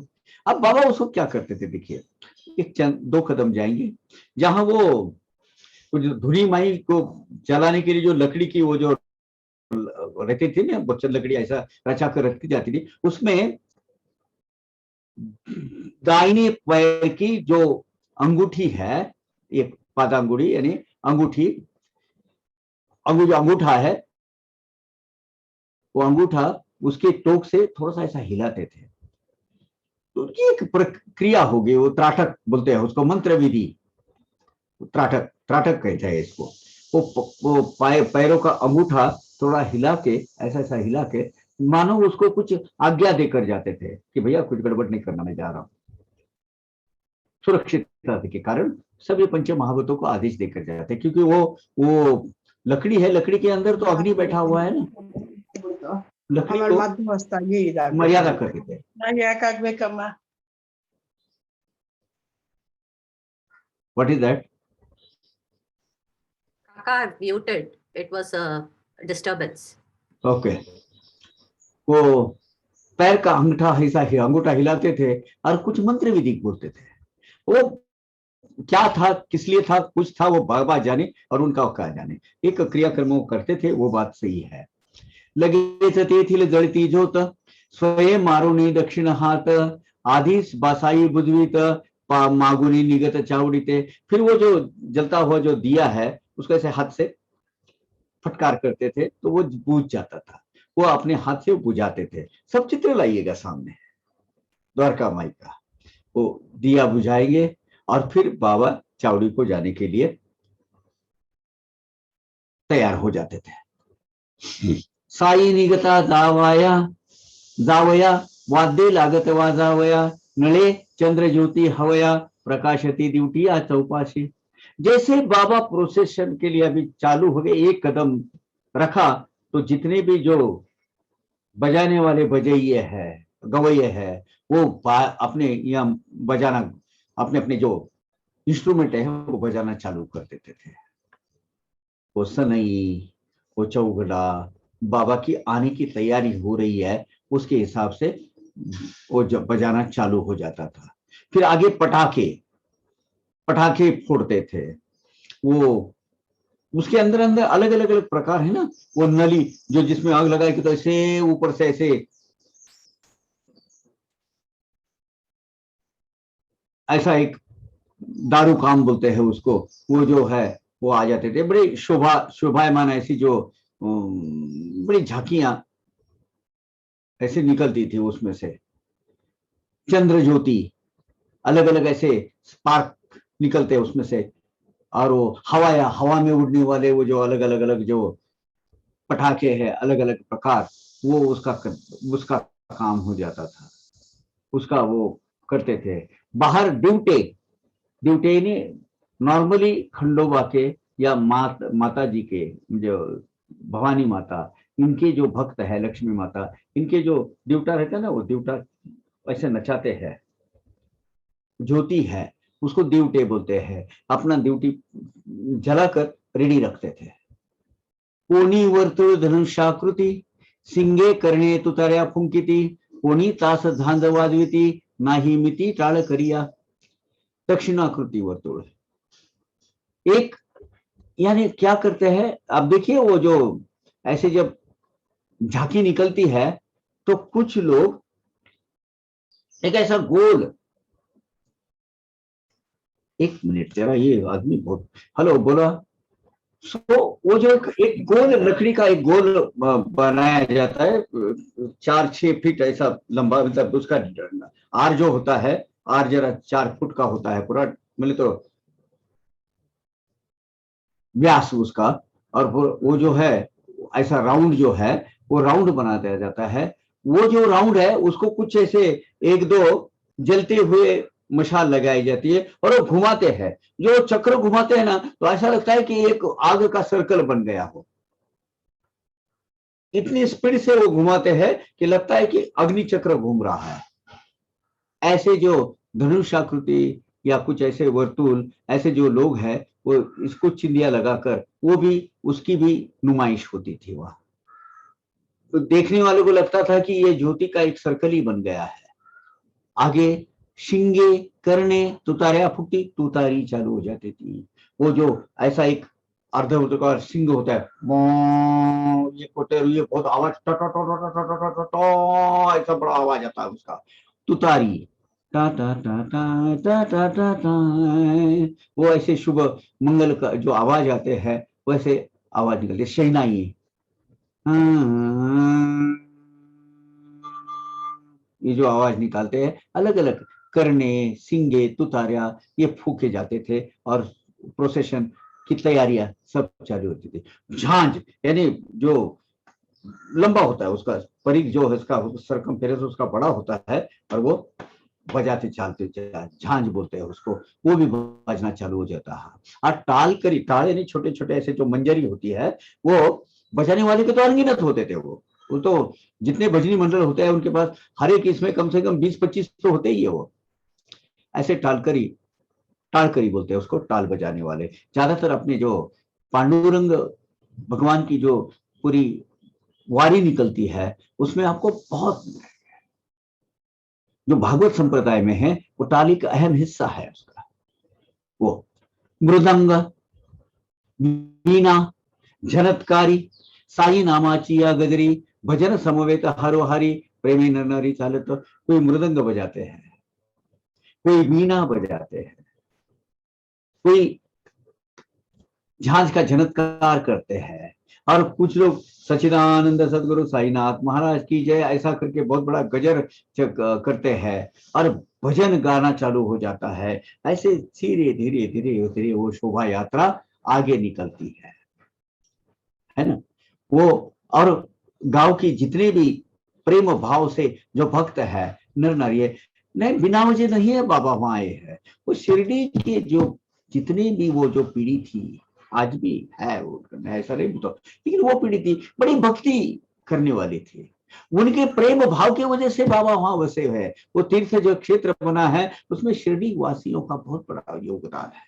अब बाबा उसको क्या करते थे, देखिए, एक चंद 2 कदम जाएंगे, जहां वो जो धुनी माई को जलाने के लिए जो लकड़ी की वो जो रहती थी ना, बच्चन लकड़ी ऐसा रचा कर रखी जाती थी, उसमें दाहिने पैर की जो अंगूठी है, एक पादांगुड़ी यानी अंगूठी, जो अंगूठा है, वो अंगूठा उसके टोक से थोड़ा सा ऐसा हिलाते थे। तो ये एक प्रक्रिया होगी, वो त्राटक बोलते हैं उसको, मंत्र विधि, त्राटक त्राटक कहते हैं इसको। वो पैरों का अंगूठा थोड़ा हिला के, ऐसा ऐसा हिला के, मानो उसको कुछ आज्ञा देकर जाते थे कि भैया कुछ गड़बड़ नहीं करना, मैं जा रहा हूं। सुरक्षितता के कारण सभी पंच महाभूतों को आदेश देकर जाते, क्योंकि वो लकड़ी है, लकड़ी के अंदर तो अग्नि बैठा हुआ है ना, लकड़ी को मर्यादा कर देते हैं। What is that? Kaka muted. It was a disturbance. Okay. वो पैर का अंगूठा हिलाते थे और कुछ मंत्र विधि बोलते थे। वो क्या था, किस लिए था, कुछ था, वो बाबा जाने और उनका क्या जाने। एक क्रियाक्रम करते थे, वो बात सही है। लगेच तेथील जळती ज्योत, स्वयं मारुनी दक्षिण हात, आधीच बासाई बुजवीत, मागुनी निगत चावड़ीते। फिर वो जो जलता हुआ जो दिया है उसको ऐसे हाथ से फटकार करते थे तो वो बुझ जाता था, वो अपने हाथ से बुझाते थे। सब चित्र लाइएगा सामने, द्वारका माई का वो दिया बुझाएंगे और फिर बाबा चावड़ी को जाने के लिए तैयार हो जाते थे। साई निगता जावया वाद्य लागत वाजावया, नळे चंद्र ज्योति हवया, प्रकाशती ड्यूटी आ चौपाशी। जैसे बाबा प्रोसेशन के लिए अभी चालू हो गए, एक कदम रखा तो जितने भी जो बजाने वाले बजैये है, गवैये है, वो अपने यहाँ बजाना, अपने अपने जो इंस्ट्रूमेंट है वो बजाना चालू कर देते थे। वो सनई, वो चौगड़ा, बाबा की आने की तैयारी हो रही है उसके हिसाब से वो जब बजाना चालू हो जाता था। फिर आगे पटाखे, पटाखे फोड़ते थे वो। उसके अंदर अंदर अलग अलग अलग प्रकार है ना, वो नली जो जिसमें आग लगाए कि तो ऐसे ऊपर से ऐसा एक दारू काम बोलते हैं उसको, वो जो है वो आ जाते थे। बड़ी शोभायमान ऐसी जो बड़ी झांकियां ऐसे निकलती थी उसमें से, चंद्र ज्योति, अलग अलग ऐसे स्पार्क निकलते उसमें से। और वो हवा में उड़ने वाले वो जो अलग अलग अलग जो पटाखे हैं अलग अलग प्रकार, वो उसका काम हो जाता था, उसका वो करते थे। बाहर ड्यूटे, ड्यूटे ने नॉर्मली खंडोबा के या माता जी के जो भवानी माता, इनके जो भक्त है लक्ष्मी माता, इनके जो ड्यूटा रहता है ना, वो ड्यूटा ऐसे नचाते हैं, ज्योति है उसको ड्यूटे बोलते हैं। अपना ड्यूटी जलाकर रेडी रखते थे। कोणी वर्तुळ धनुष्याकृती, सिंगे करणे तुतार्या फुंकिती, कोणी तास झांज वाजविती, नाही मिती टाळ करिया। दक्षिणाकृति वर्तुळ एक, यानी क्या करते हैं आप देखिए, वो जो ऐसे जब झांकी निकलती है तो कुछ लोग एक ऐसा गोल, एक मिनट जरा ये आदमी बहुत, हेलो बोला। सो वो जो एक गोल लकड़ी का एक गोल बनाया जाता है, 4-6 फीट ऐसा लंबा, मतलब उसका आर जो होता है, आर जरा 4 फुट का होता है पूरा, मतलब तो व्यास उसका। और वो जो है ऐसा राउंड जो है वो राउंड बना दिया जाता है। वो जो राउंड है उसको कुछ ऐसे 1-2 जलते हुए मशाल लगाई जाती है और वो घुमाते हैं। जो चक्र घुमाते हैं ना तो ऐसा लगता है कि एक आग का सर्कल बन गया हो, इतनी स्पीड से वो घुमाते हैं कि लगता है कि अग्नि चक्र घूम रहा है। ऐसे जो धनुषाकृति या कुछ ऐसे वर्तुल, ऐसे जो लोग हैं वो इसको चिंदिया लगाकर, वो भी उसकी भी नुमाइश होती थी वहां। तो देखने वालों को लगता था कि ये ज्योति का एक सर्कल ही बन गया है। आगे शिंगे करने तुतारिया फूटी, तुतारी चालू हो जाती थी। वो जो ऐसा एक अर्धवर्तुकार सिंह होता है, ये कोटेर, ये बहुत आवाज, ऐसा बड़ा आवाज आता है उसका। तुतारी टा टा टा टा टा टा टा टा, वो ऐसे शुभ मंगल का जो आवाज आते हैं वैसे आवाज निकलती है। शहनाई, ये जो आवाज निकालते हैं अलग अलग करने, सिंगे, तुतारिया, ये फूके जाते थे और प्रोसेशन की तैयारियां सब चालू होती थी। झांझ यानी जो लंबा होता है उसका परिघ, जो है उसका सरकमफेरेंस उसका बड़ा होता है, और वो बजाते चालते झांझ बोलते हैं उसको, वो भी बजना चालू हो जाता है। और टाल करी, टाल यानी छोटे छोटे ऐसे जो मंजरी होती है, वो बजाने वाले के तो अनगिनत होते थे। वो तो जितने भजनी मंडल होते हैं उनके पास हर एक इसमें कम से कम 20-25 तो होते ही है। वो ऐसे टालकरी, टालकरी बोलते हैं उसको, टाल बजाने वाले ज्यादातर अपने जो पांडुरंग भगवान की जो पूरी वारी निकलती है उसमें आपको बहुत, जो भागवत संप्रदाय में है वो टाली का अहम हिस्सा है उसका। वो मृदंग, वीणा, झनत्कारी, साई नामाची या गजरी, भजन समवेत हरोहारी, प्रेमी नरनारी चालत। कोई मृदंग बजाते हैं, कोई वीणा बजाते हैं, कोई झांझ का झनत्कार करते हैं, और कुछ लोग सच्चिदानंद सदगुरु साईनाथ महाराज की जय ऐसा करके बहुत बड़ा गजर करते हैं और भजन गाना चालू हो जाता है। ऐसे धीरे धीरे धीरे धीरे वो शोभा यात्रा आगे निकलती है ना। वो और गांव की जितने भी प्रेम भाव से जो भक्त है, नर नारी, नहीं बिना वजह नहीं है बाबा वहां आए हैं। वो शिरडी के जो जितने भी वो जो पीढ़ी थी, आज भी है वो, ऐसा नहीं बोलता, लेकिन वो पीढ़ी थी बड़ी भक्ति करने वाली थी। उनके प्रेम भाव की वजह से बाबा वहां वसे है। वो तीर्थ जो क्षेत्र बना है उसमें शिरडी वासियों का बहुत बड़ा योगदान है।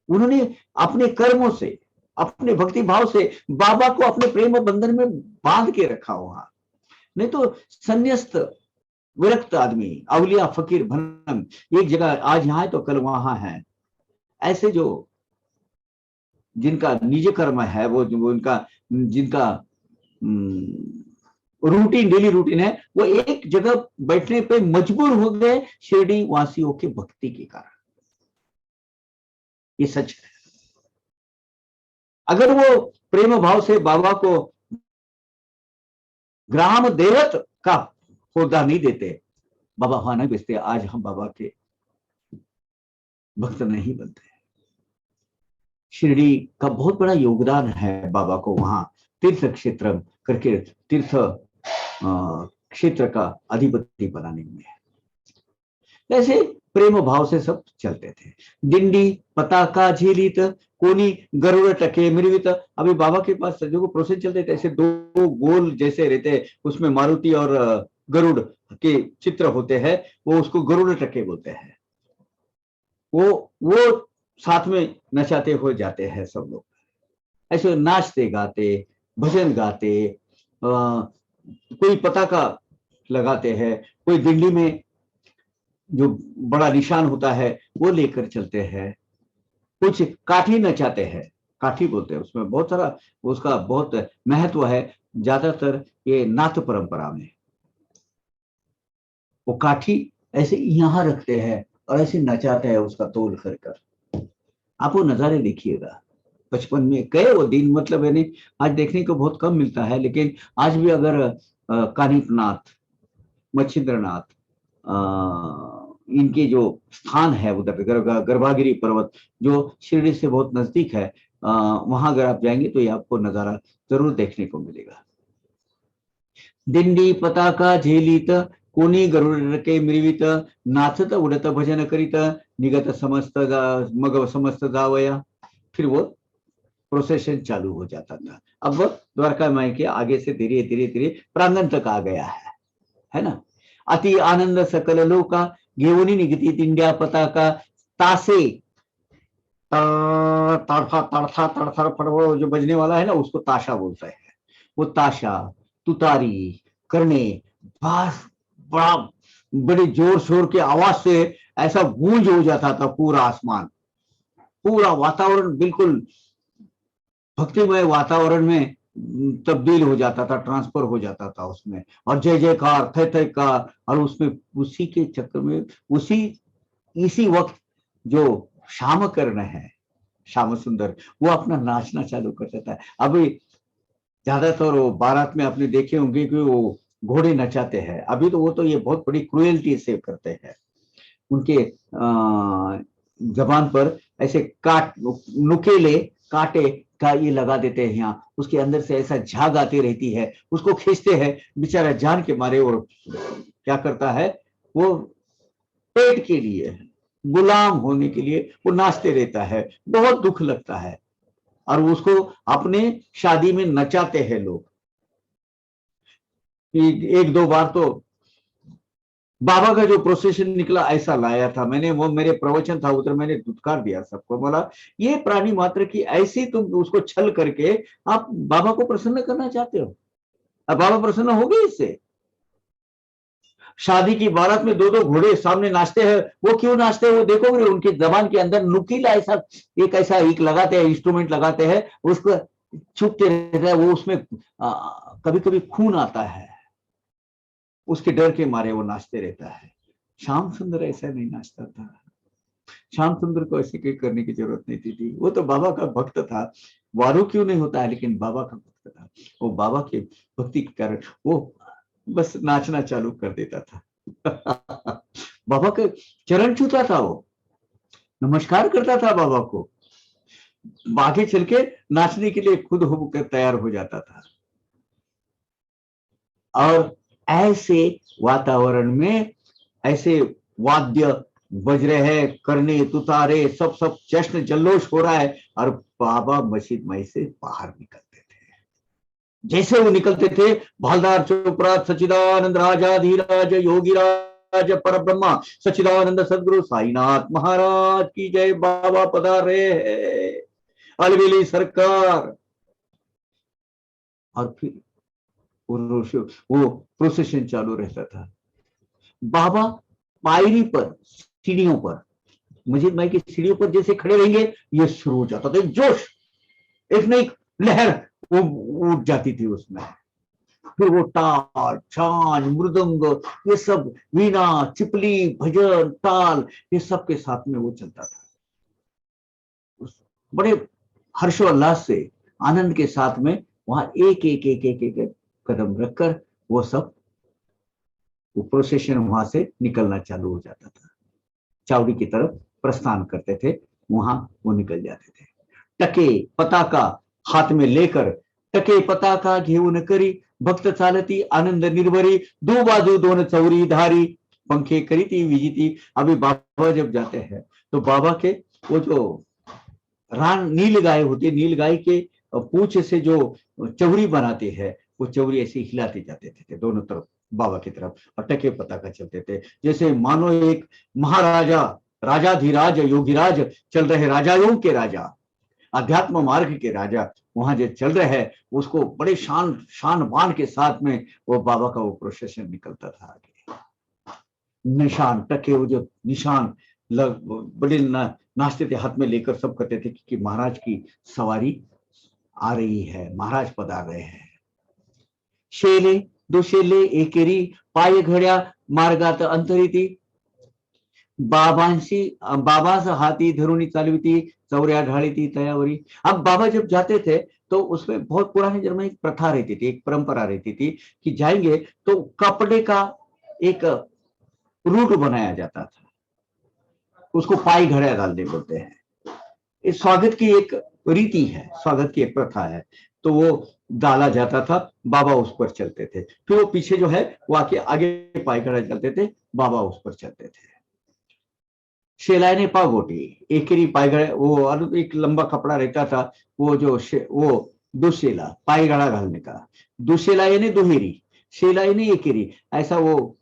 उन्होंने अपने कर्मों से, अपने भक्ति भाव से बाबा को अपने प्रेम बंधन में बांध के रखा वहां। नहीं तो संन्यास्त विरक्त आदमी, अवलिया, फकीर, भनम, एक जगह आज यहाँ है तो कल वहां है, ऐसे जो जिनका निज कर्म है, वो उनका जिनका रूटीन, डेली रूटीन है, वो एक जगह बैठने पे मजबूर हो गए शिरडी वासियों के भक्ति के कारण। ये सच है। अगर वो प्रेम भाव से बाबा को ग्राम देवत का होदा नहीं देते, बाबा वहां नहीं बेचते, आज हम बाबा के भक्त नहीं बनते। शिरडी का बहुत बड़ा योगदान है बाबा को वहां तीर्थ क्षेत्र करके, तीर्थ क्षेत्र का अधिपति बनाने में। ऐसे प्रेम भाव से सब चलते थे। दिंडी पताका झीलित कोनी गरुड़ टके मृवित। अभी बाबा के पास जो प्रोसेस चलते थे, ऐसे दो गोल जैसे रहते, उसमें मारुति और गरुड़ के चित्र होते हैं, वो उसको गरुड़ टके बोलते हैं। वो साथ में नचाते हो जाते हैं सब लोग, ऐसे नाचते गाते, भजन गाते, कोई पताका लगाते हैं, कोई दिल्ली में जो बड़ा निशान होता है वो लेकर चलते हैं, कुछ काठी नचाते हैं, काठी बोलते हैं, उसमें बहुत सारा उसका बहुत महत्व है। ज्यादातर ये नाथ परंपरा में वो काठी ऐसे यहाँ रखते हैं और ऐसे नचाते हैं उसका तोल कर। आप वो नजारे देखिएगा, बचपन में गए वो दिन, मतलब यानी आज देखने को बहुत कम मिलता है, लेकिन आज भी अगर कानिपनाथ, मच्छिंद्रनाथ, इनके जो स्थान है उधर गर्भागिरी पर्वत जो शिरडी से बहुत नजदीक है, वहां अगर आप जाएंगे तो ये आपको नजारा जरूर देखने को मिलेगा। दिंडी पताका झेलित कोणी गरुड़ के मृवित नाचत उड़त भजन करित निगत समस्त मग समस्त जावया। फिर वो प्रोसेशन चालू हो जाता था। अब वो द्वारका माई के आगे से धीरे धीरे धीरे प्रांगण तक आ गया है ना। अति आनंद सकल लोका घेऊनी निगती दिंड्या पताका तासे, तड़फा तड़फा तड़फा फड़फड़ जो बजने वाला है ना, उसको ताशा बोलता है। वो ताशा, तुतारी करने बस बड़ा बड़े जोर शोर के आवाज से ऐसा गूंज हो जाता था पूरा आसमान, पूरा वातावरण बिल्कुल भक्तिमय वातावरण में तब्दील हो जाता था, ट्रांसफर हो जाता था उसमें, और जय जयकार थे कार। और उसमें उसी के चक्कर में इसी वक्त जो श्याम कर्ण है, श्याम सुंदर, वो अपना नाचना चालू कर देता है। अभी ज्यादातर वो बारात में आपने देखे होंगे कि वो घोड़े नचाते हैं। अभी तो वो तो ये बहुत बड़ी क्रुएल्टी से करते हैं। उनके जबान पर ऐसे नुकेले कांटे का ये लगा देते हैं यहाँ, उसके अंदर से ऐसा झाग आती रहती है, उसको खींचते हैं, बेचारा जान के मारे। और क्या करता है वो, पेट के लिए, गुलाम होने के लिए वो नाचते रहता है। बहुत दुख लगता है। और उसको अपने शादी में नचाते हैं लोग। एक दो बार तो बाबा का जो प्रोसेशन निकला ऐसा लाया था मैंने, वो मेरे प्रवचन था उधर, मैंने धुतकार दिया सबको, बोला ये प्राणी मात्र की ऐसी तुम उसको छल करके आप बाबा को प्रसन्न करना चाहते हो। अब बाबा प्रसन्न हो गए इससे? शादी की बारात में दो दो घोड़े सामने नाचते हैं, वो क्यों नाचते हैं वो देखोगे, उनकी जबान के अंदर नुकीला ऐसा एक लगाते हैं, इंस्ट्रूमेंट लगाते हैं, उसको छुपते रहता है वो, उसमें कभी कभी खून आता है, उसके डर के मारे वो नाचते रहता है। श्याम सुंदर ऐसा नहीं नाचता था। श्याम सुंदर को ऐसे कोई करने की जरूरत नहीं थी। वो तो बाबा का भक्त था, वारू क्यों नहीं होता है, लेकिन बाबा का भक्त था। वो बाबा के भक्ति के कारण वो बस नाचना चालू कर देता था। बाबा के चरण छूता था, वो नमस्कार करता था बाबा को, आगे चल के नाचने के लिए खुद होकर तैयार हो जाता था। और ऐसे वातावरण में ऐसे वाद्य बज रहे हैं, करने तुतारे सब जश्न जल्लोष हो रहा है, और बाबा मस्जिद में से बाहर निकलते थे। जैसे वो निकलते थे, भालदार चोपड़ा, सच्चिदानंद राजाधिराज योगीराज पर ब्रह्मा सच्चिदानंद सदगुरु साईनाथ महाराज की जय, बाबा पधार रहे हैं, अलवेली सरकार। और फिर वो प्रोसेशन चालू रहता था। बाबा पायरी पर, सीढ़ियों पर, मस्जिद माई की सीढ़ियों पर जैसे खड़े रहेंगे, ये शुरू हो जाता था जोश, एक न एक लहर वो उठ जाती थी उसमें। फिर वो ताल, छान, मृदंग, ये सब, वीणा, चिपली, भजन, ताल, ये सब के साथ में वो चलता था। बड़े हर्षोल्लास से, आनंद के साथ में वहां एक एक एक एक एक कदम रखकर वो सब, वो प्रोसेशन वहां से निकलना चालू हो जाता था। चावड़ी की तरफ प्रस्थान करते थे, वहां वो निकल जाते थे। टके पताका हाथ में लेकर, टके पताका घेऊन करी, भक्त चालती आनंद निर्भरी, दो बाजू दोन चौरी धारी, पंखे करीती विजिती। अभी बाबा जब जाते हैं तो बाबा के वो जो रान नील गाय होती, नील गाय के पूछ से जो चौरी बनाते हैं, वो चौरी ऐसे हिलाते जाते थे दोनों तरफ बाबा की तरफ, और टके पताका चलते थे, जैसे मानो एक महाराजा, राजाधिराज योगीराज चल रहे, राजाओं के राजा, अध्यात्म मार्ग के राजा वहां जो चल रहे हैं, उसको बड़े शान बान के साथ में वो बाबा का वो प्रोसेशन निकलता था आगे। निशान टके, वो जो निशान बड़े नाचते थे, हाथ में लेकर सब कहते थे कि महाराज की सवारी आ रही है, महाराज पधार रहे हैं। शेले दुशेले एकेरी, पाय घड्या मार्गात अंतरिती, बाबांशी बाबास हाथी धरुणी चालविती, चौर्या ढाळीती तयावरी। अब बाबा जब जाते थे तो उसमें बहुत पुराने जन्म में एक प्रथा रहती थी, एक परंपरा रहती थी कि जाएंगे तो कपड़े का एक रूट बनाया जाता था, उसको पाई घड़िया डालने बोलते हैं। इस स्वागत की एक रीति है, स्वागत की एक प्रथा है, तो वो डाला जाता था, बाबा उस पर चलते थे, फिर वो पीछे जो है वो आके आगे पाई घड़ा चलते थे, बाबा उस पर चलते थे। शेलाने पागोटी एकेरी पायगड़ा, वो एक लंबा कपड़ा रहता था, वो जो वो दुशेला पायगड़ा घालने का, दुशेला यानी दुहेरी, शेला यानी एकेरी, ऐसा वो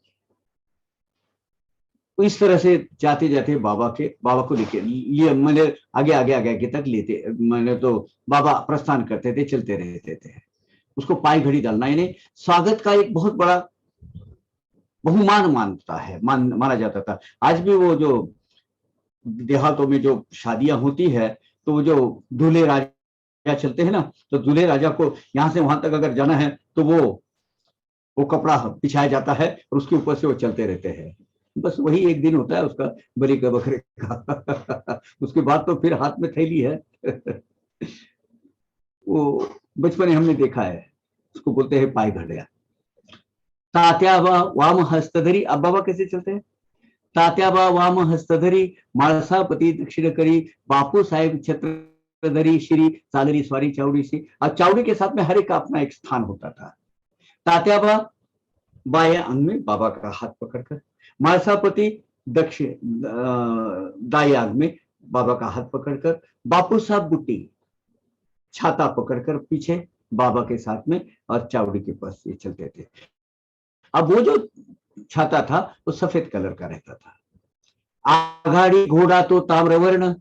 इस तरह से जाते जाते बाबा को लेके ये मैंने आगे आगे आगे आगे तक लेते, मैंने तो बाबा प्रस्थान करते थे, चलते रहते थे। उसको पाई घड़ी डालना यानी स्वागत का एक बहुत बड़ा बहुमान मानता है, माना जाता था। आज भी वो जो देहातों में जो शादियां होती है, तो वो जो दूल्हे राजा चलते हैं ना, तो दूल्हे राजा को यहां से वहां तक अगर जाना है तो वो कपड़ा बिछाया जाता है और उसके ऊपर से वो चलते रहते हैं। बस वही एक दिन होता है उसका, बलि का बकरे का उसके बाद तो फिर हाथ में थैली है वो बचपन में हमने देखा है, उसको बोलते हैं पाय घड़िया। तात्याबा वाम हस्तधरी, अब बाबा कैसे चलते हैं? तात्याबा वाम हस्तधरी, माळसापती दक्षिण करी, बापू साहेब छत्रधरी श्री, चालरी स्वारी चावड़ी सी। अब चावड़ी के साथ में हर एक का अपना एक स्थान होता था। तात्याबा बाएं अंग में बाबा का हाथ पकड़कर, माळसापति दक्षिण दाएं अंग में बाबा का हाथ पकड़कर, बापू साहब बुट्टी छाता पकड़कर पीछे बाबा के साथ में, और चावड़ी के पास ये चलते थे। अब वो जो छाता था वो सफेद कलर का रहता था। आघाड़ी घोड़ा तो ताम्रवर्ण,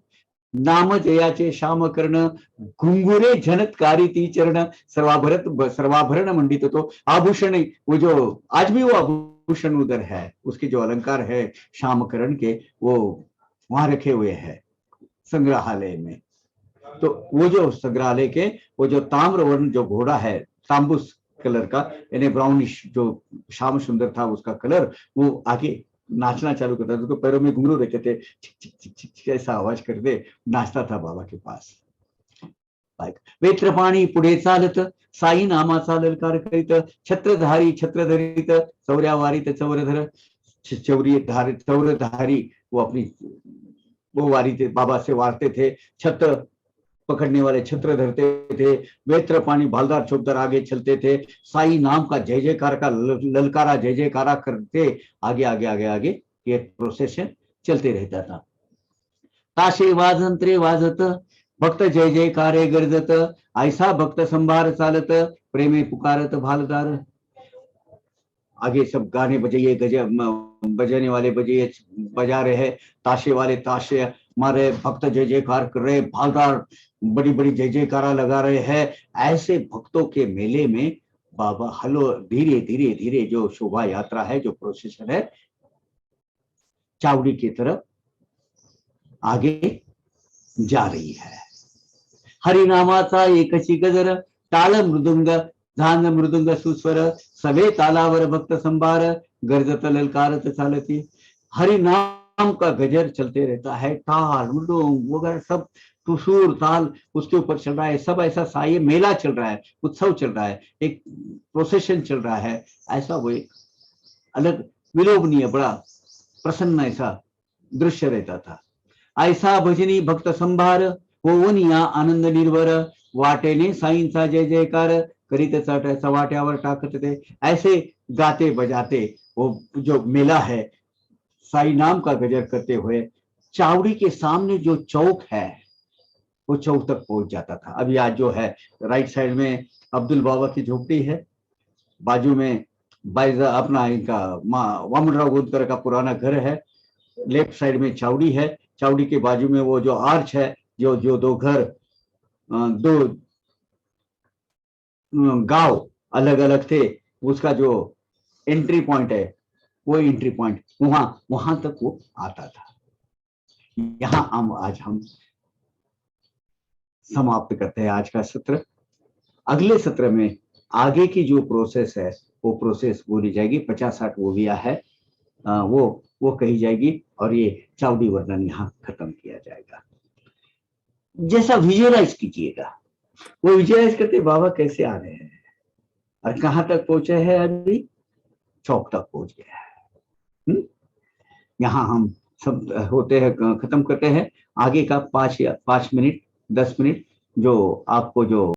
नाम जयाचे श्याम कर्ण, घुंगुरे झनत्कारी ती चरण, सर्वाभरण मंडित, तो आभूषण, वो जो आज भी वो आभूषण उधर है, उसके जो अलंकार है श्याम कर्ण के, वो वहां रखे हुए हैं संग्रहालय में। तो वो जो संग्रहालय के वो जो ताम्रवर्ण जो घोड़ा है, तांबुस कलर का यानी ब्राउनिश, जो श्याम सुंदर था उसका कलर, वो आगे नाचना चालू करता था, उसको पैरों में घुंघरू रखे थे, छिक छिक छिक छिक ऐसा आवाज करते नाचता था बाबा के पास। वेत्रपाणी पुढे चालत, साई नामाचा ललकार करीत, छत्रधारी छत्रधरित, चौर्यावारीत चौरधर, चौरधारी वो अपनी वो वारी थे, बाबा से वारते थे, छत्र पकड़ने वाले छत्र धरते थे, वेत्र पानी भालदार चौकदार आगे चलते थे, साई नाम का जय जयकार का ललकारा जय जयकारा करते आगे आगे आगे आगे ये प्रोसेशन चलते रहता था। ताशे वाजंत्रे वाजत, भक्त जय जयकारे गर्जत, ऐसा भक्त संभार चालत, प्रेमे पुकारत भालदार। आगे सब गाने बजाइए, गजब बजाने वाले बजाइए, बजा रहे हैं, ताशे वाले ताशे मारे, भक्त जय जयकार कर रहे, भालदार बड़ी बड़ी जय जयकारा लगा रहे हैं। ऐसे भक्तों के मेले में बाबा हलो धीरे धीरे धीरे जो शोभा यात्रा है, जो प्रोसेशन है, चावड़ी की तरफ आगे जा रही है। हरिनामाचा एकची गजर, टाळ मृदुंग झांज मृदुंग सुस्वर, सवे तालावर भक्त संभार, गर्जत ललकारत चालती। हरि नाम का गजर चलते रहता है, ताल मृदुंग वगैरह सब सुर ताल उसके ऊपर चल रहा है। सब ऐसा साये मेला चल रहा है, उत्सव चल रहा है, एक प्रोसेशन चल रहा है। ऐसा वो एक अलग विलोभनीय बड़ा प्रसन्न ऐसा दृश्य रहता था। ऐसा भजनी भक्त संभार, होवनिया आनंद निर्भर, वाटेने साईंचा जय जयकार, करीत चव्हाट्यावर टाकत ते। ऐसे गाते बजाते वो जो मेला है, साई नाम का गजर करते हुए चावड़ी के सामने जो चौक है, वो चौक तक पहुंच जाता था। अभी आज जो है राइट साइड में अब्दुल बाबा की झोपड़ी है, बाजू में बाइजा अपना इनका वामनराव गोदकर का पुराना घर है, लेफ्ट साइड में चावड़ी है, चावड़ी के बाजू में वो जो आर्च है, जो दो घर, दो गांव अलग अलग थे, उसका जो एंट्री पॉइंट है, वो एंट्री पॉइंट वहां तक वो आता था। यहाँ आज हम समाप्त करते हैं आज का सत्र। अगले सत्र में आगे की जो प्रोसेस है, वो प्रोसेस बोली जाएगी, 50-60 मूवियां है, वो कही जाएगी, और ये चावड़ी वर्णन यहाँ खत्म किया जाएगा। जैसा विजुअलाइज कीजिएगा, वो विजुअलाइज करते बाबा कैसे आ रहे हैं और कहां तक पहुंचे हैं, अभी चौक तक पहुंच गया है। यहाँ हम सब होते हैं, खत्म करते हैं। आगे का 5 मिनट 10 मिनट जो आपको जो